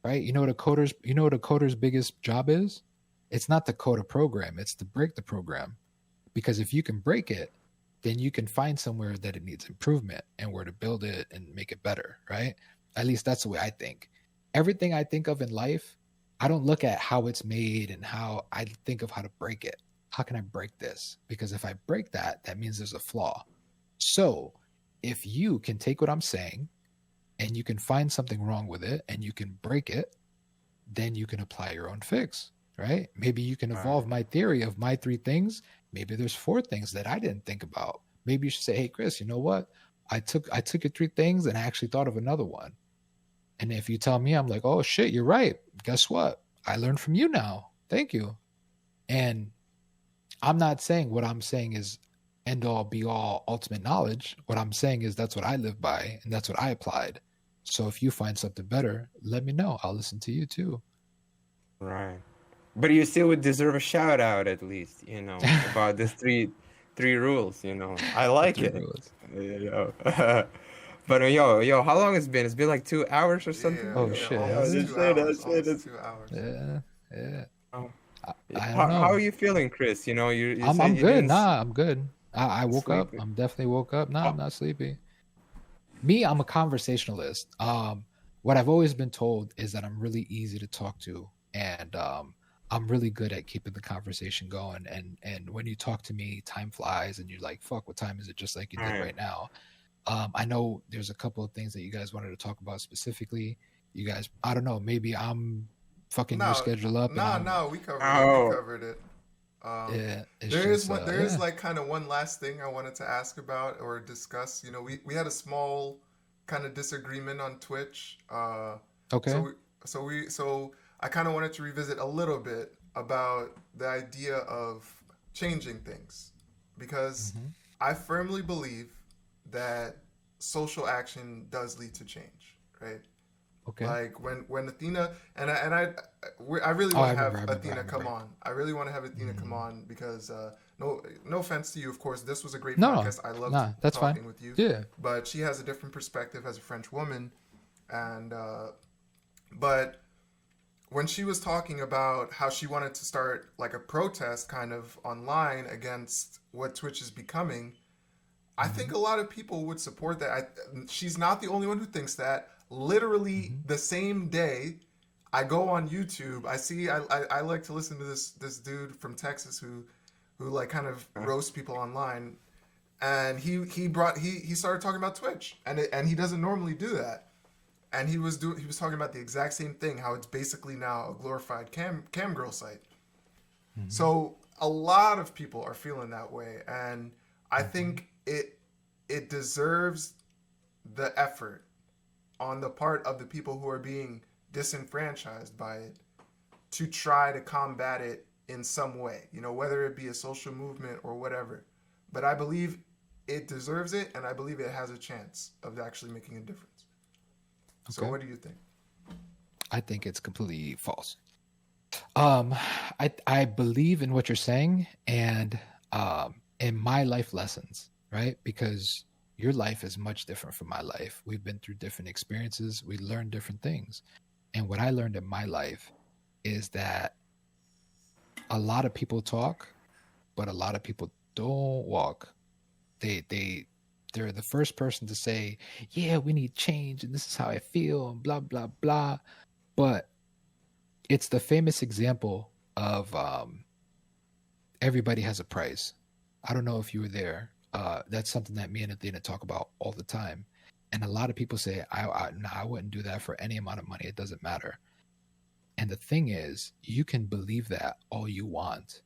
D: right? You know what a coder's biggest job is? It's not to code a program, it's to break the program. Because if you can break it, then you can find somewhere that it needs improvement and where to build it and make it better, right? At least that's the way I think. Everything I think of in life, I don't look at how it's made and how I think of how to break it. How can I break this? Because if I break that, that means there's a flaw. So if you can take what I'm saying and you can find something wrong with it and you can break it, then you can apply your own fix, right? Maybe you can evolve my theory of my three things. Maybe there's four things that I didn't think about. Maybe you should say, hey, Chris, you know what? I took your three things and I actually thought of another one. And if you tell me, I'm like, oh shit, you're right. Guess what? I learned from you now. Thank you. And I'm not saying what I'm saying is end all be all ultimate knowledge. What I'm saying is that's what I live by and that's what I applied. So if you find something better, let me know. I'll listen to you too.
A: Right. But you still would deserve a shout out at least, about the three rules, I like
D: Three
A: it.
D: rules.
A: You know. But yo, how long it's been? It's been like 2 hours or something.
B: Yeah,
D: Oh,
B: yeah,
D: shit.
B: almost
A: Yeah,
B: 2
A: that's it,
B: hours.
A: that's it,
B: Almost
A: that's-
B: 2 hours.
D: Yeah, yeah.
A: Oh.
D: I
A: How
D: don't
A: are
D: know.
A: you feeling, Chris? You
D: I'm
A: said you
D: good.
A: didn't
D: Nah, I'm good. I woke up.
A: sleep.
D: I'm definitely woke up. Nah, I'm
A: Oh,
D: not sleepy. Me, I'm a conversationalist. what I've always been told is that I'm really easy to talk to, and I'm really good at keeping the conversation going. And when you talk to me, time flies, and you're like, "Fuck, what time is it?" Just like you
A: All
D: did
A: right.
D: right now. I know there's a couple of things that you guys wanted to talk about specifically. You guys, I don't know, maybe I'm fucking your
B: No,
D: schedule up, and I'm
B: no, we covered it. We
A: Oh,
B: covered it. Um,
D: yeah. It's
B: there is
D: just
B: one. There is
D: yeah.
B: like kind of one last thing I wanted to ask about or discuss. We had a small kind of disagreement on Twitch. So
D: Okay.
B: we, so I kind of wanted to revisit a little bit about the idea of changing things because
D: Hmm.
B: I firmly believe that social action does lead to change, right?
D: Okay.
B: Like when Athena I really
D: Oh,
B: want
D: I
B: to
D: remember.
B: have
D: I remember. I
B: Athena come
D: remember.
B: on. I really want to have Athena come
D: Mm.
B: on because no offense to you, of course. This was a great
D: No,
B: podcast. I loved
D: nah, that's fine.
B: talking with you,
D: Yeah.
B: but she has a different perspective as a French woman, and but when she was talking about how she wanted to start like a protest kind of online against what Twitch is becoming, I
D: Hmm.
B: think a lot of people would support that. She's not the only one who thinks that. Literally
D: Hmm.
B: the same day, I go on YouTube. I like to listen to this dude from Texas who like kind of roasts people online, and he started talking about Twitch, and he doesn't normally do that. And he was talking about the exact same thing, how it's basically now a glorified cam girl site.
D: Hmm.
B: So a lot of people are feeling that way, and I
D: Hmm.
B: think it deserves the effort on the part of the people who are being disenfranchised by it to try to combat it in some way, whether it be a social movement or whatever. But I believe it deserves it, and I believe it has a chance of actually making a difference. So,
D: Okay.
B: what do you think?
D: I think it's completely false. Um, I believe in what you're saying, and in my life lessons, right? Because your life is much different from my life. We've been through different experiences. We learned different things, and what I learned in my life is that a lot of people talk, but a lot of people don't walk. They're the first person to say, "Yeah, we need change, and this is how I feel," and blah blah blah. But it's the famous example of everybody has a price. I don't know if you were there. That's something that me and Athena talk about all the time. And a lot of people say, nah, I wouldn't do that for any amount of money. It doesn't matter. And the thing is, you can believe that all you want.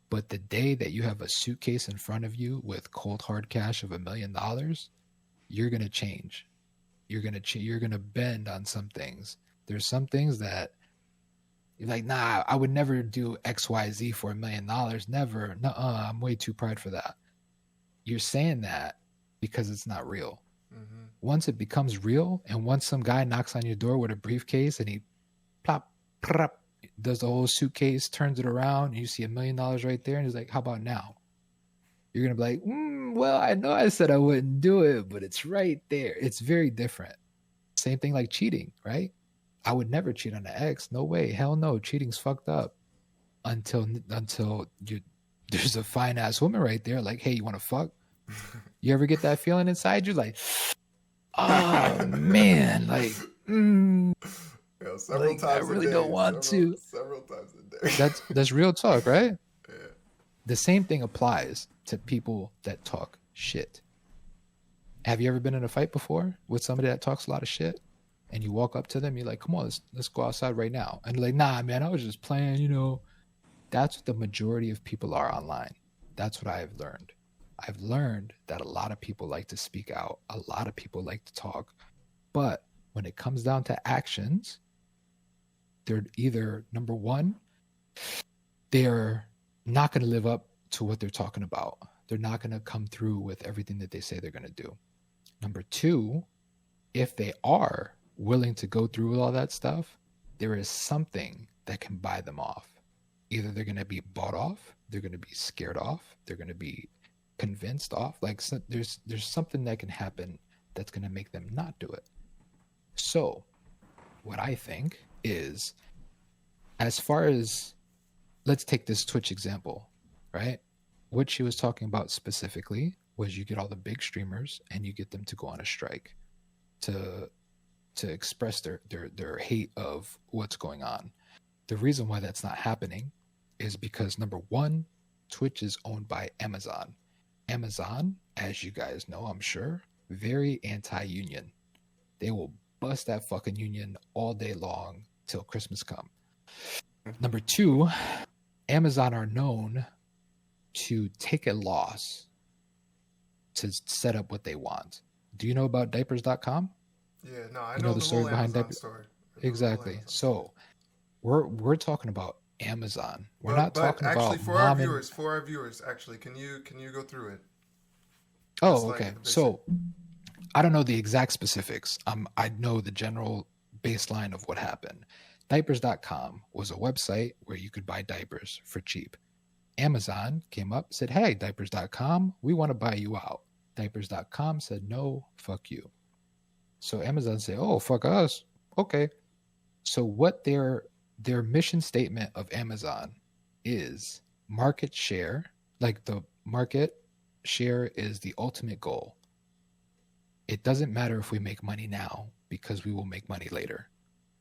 D: But the day that you have a suitcase in front of you with cold hard cash of $1 million, you're gonna change. You're gonna bend on some things. There's some things that you're like, nah, I would never do XYZ for $1 million. Never. Nuh-uh, I'm way too proud for that. You're saying that because it's not real.
B: Mm-hmm.
D: Once it becomes real, and once some guy knocks on your door with a briefcase and he plop, plop, does the whole suitcase, turns it around, and you see $1 million right there, and he's like, how about now? You're going to be like, well, I know I said I wouldn't do it, but it's right there. It's very different. Same thing like cheating, right? I would never cheat on an ex. No way. Hell no. Cheating's fucked up until you there's a fine ass woman right there like, hey, you want to fuck? You ever get that feeling inside you like, oh man,
B: Several
D: like I
B: times a
D: really don't
B: day,
D: want to.
B: several times a day.
D: That's real talk, right?
B: Yeah.
D: The same thing applies to people that talk shit. Have you ever been in a fight before with somebody that talks a lot of shit? And you walk up to them, you're like, come on, let's go outside right now. And they're like, nah, man, I was just playing. That's what the majority of people are online. That's what I've learned. I've learned that a lot of people like to speak out. A lot of people like to talk. But when it comes down to actions, they're either, number one, they're not going to live up to what they're talking about. They're not going to come through with everything that they say they're going to do. Number two, if they are willing to go through with all that stuff, there is something that can buy them off. Either they're going to be bought off, they're going to be scared off, they're going to be convinced off. Like there's something that can happen that's going to make them not do it. So what I think is, as far as, let's take this Twitch example, right? What she was talking about specifically was you get all the big streamers and you get them to go on a strike to to express their hate of what's going on. The reason why that's not happening is because number one, Twitch is owned by Amazon. Amazon, as you guys know, I'm sure, very anti-union. They will bust that fucking union all day long till Christmas come. Number two, Amazon are known to take a loss to set up what they want. Do you know about diapers.com?
B: Yeah, no, I
D: You
B: know
D: know the
B: the
D: story
B: whole
D: behind
B: Amazon
D: diapers?
B: story. I know the whole
D: Exactly.
B: Amazon
D: So we're talking about Amazon. We're
B: But
D: not talking
B: actually,
D: about
B: for our
D: mom and
B: viewers, actually, can you go through it? Just
D: oh,
B: like
D: okay.
B: the basic.
D: So I don't know the exact specifics. I know the general baseline of what happened. Diapers.com was a website where you could buy diapers for cheap. Amazon came up, said, hey, diapers.com, we want to buy you out. Diapers.com said, no, fuck you. So Amazon said, oh, fuck us. Okay. So what their mission statement of Amazon is market share, like the market share is the ultimate goal. It doesn't matter if we make money now because we will make money later.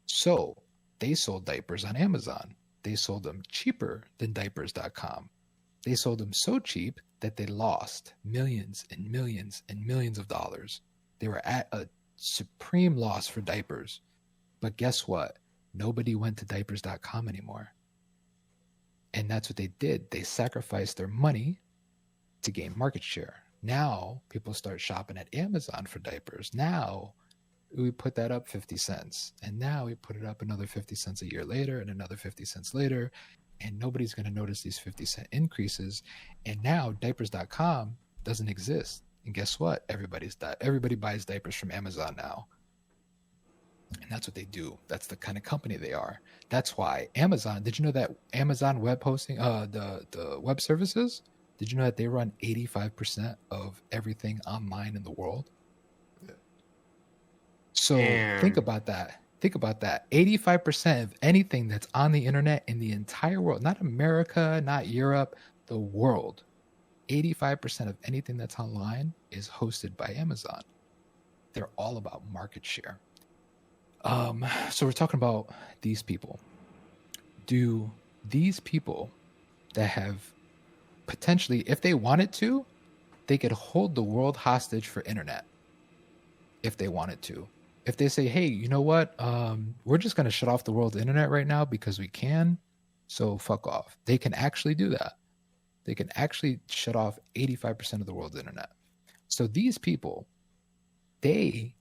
D: So they sold diapers on Amazon. They sold them cheaper than diapers.com. They sold them so cheap that they lost millions and millions and millions of dollars. They were at a supreme loss for diapers. But guess what? Nobody went to diapers.com anymore. And that's what they did. They sacrificed their money to gain market share. Now people start shopping at Amazon for diapers. Now we put that up 50 cents. And now we put it up another 50 cents a year later and another 50 cents later. And nobody's going to notice these 50-cent increases. And now diapers.com doesn't exist. And guess what? Everybody buys diapers from Amazon now. And that's what they do. That's the kind of company they are. That's why Amazon, did you know that Amazon web hosting, the web services, did you know that they run 85% of everything online in the world?
B: Yeah.
D: So
A: Damn.
D: think about that. 85% of anything that's on the internet in the entire world, not America, not Europe, the world, 85% of anything that's online is hosted by Amazon. They're all about market share. So we're talking about these people. Do these people that have potentially, if they wanted to, they could hold the world hostage for internet if they wanted to. If they say, hey, you know what? We're just going to shut off the world's internet right now because we can. So fuck off. They can actually do that. They can actually shut off 85% of the world's internet. So these people, they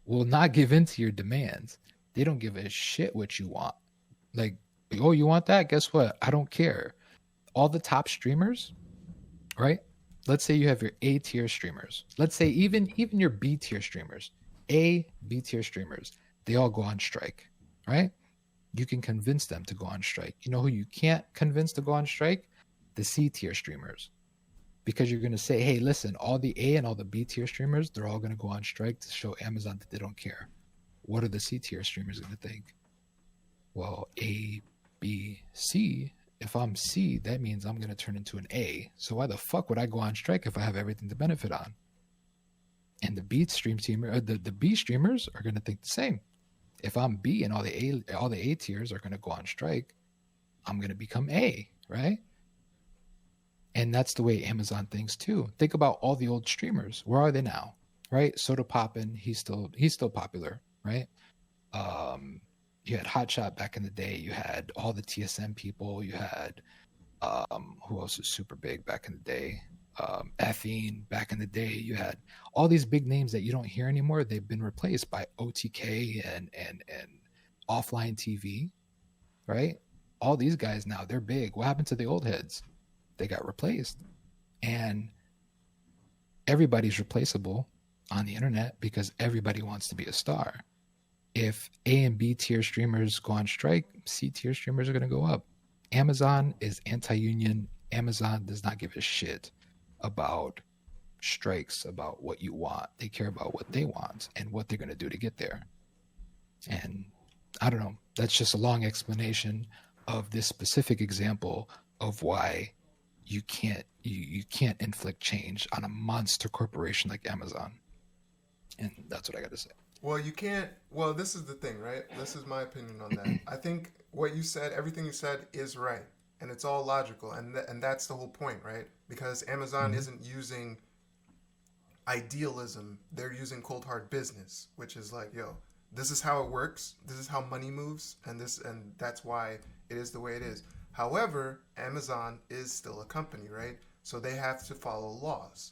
D: will not give in to your demands. They don't give a shit what you want. Like, oh, you want that? Guess what? I don't care. All the top streamers, right? Let's say you have your A tier streamers. Let's say even your B tier streamers, A, B tier streamers, they all go on strike, right? You can convince them to go on strike. You know who you can't convince to go on strike? The C tier streamers. Because you're going to say, hey, listen, all the A and all the B tier streamers, they're all going to go on strike to show Amazon that they don't care. What are the C tier streamers going to think? Well, A, B, C, if I'm C, that means I'm going to turn into an A. So why the fuck would I go on strike if I have everything to benefit on? And the B streamers are going to think the same. If I'm B and all the A tiers are going to go on strike, I'm going to become A, right? And that's the way Amazon thinks too. Think about all the old streamers. Where are they now? Right? Soda Poppin', he's still popular, right? You had Hotshot back in the day. You had all the TSM people. You had who else was super big back in the day? Ethine back in the day. You had all these big names that you don't hear anymore. They've been replaced by OTK and offline TV, right? All these guys now, they're big. What happened to the old heads? They got replaced. And everybody's replaceable on the internet because everybody wants to be a star. If A and B tier streamers go on strike, C tier streamers are going to go up. Amazon is anti-union. Amazon does not give a shit about strikes, about what you want. They care about what they want and what they're going to do to get there. And I don't know. That's just a long explanation of this specific example of why you can't inflict change on a monster corporation like Amazon. And that's what I got to say.
B: Well, you can't. Well, this is the thing, right? This is my opinion on that. I think what you said, everything you said, is right, and it's all logical, and that's the whole point, right? Because Amazon
D: Mhm.
B: isn't using idealism; they're using cold hard business, which is like, yo, this is how it works. This is how money moves, and that's why it is the way it is. However, Amazon is still a company, right? So they have to follow laws,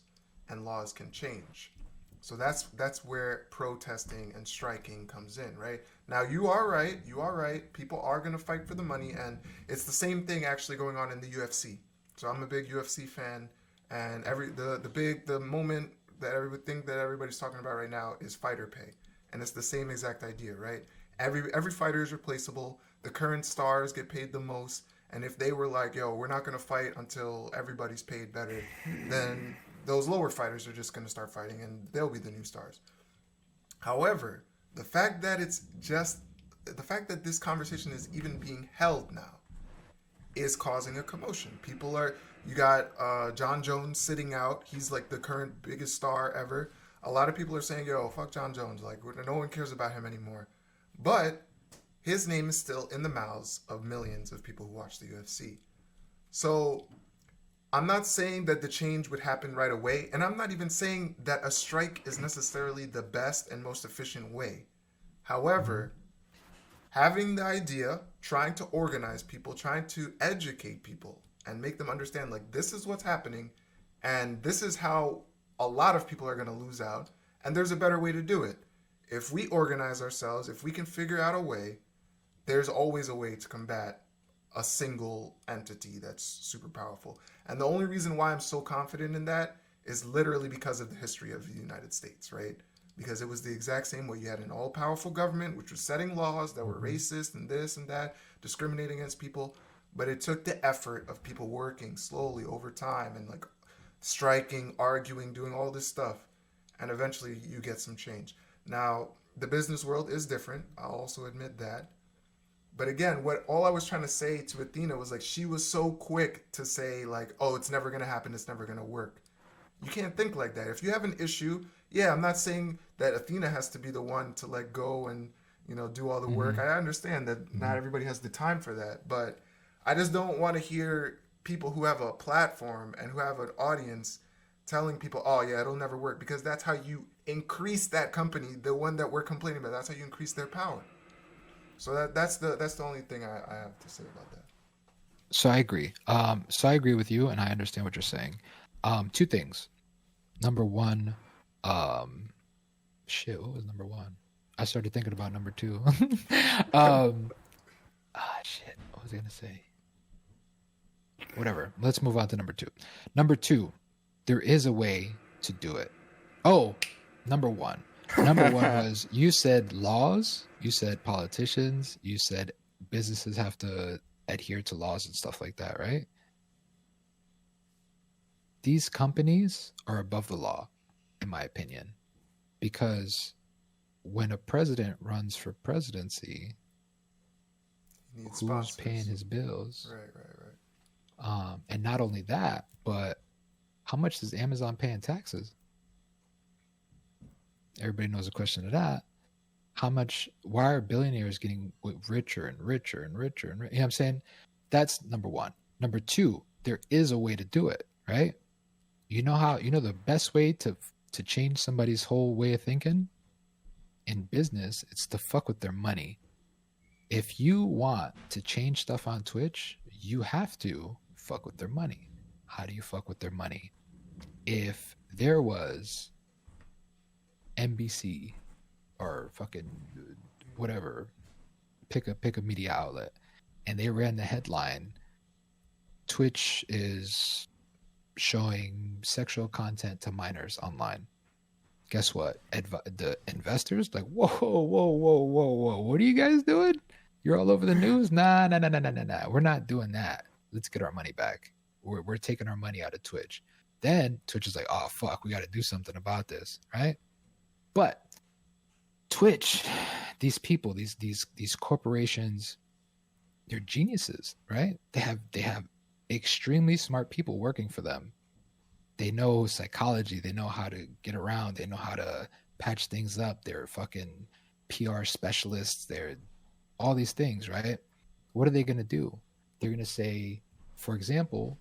B: and laws can change. So that's where protesting and striking comes in, right? Now you are right. You are right. People are gonna fight for the money, and it's the same thing actually going on in the UFC. So I'm a big UFC fan, and the moment that everything that everybody's talking about right now is fighter pay, and it's the same exact idea, right? Every fighter is replaceable. The current stars get paid the most, and if they were like, "Yo, we're not gonna fight until everybody's paid better," then those lower fighters are just going to start fighting and they'll be the new stars. However, the fact that the fact that this conversation is even being held now is causing a commotion. You got John Jones sitting out. He's like the current biggest star ever. A lot of people are saying, yo, fuck John Jones. Like, no one cares about him anymore. But his name is still in the mouths of millions of people who watch the UFC. So I'm not saying that the change would happen right away, and I'm not even saying that a strike is necessarily the best and most efficient way.
D: Mhm.
B: However, having the idea, trying to organize people, trying to educate people, and make them understand like this is what's happening, and this is how a lot of people are going to lose out, and there's a better way to do it. If we organize ourselves, if we can figure out a way, there's always a way to combat a single entity that's super powerful. And the only reason why I'm so confident in that is literally because of the history of the United States, right? Because it was the exact same way. You had an all powerful government which was setting laws that were
D: Mhm.
B: racist and this and that, discriminating against people. But it took the effort of people working slowly over time and like striking, arguing, doing all this stuff. And eventually you get some change. Now, the business world is different. I'll also admit that. But again, what all I was trying to say to Athena was like she was so quick to say like, "Oh, it's never going to happen. It's never going to work." You can't think like that. If you have an issue, yeah, I'm not saying that Athena has to be the one to let go and, do all the work.
D: Mhm.
B: I understand that not
D: Mhm.
B: everybody has the time for that, but I just don't want to hear people who have a platform and who have an audience telling people, "Oh, yeah, it'll never work," because that's how you increase that company, the one that we're complaining about. That's how you increase their power. So that's the only thing I have to say about that.
D: So I agree. So I agree with you, and I understand what you're saying. Two things. Number one, um, shit. What was number one? I started thinking about number two. um, shit. What was I gonna say? Whatever. Let's move on to number two. Number two, there is a way to do it. Oh, number one. Number one was you said laws, you said politicians, you said businesses have to adhere to laws and stuff like that, right? These companies are above the law, in my opinion, because when a president runs for presidency,
B: You need
D: who's paying
B: sponsors.
D: his bills?
B: Right, right, right.
D: And not only that, but how much does Amazon pay in taxes? Everybody knows the question to that. How much? Why are billionaires getting richer and richer and richer and richer? You know what I'm saying? That's number one. Number two, there is a way to do it, right? You know the best way to change somebody's whole way of thinking in business, it's to fuck with their money. If you want to change stuff on Twitch, you have to fuck with their money. How do you fuck with their money? If there was NBC or fucking whatever, pick a media outlet, and they ran the headline, Twitch is showing sexual content to minors online. Guess what? The investors like, whoa, whoa, whoa, whoa, whoa, what are you guys doing? You're all over the news. Nah, nah, nah, nah, nah, nah, nah. We're not doing that. Let's get our money back. We're taking our money out of Twitch. Then Twitch is like, oh fuck, we got to do something about this, right? But Twitch, these people, these corporations, they're geniuses, right? They have extremely smart people working for them. They know psychology, they know how to get around, they know how to patch things up. They're fucking PR specialists. They're all these things, right? What are they going to do? They're going to say, for example,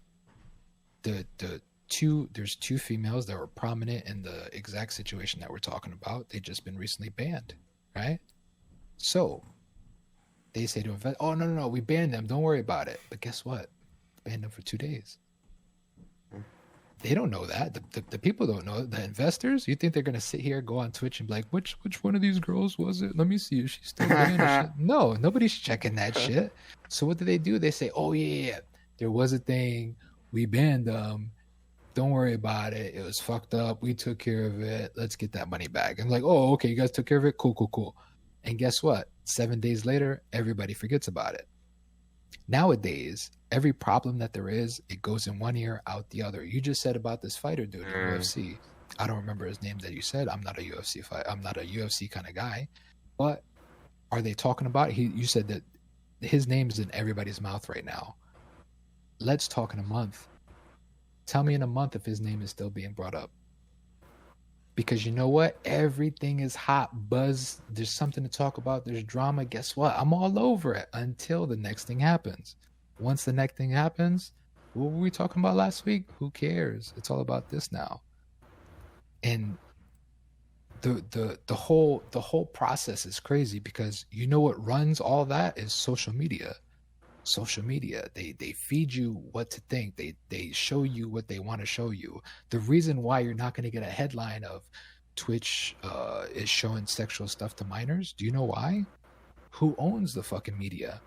D: there's two females that were prominent in the exact situation that we're talking about. They just been recently banned, right? So they say to invest, oh no, we banned them. Don't worry about it. But guess what? Banned them for 2 days. They don't know that. The people don't know it. The investors, you think they're gonna sit here, go on Twitch, and be like, which one of these girls was it? Let me see if she's still banned or shit. No, nobody's checking that shit. So what do? They say, oh yeah, there was a thing. We banned them. Don't worry about it. It was fucked up. We took care of it. Let's get that money back. And like, oh, okay, you guys took care of it? Cool. And guess what? 7 days later, everybody forgets about it. Nowadays, every problem that there is, it goes in one ear, out the other. You just said about this fighter dude in UFC. I don't remember his name that you said. I'm not a UFC kind of guy. But are they talking about it? You said that his name is in everybody's mouth right now. Let's talk in a month. Tell me in a month if his name is still being brought up. Because you know what? Everything is hot buzz. There's something to talk about. There's drama. Guess what? I'm all over it until the next thing happens. Once the next thing happens, what were we talking about last week? Who cares? It's all about this now. And the whole process is crazy because you know what runs all that is social media. Social media, they feed you what to think. They show you what they want to show you. The reason why you're not going to get a headline of Twitch is showing sexual stuff to minors, do you know why? Who owns the fucking media?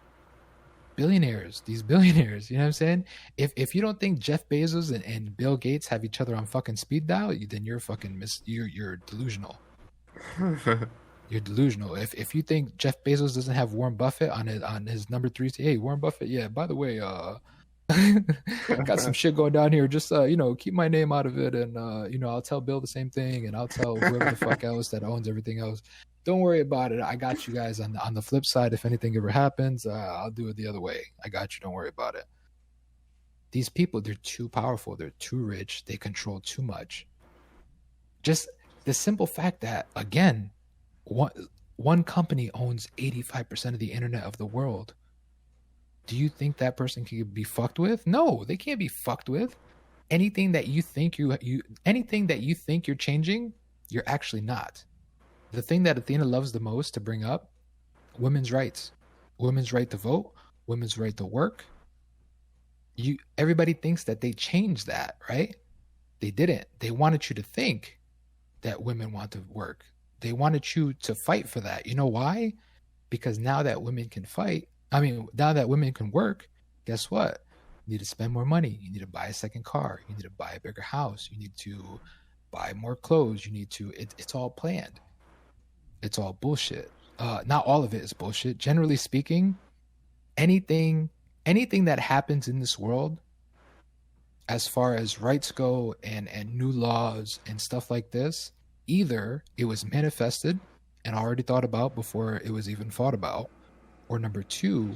D: Billionaires. These billionaires, you know what I'm saying? If you don't think Jeff Bezos and Bill Gates have each other on fucking speed dial, then you're fucking you're delusional. You're delusional. If you think Jeff Bezos doesn't have Warren Buffett on his number 3, say, hey, Warren Buffett, yeah, by the way, got some shit going down here. Just keep my name out of it, and I'll tell Bill the same thing, and I'll tell whoever the fuck else that owns everything else. Don't worry about it. I got you guys on the flip side. If anything ever happens, I'll do it the other way. I got you. Don't worry about it. These people, they're too powerful. They're too rich. They control too much. Just the simple fact that, again, one company owns 85% of the internet of the world. Do you think that person can be fucked with? No, they can't be fucked with. Anything that you think anything that you think you're changing, you're actually not. The thing that Athena loves the most to bring up, women's rights. Women's right to vote, women's right to work. Everybody thinks that they changed that, right? They didn't. They wanted you to think that women want to work. They wanted you to fight for that. You know why? Because now that women can now that women can work, guess what? You need to spend more money. You need to buy a second car. You need to buy a bigger house. You need to buy more clothes. It's all planned. It's all bullshit. Not all of it is bullshit. Generally speaking, anything that happens in this world, as far as rights go and new laws and stuff like this, either it was manifested and already thought about before it was even thought about, or number 2,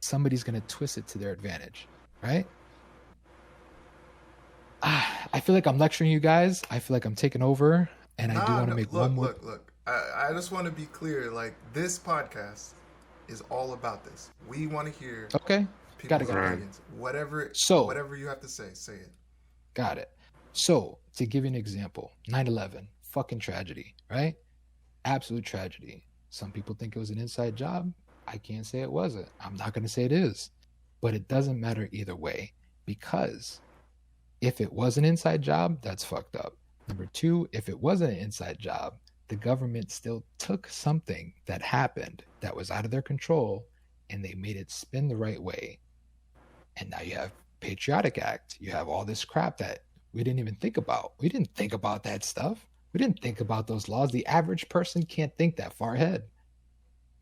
D: somebody's going to twist it to their advantage, right? I feel like I'm lecturing you guys. I feel like I'm taking over, and I do want to make one more.
B: Look. I just want to be clear. Like, this podcast is all about this. We want to hear people's opinions. Whatever you have to say it.
D: Got it. So, to give you an example, 9/11, fucking tragedy, right? Absolute tragedy. Some people think it was an inside job. I can't say it wasn't. I'm not going to say it is. But it doesn't matter either way, because if it was an inside job, that's fucked up. Number 2, if it wasn't an inside job, the government still took something that happened that was out of their control and they made it spin the right way. And now you have Patriotic Act. You have all this crap that we didn't even think about. We didn't think about that stuff. We didn't think about those laws. The average person can't think that far ahead.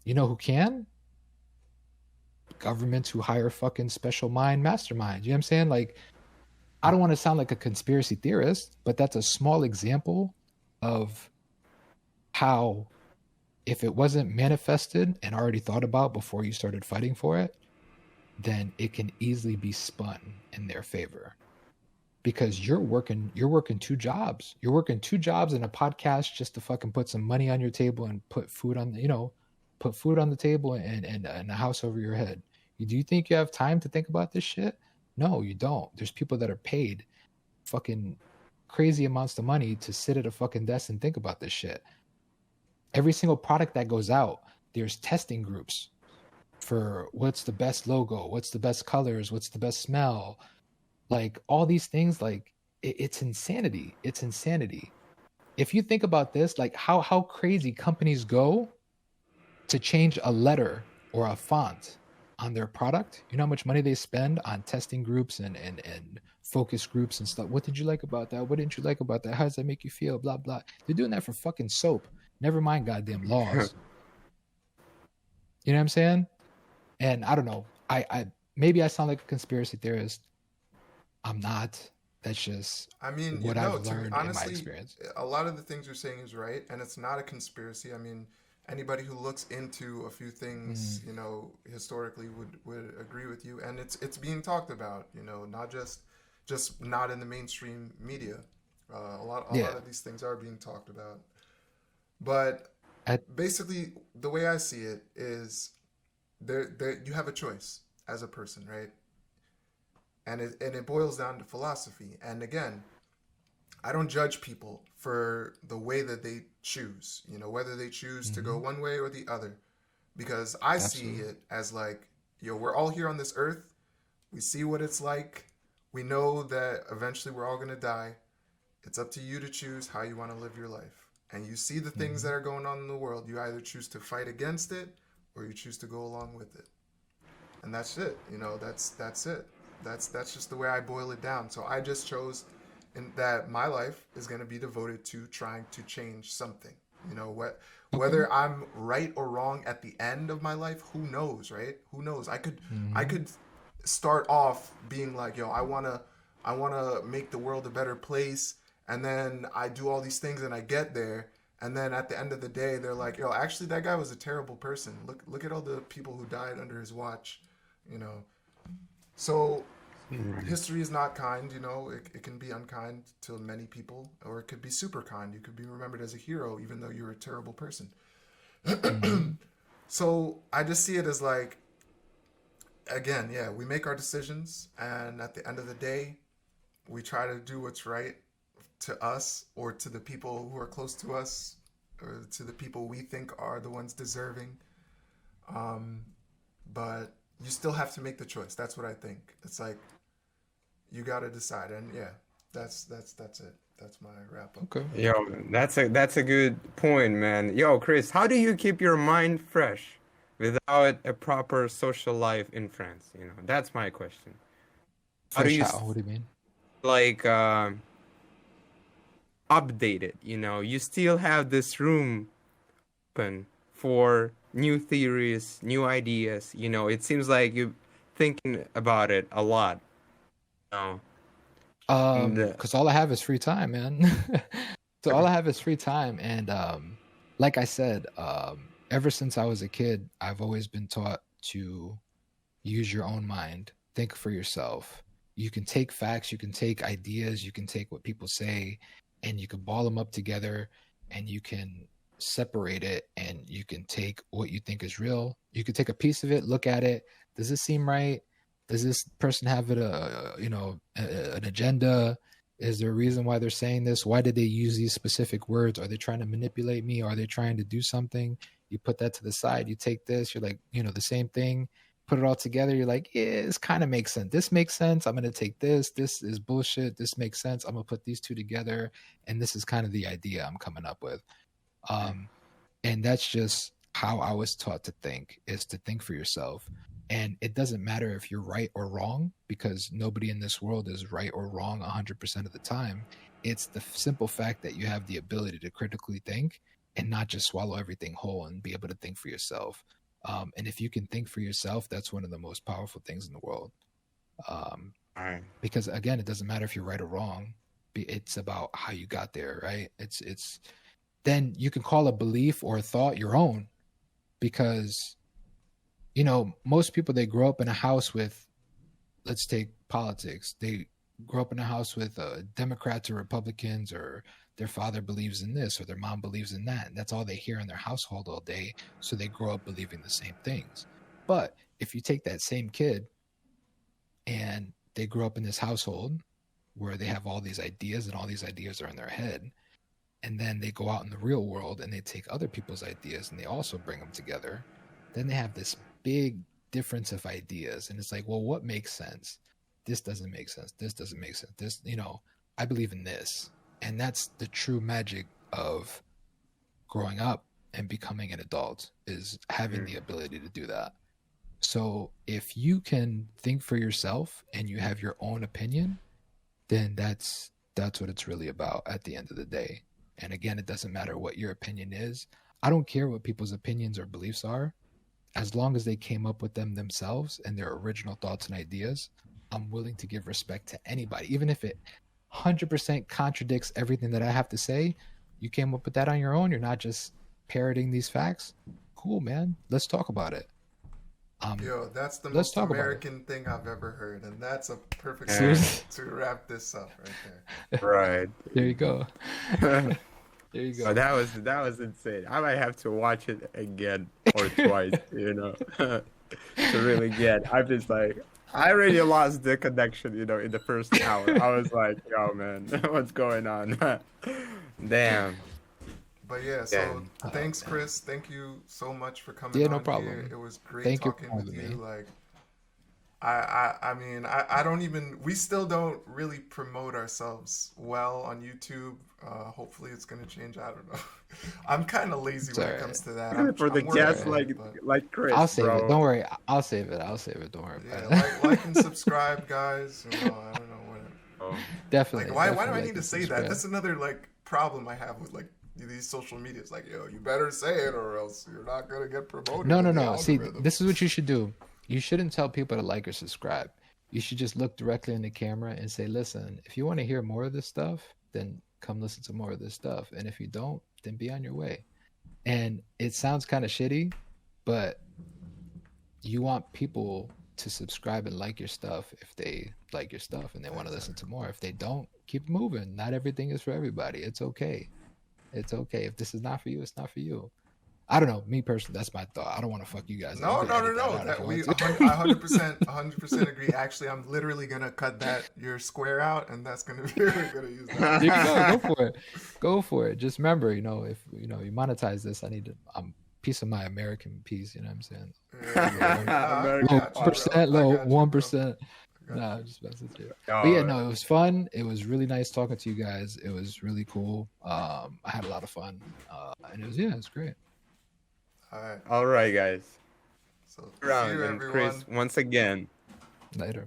D: You know who can? Governments who hire fucking special mind masterminds. You know what I'm saying? Like, I don't want to sound like a conspiracy theorist, but that's a small example of how, if it wasn't manifested and already thought about before you started fighting for it, then it can easily be spun in their favor. because you're working 2 jobs. You're working 2 jobs and a podcast just to fucking put some money on your table and put food on put food on the table and a house over your head. Do you think you have time to think about this shit? No, you don't. There's people that are paid fucking crazy amounts of money to sit at a fucking desk and think about this shit. Every single product that goes out, there's testing groups for what's the best logo, what's the best colors, what's the best smell, like all these things. Like it's insanity. It's insanity. If you think about this, like how crazy companies go to change a letter or a font on their product, you know how much money they spend on testing groups and focus groups and stuff. What did you like about that? What didn't you like about that? How does that make you feel? Blah blah. They're doing that for fucking soap. Never mind goddamn laws. You know what I'm saying? And I don't know. I maybe I sound like a conspiracy theorist. I'm not. That's just
B: I mean,
D: what I've learned
B: honestly,
D: in my experience.
B: a lot of the things you're saying is right, and it's not a conspiracy. I mean, anybody who looks into a few things,
D: Mm.
B: you know, historically would agree with you, and it's being talked about, you know, not just not in the mainstream media. A lot
D: Yeah.
B: of these things are being talked about, but
D: I,
B: basically, the way I see it is there you have a choice as a person, right? And it boils down to philosophy. And again, I don't judge people for the way that they choose, you know, whether they choose to go
D: mhm,
B: one way or the other, because I see
D: absolutely.
B: it as like, yo, we're all here on this earth. We see what it's like. We know that eventually we're all going to die. It's up to you to choose how you want to live your life. And you see the things that
D: Mhm.
B: are going on in the world. You either choose to fight against it or you choose to go along with it. And that's it. You know, that's it. That's just the way I boil it down. So I just chose in that my life is going to be devoted to trying to change something. You know what,
D: Okay.
B: whether I'm right or wrong at the end of my life, who knows, right? Who knows? I
D: Mhm.
B: could start off being like, yo, I want to make the world a better place, and then I do all these things and I get there, and then at the end of the day they're like, yo, actually that guy was a terrible person. Look at all the people who died under his watch, you know. So
A: Right.
B: history is not kind, you know. It can be unkind to many people, or it could be super kind. You could be remembered as a hero even though you're a terrible person.
D: Mhm.
B: So I just see it as like, again, yeah, we make our decisions, and at the end of the day, we try to do what's right to us or to the people who are close to us or to the people we think are the ones deserving. Um, but you still have to make the choice. That's what I think. It's like you got to decide, and yeah, that's it. That's my wrap up.
D: Okay.
A: Yo, that's a good point, man. Yo, Chris, how do you keep your mind fresh without a proper social life in France? You know, that's my question. How do
D: Fresh
A: you
D: how? What do you mean?
A: like update it? You know, you still have this room open for new theories, new ideas. You know, it seems like you're thinking about it a lot. You know, and
D: Because all I have is free time, man. So all I have is free time, and like I said, ever since I was a kid, I've always been taught to use your own mind, think for yourself. You can take facts, you can take ideas, you can take what people say, and you can ball them up together, and you can separate it, and you can take what you think is real. You can take a piece of it, look at it. Does this seem right? Does this person have an agenda? Is there a reason why they're saying this? Why did they use these specific words? Are they trying to manipulate me? Are they trying to do something? You put that to the side. You take this. You're like, the same thing. Put it all together. You're like, yeah, this kind of makes sense. This makes sense. I'm going to take this. This is bullshit. This makes sense. I'm going to put these two together. And this is kind of the idea I'm coming up with. Um, and that's just how I was taught to think, is to think for yourself. And it doesn't matter if you're right or wrong, because nobody in this world is right or wrong 100% of the time. It's the simple fact that you have the ability to critically think and not just swallow everything whole and be able to think for yourself. And if you can think for yourself, that's one of the most powerful things in the world. Um,
A: all right.
D: because again, it doesn't matter if you're right or wrong. It's about how you got there, right? It's then you can call a belief or a thought your own, because most people, they grow up in a house with, let's take politics. They grow up in a house with Democrats or Republicans, or their father believes in this or their mom believes in that, and that's all they hear in their household all day, so they grow up believing the same things. But if you take that same kid and they grow up in this household where they have all these ideas and all these ideas are in their head, and then they go out in the real world and they take other people's ideas and they also bring them together, then they have this big difference of ideas. And it's like, well, what makes sense? This doesn't make sense. This doesn't make sense. This, I believe in this. And that's the true magic of growing up and becoming an adult, is having the ability to do that. So if you can think for yourself and you have your own opinion, then that's what it's really about at the end of the day. And again, it doesn't matter what your opinion is. I don't care what people's opinions or beliefs are. As long as they came up with them themselves and their original thoughts and ideas, I'm willing to give respect to anybody. Even if it 100% contradicts everything that I have to say, you came up with that on your own. You're not just parroting these facts. Cool, man. Let's talk about it.
B: Yo, that's the most American thing I've ever heard, and that's a perfect way to wrap this up right there.
A: Right.
D: There you go. There you go.
A: Oh, that was insane. I might have to watch it again or twice, to really get. I'm just like, I already lost the connection, in the first hour. I was like, yo, man, what's going on? Damn.
B: But yeah, so thanks, Chris. Thank you so much for coming on
D: no problem.
B: here. It was great talking with you. Like, I mean, I don't even, we still don't really promote ourselves well on YouTube. Hopefully it's going to change. I don't know. I'm kind of lazy when it comes to that.
A: For the guests like Chris,
D: I'll save
A: bro.
D: it. Don't worry. I'll save it. Don't worry about it.
B: Like and subscribe, guys. I don't know, whatever.
A: Oh.
D: Definitely.
B: Like, why do I need to say that? That's another problem I have with these social medias. Like, yo, you better say it or else you're not gonna get promoted.
D: No. See, this is what you should do. You shouldn't tell people to like or subscribe. You should just look directly in the camera and say, listen, if you want to hear more of this stuff, then come listen to more of this stuff. And if you don't, then be on your way. And it sounds kind of shitty, but you want people to subscribe and like your stuff if they like your stuff and they want to listen to more. If they don't, keep moving. Not everything is for everybody. It's okay. It's okay. If this is not for you, it's not for you. I don't know. Me personally, that's my thought. I don't want to fuck you guys.
B: No. I 100% agree. Actually, I'm literally gonna cut your square out, and that's gonna be we're gonna use that.
D: Go for it. Go for it. Just remember, if you monetize this, I need a piece of my American piece. You know what I'm saying? Low 1%. Nah, I'm just messing with you. But yeah, no, it was fun. It was really nice talking to you guys. It was really cool. I had a lot of fun, and it was great.
B: All right.
A: All right, guys.
B: So,
A: Around and Chris, once again.
D: Later.